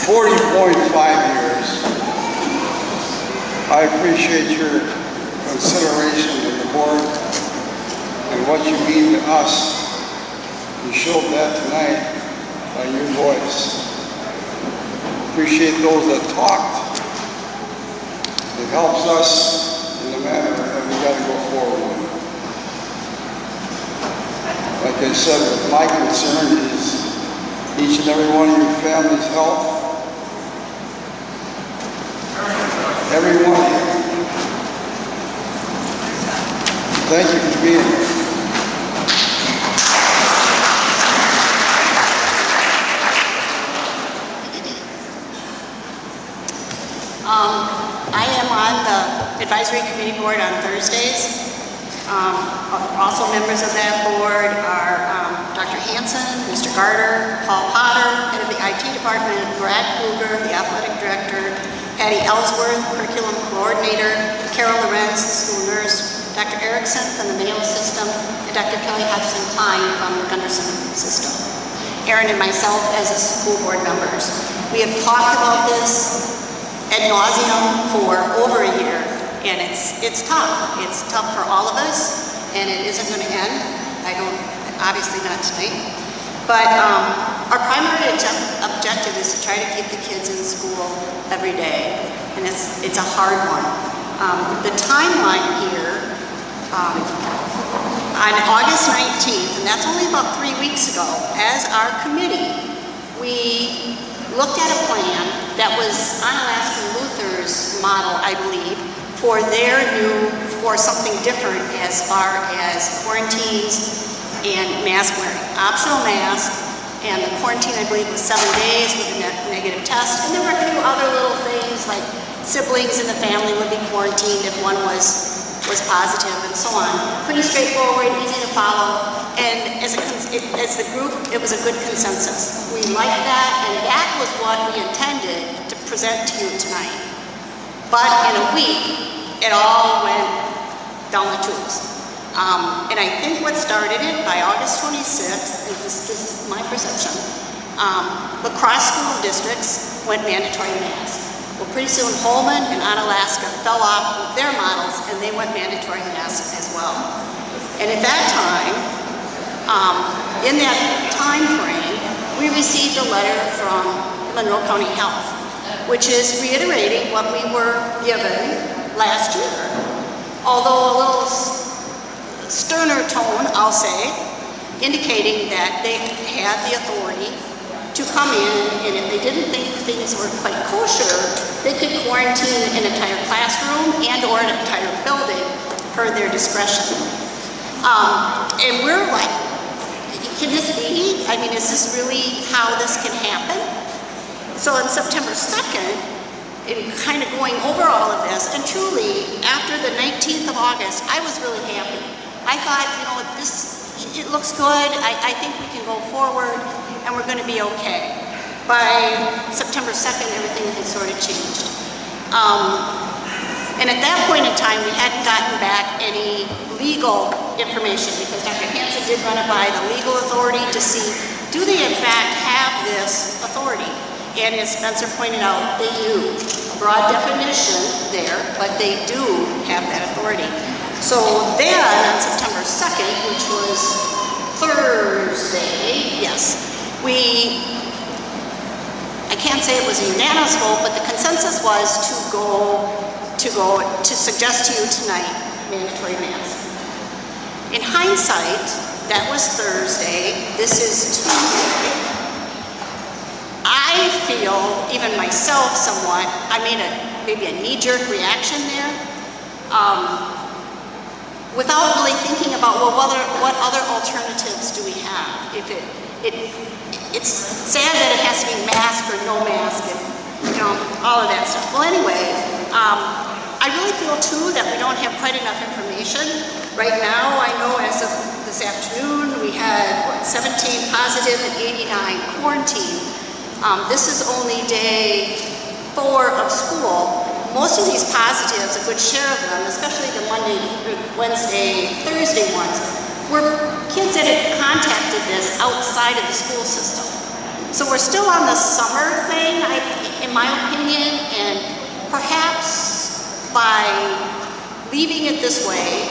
Speaker 13: for 40.5 years, I appreciate your consideration of the board and what you mean to us. You showed that tonight by your voice. Appreciate those that talked. It helps us in the matter that we got to go forward with. Like I said, my concern is each and every one of your family's health. Every one of you. Thank you for being here.
Speaker 11: I am on the advisory committee board on Thursdays. Also members of that board are Dr. Hanson, Mr. Garter, Paul Potter, head of the IT department, Brad Kruger, the athletic director, Patty Ellsworth, curriculum coordinator, Carol Lorenz, the school nurse, Dr. Erickson from the Mayo system, and Dr. Kelly Hudson-Klein from the Gunderson system. Aaron and myself as school board members. We have talked about this ad nauseum for over a year, and it's tough. It's tough for all of us, and it isn't going to end. Obviously not tonight. But our primary objective is to try to keep the kids in school every day, and it's a hard one. The timeline here, on August 19th, and that's only about 3 weeks ago, as our committee, we looked at a plan that was Onalaska Luther's model, I believe, for something different as far as quarantines and mask wearing. Optional mask, and the quarantine, I believe, was 7 days with a negative test. And there were a few other little things like siblings in the family would be quarantined if one was positive and so on. Pretty straightforward, easy to follow. And as the group, it was a good consensus. We liked that, and that was what we intended to present to you tonight. But in a week, it all went down the tubes. And I think what started it by August 26th, and this is my perception, the cross-school districts went mandatory masks. Well, pretty soon Holman and Onalaska fell off with their models, and they went mandatory masks as well. And at that time, in that time frame, we received a letter from Monroe County Health, which is reiterating what we were given last year, although a little sterner tone, I'll say, indicating that they had the authority to come in, and if they didn't think things were quite kosher, they could quarantine an entire classroom and or an entire building per their discretion. And we're like, can this be? I mean, is this really how this can happen? So on September 2nd, in kind of going over all of this, and truly, after the 19th of August, I was really happy. I thought, it looks good. I think we can go forward, and we're going to be okay. By September 2nd, everything had sort of changed. And at that point in time, we hadn't gotten back any legal information because Dr. Hansen did run it by the legal authority to see, do they in fact have this authority? And as Spencer pointed out, they do. A broad definition there, but they do have that authority. So then on September 2nd, which was Thursday, yes, I can't say it was a unanimous vote, but the consensus was to suggest to you tonight mandatory masks. In hindsight, that was Thursday, this is Tuesday. I feel, even myself somewhat, I made maybe a knee-jerk reaction there, without really thinking about, well, what other alternatives do we have? It's sad that it has to be mask or no mask and, all of that stuff. Well, anyway, I really feel too that we don't don't have quite enough information. Right now, I know as of this afternoon, we had, 17 positive and 89 quarantined. This is only day 4 of school. Most of these positives, a good share of them, especially the Monday, Wednesday, Thursday ones, were kids that had contacted this outside of the school system. So we're still on the summer thing, in my opinion, and perhaps by leaving it this way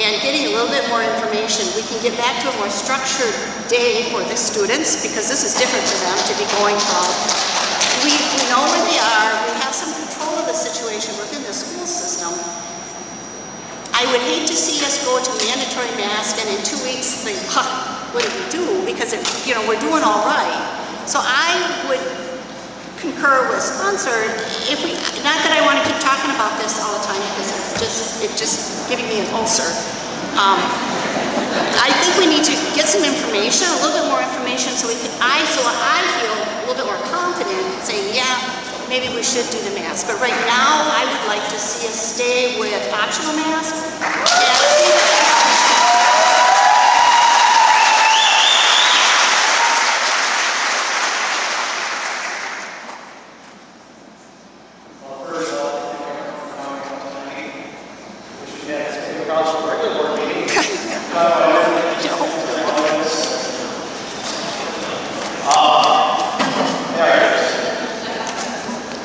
Speaker 11: and getting a little bit more information, we can get back to a more structured day for the students, because this is different for them to be going from. We know where they are, we have some control of the situation within the school system. I would hate to see us go to mandatory mask and in 2 weeks think, huh, what did we do? Because we're doing all right. So I would concur with sponsored, not that I want to keep talking about this all the time because it's just giving me an ulcer. I think we need to get some information, a little bit more information, so I feel a little bit more confident saying, yeah, maybe we should do the mask. But right now, I would like to see us stay with optional masks.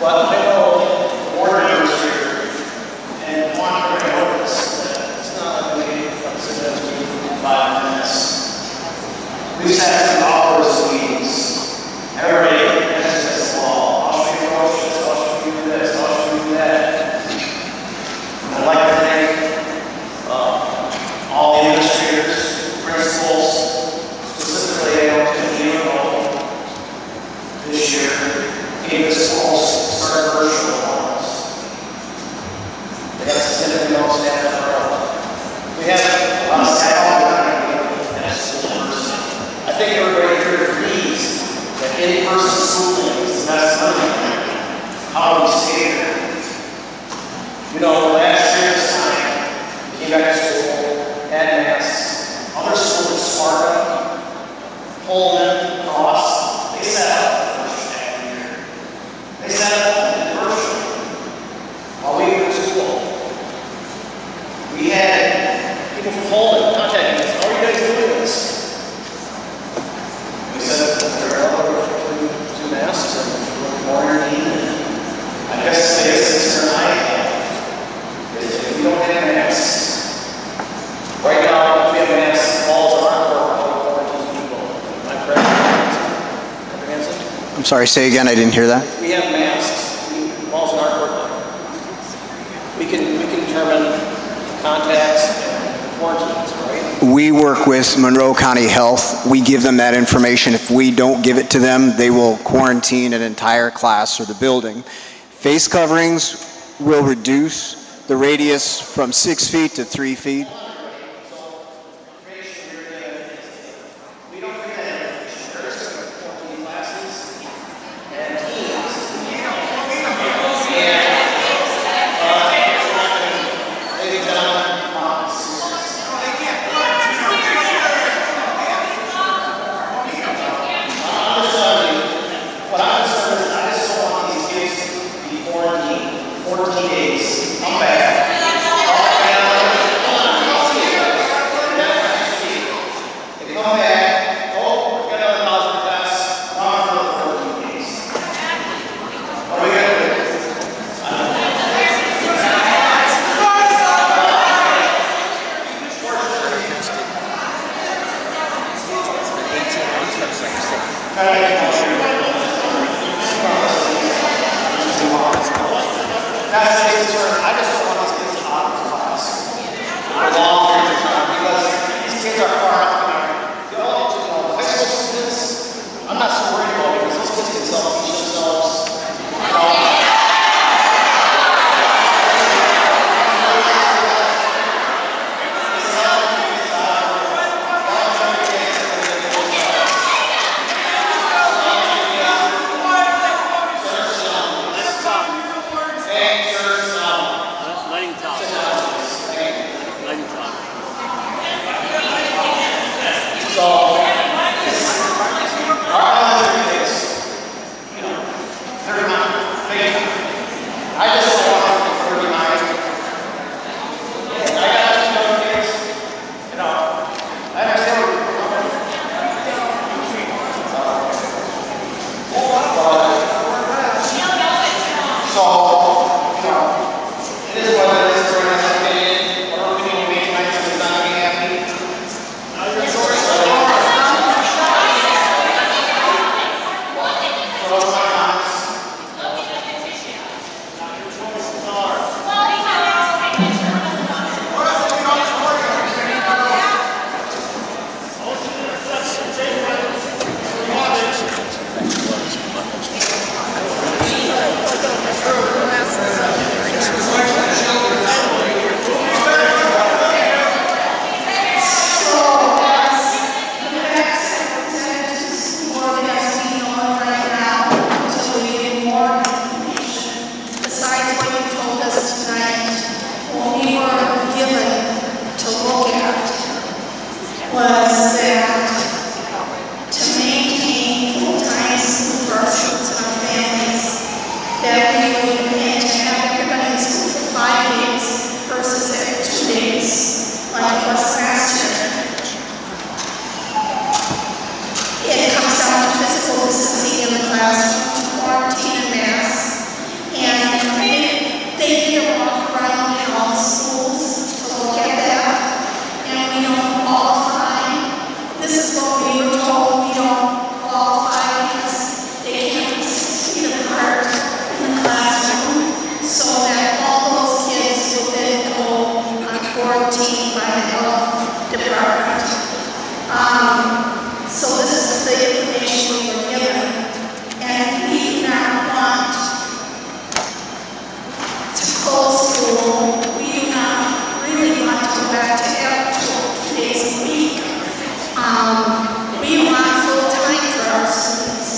Speaker 1: Well, I know the board members here, and want to notice that it's not like we sit as we 5 minutes. We've sat in hours of meetings. Everybody has this law. How should we approach this? How should we do this? How should we do that? I'd like to thank all the administrators, principals, specifically I know this year. Gave us almost started virtual ones. They got significant amount of staff for help. We have a lot of staff at school person. I think everybody here agrees that in-person schooling is the best learning. How do we stay there? Last year this time, we came back to school, had masks. Other schools like Sparta, Pullman, Ross, they set up. They set up in virtual while we were in school. We had people from Holden contacting us, how are you guys doing this? We said, they're all two masks and quarantine. I guess it's their night. If we don't have masks, right now, if we have masks, balls aren't for quarantine people. Am I correct?
Speaker 9: I'm sorry, say again, I didn't hear that.
Speaker 1: We have masks, balls in our court. We can determine contacts and quarantines, right?
Speaker 9: We work with Monroe County Health. We give them that information. If we don't give it to them, they will quarantine an entire class or the building. Face coverings will reduce the radius from 6 feet to 3 feet.
Speaker 14: was that to maintain full-time school for our students and our families, that we would plan to have everybody in school for 5 days versus every 2 days, like it was last year. It comes down to physical distancing in the classroom, quarantine and masks, and they did a walk around all the schools to look at that, and we don't qualify. This is what we were told, we don't qualify because they can't be 6 feet apart in the classroom, so that all those kids would then go on quarantine by the health department. So this is the information we were given, and we do not want to close school. We do not really want to go back to every 2 days a week. We want full time for our students.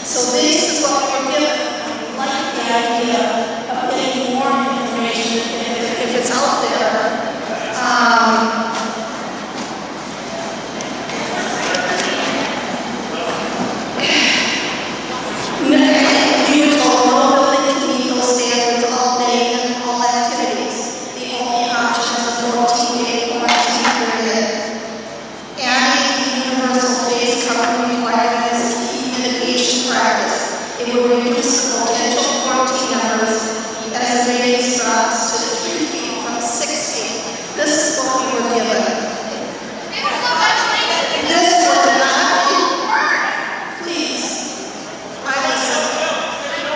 Speaker 14: So this is what we were given. I like the idea of getting more information if it's out there. We were told no building can meet those standards all day and all activities. The only option is a 14-day quarantine period. Adding the universal face covering requirement is a key mitigation practice. It will reduce the potential quarantine numbers as the ratings drops to 3 feet from 6 feet. This is what we were given. This would not be, please,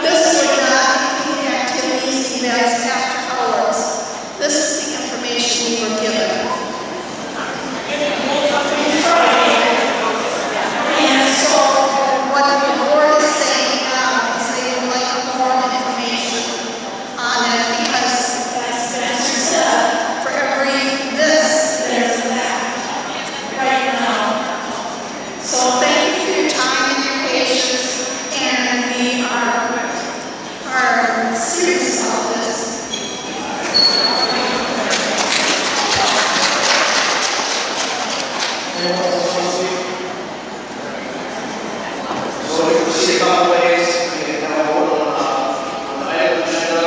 Speaker 14: this would not include activities, events after hours. This is the information we were given. And so what the board is saying now is they would like more information on it because, as Spencer said, for every this, there's a that right now. So thank you for your time and your patience, and we are serious about this.
Speaker 1: So we can see a couple ways, we can have a vote on the item agenda,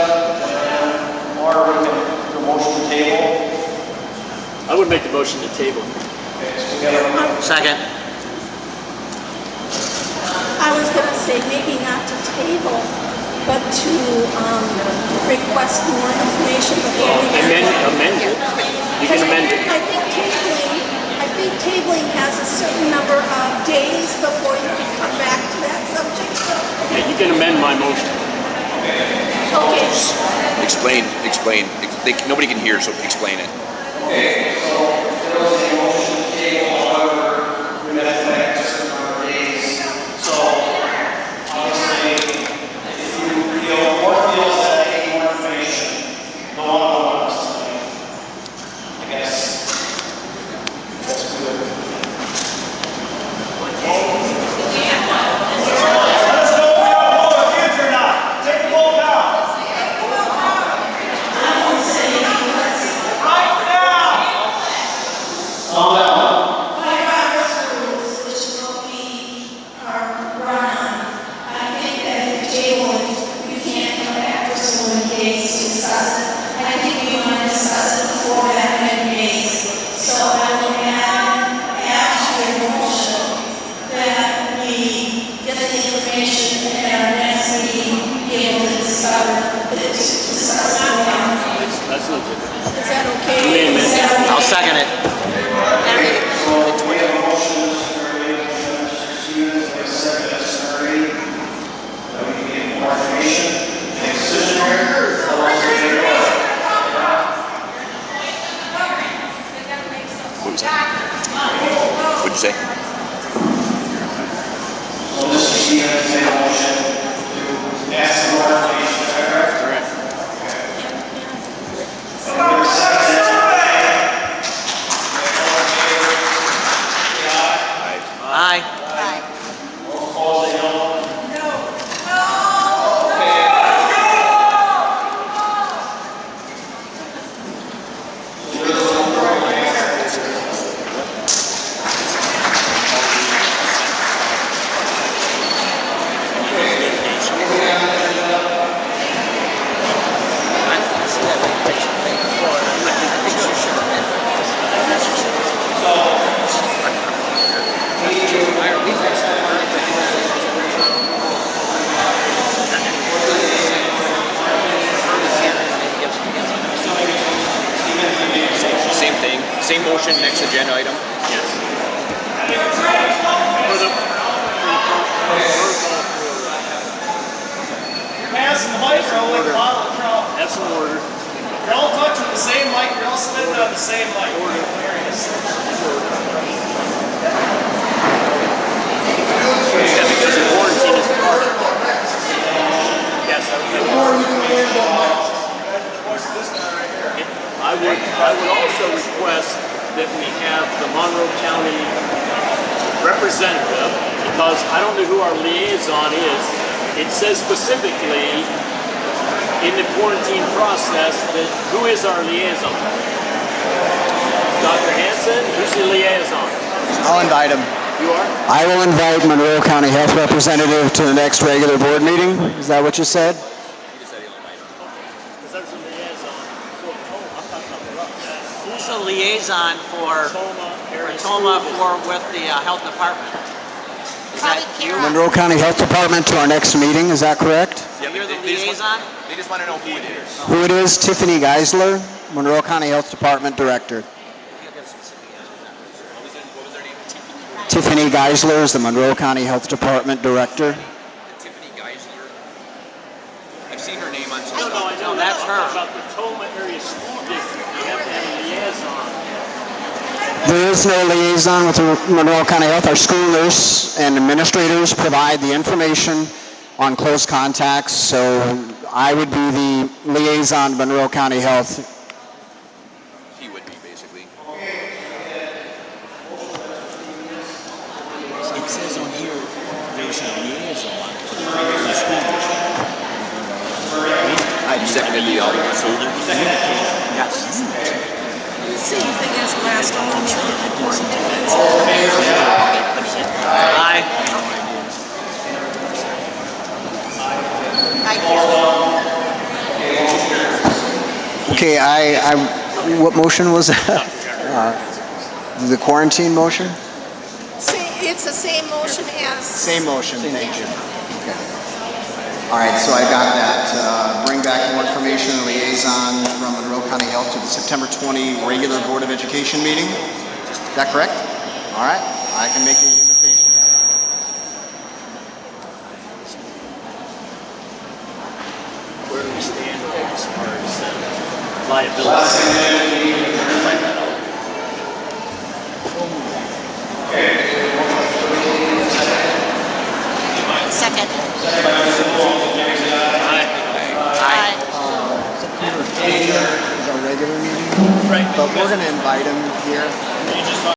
Speaker 1: or we can do a motion to table.
Speaker 15: I would make the motion to table.
Speaker 1: Okay, so we have a
Speaker 23: Second.
Speaker 14: I was going to say maybe not to table, but to request more information before we
Speaker 15: Amend it. You can amend it.
Speaker 14: I think tabling has a certain number of days before you can come back to that subject.
Speaker 15: Yeah, you can amend my motion.
Speaker 14: Okay.
Speaker 12: Explain. Nobody can hear, so explain it.
Speaker 1: Okay, so there was a motion to table, however, we have to back a certain number of days. So, obviously, if you feel, or feels that they need more information, no one will want us to make. I guess that's good. Let's go now, all the kids or not. Take the ball down. Calm down.
Speaker 14: By Robert's rules, which will be run on, I think that if you table it, you can't come back for so many days to discuss it. I think we want to discuss it before that many days. So I will add to your motion that we get the information and at our next meeting be able to discuss it.
Speaker 15: That's legit.
Speaker 14: Is that okay?
Speaker 23: I'll second it.
Speaker 1: So we have a motion, Mr. Stevens, we have a second, Mr. Murray, that we can get more information. Make a decision here. All those in favor?
Speaker 12: What'd you say?
Speaker 1: So Mr. Stevens made a motion to ask for more information, is that correct?
Speaker 15: Correct.
Speaker 1: And we have a second.
Speaker 23: Aye.
Speaker 1: Roll call, say no.
Speaker 12: thing. Same motion, next agenda item.
Speaker 15: Yes.
Speaker 1: Passing the mic, or like a bottle of Crown.
Speaker 15: Have some order.
Speaker 1: You're all touching the same mic, you're all spitting on the same mic.
Speaker 15: Yeah, because the quarantine is part of it. Yes, I would also request that we have the Monroe County representative, because I don't know who our liaison is. It says specifically in the quarantine process that who is our liaison? Dr. Hanson, who's the liaison?
Speaker 9: I'll invite him.
Speaker 15: You are?
Speaker 9: I will invite Monroe County Health Representative to the next regular board meeting. Is that what you said?
Speaker 23: Who's the liaison for Toma with the health department? Is that you?
Speaker 9: Monroe County Health Department to our next meeting. Is that correct?
Speaker 23: So you're the liaison?
Speaker 12: They just want to know who it is.
Speaker 9: Who it is? Tiffany Geisler, Monroe County Health Department Director. Tiffany Geisler is the Monroe County Health Department Director.
Speaker 12: Tiffany Geisler. I've seen her name on some
Speaker 23: No,
Speaker 12: stuff.
Speaker 23: no, that's her.
Speaker 15: About the Toma area school district, you have to have a liaison.
Speaker 9: There is no liaison with the Monroe County Health. Our school nurse and administrators provide the information on close contacts, so I would be the liaison to Monroe County Health.
Speaker 12: He would be, basically.
Speaker 6: It says on here, there's a liaison for the previous school district.
Speaker 12: You seconded the other one.
Speaker 6: So they're communicating.
Speaker 12: Yes.
Speaker 14: Same thing as last one.
Speaker 23: Aye.
Speaker 9: Okay, what motion was that? The quarantine motion?
Speaker 14: It's the same motion as.
Speaker 9: Same motion, thank you. Okay. All right, so I got that. Bring back more information and liaison from Monroe County Health to the September 20 regular Board of Education meeting. Is that correct? All right, I can make the invitation.
Speaker 15: Where do we stand as far as liability?
Speaker 11: Second.
Speaker 9: Aye. Is our regular meeting? Right. But we're going to invite him here.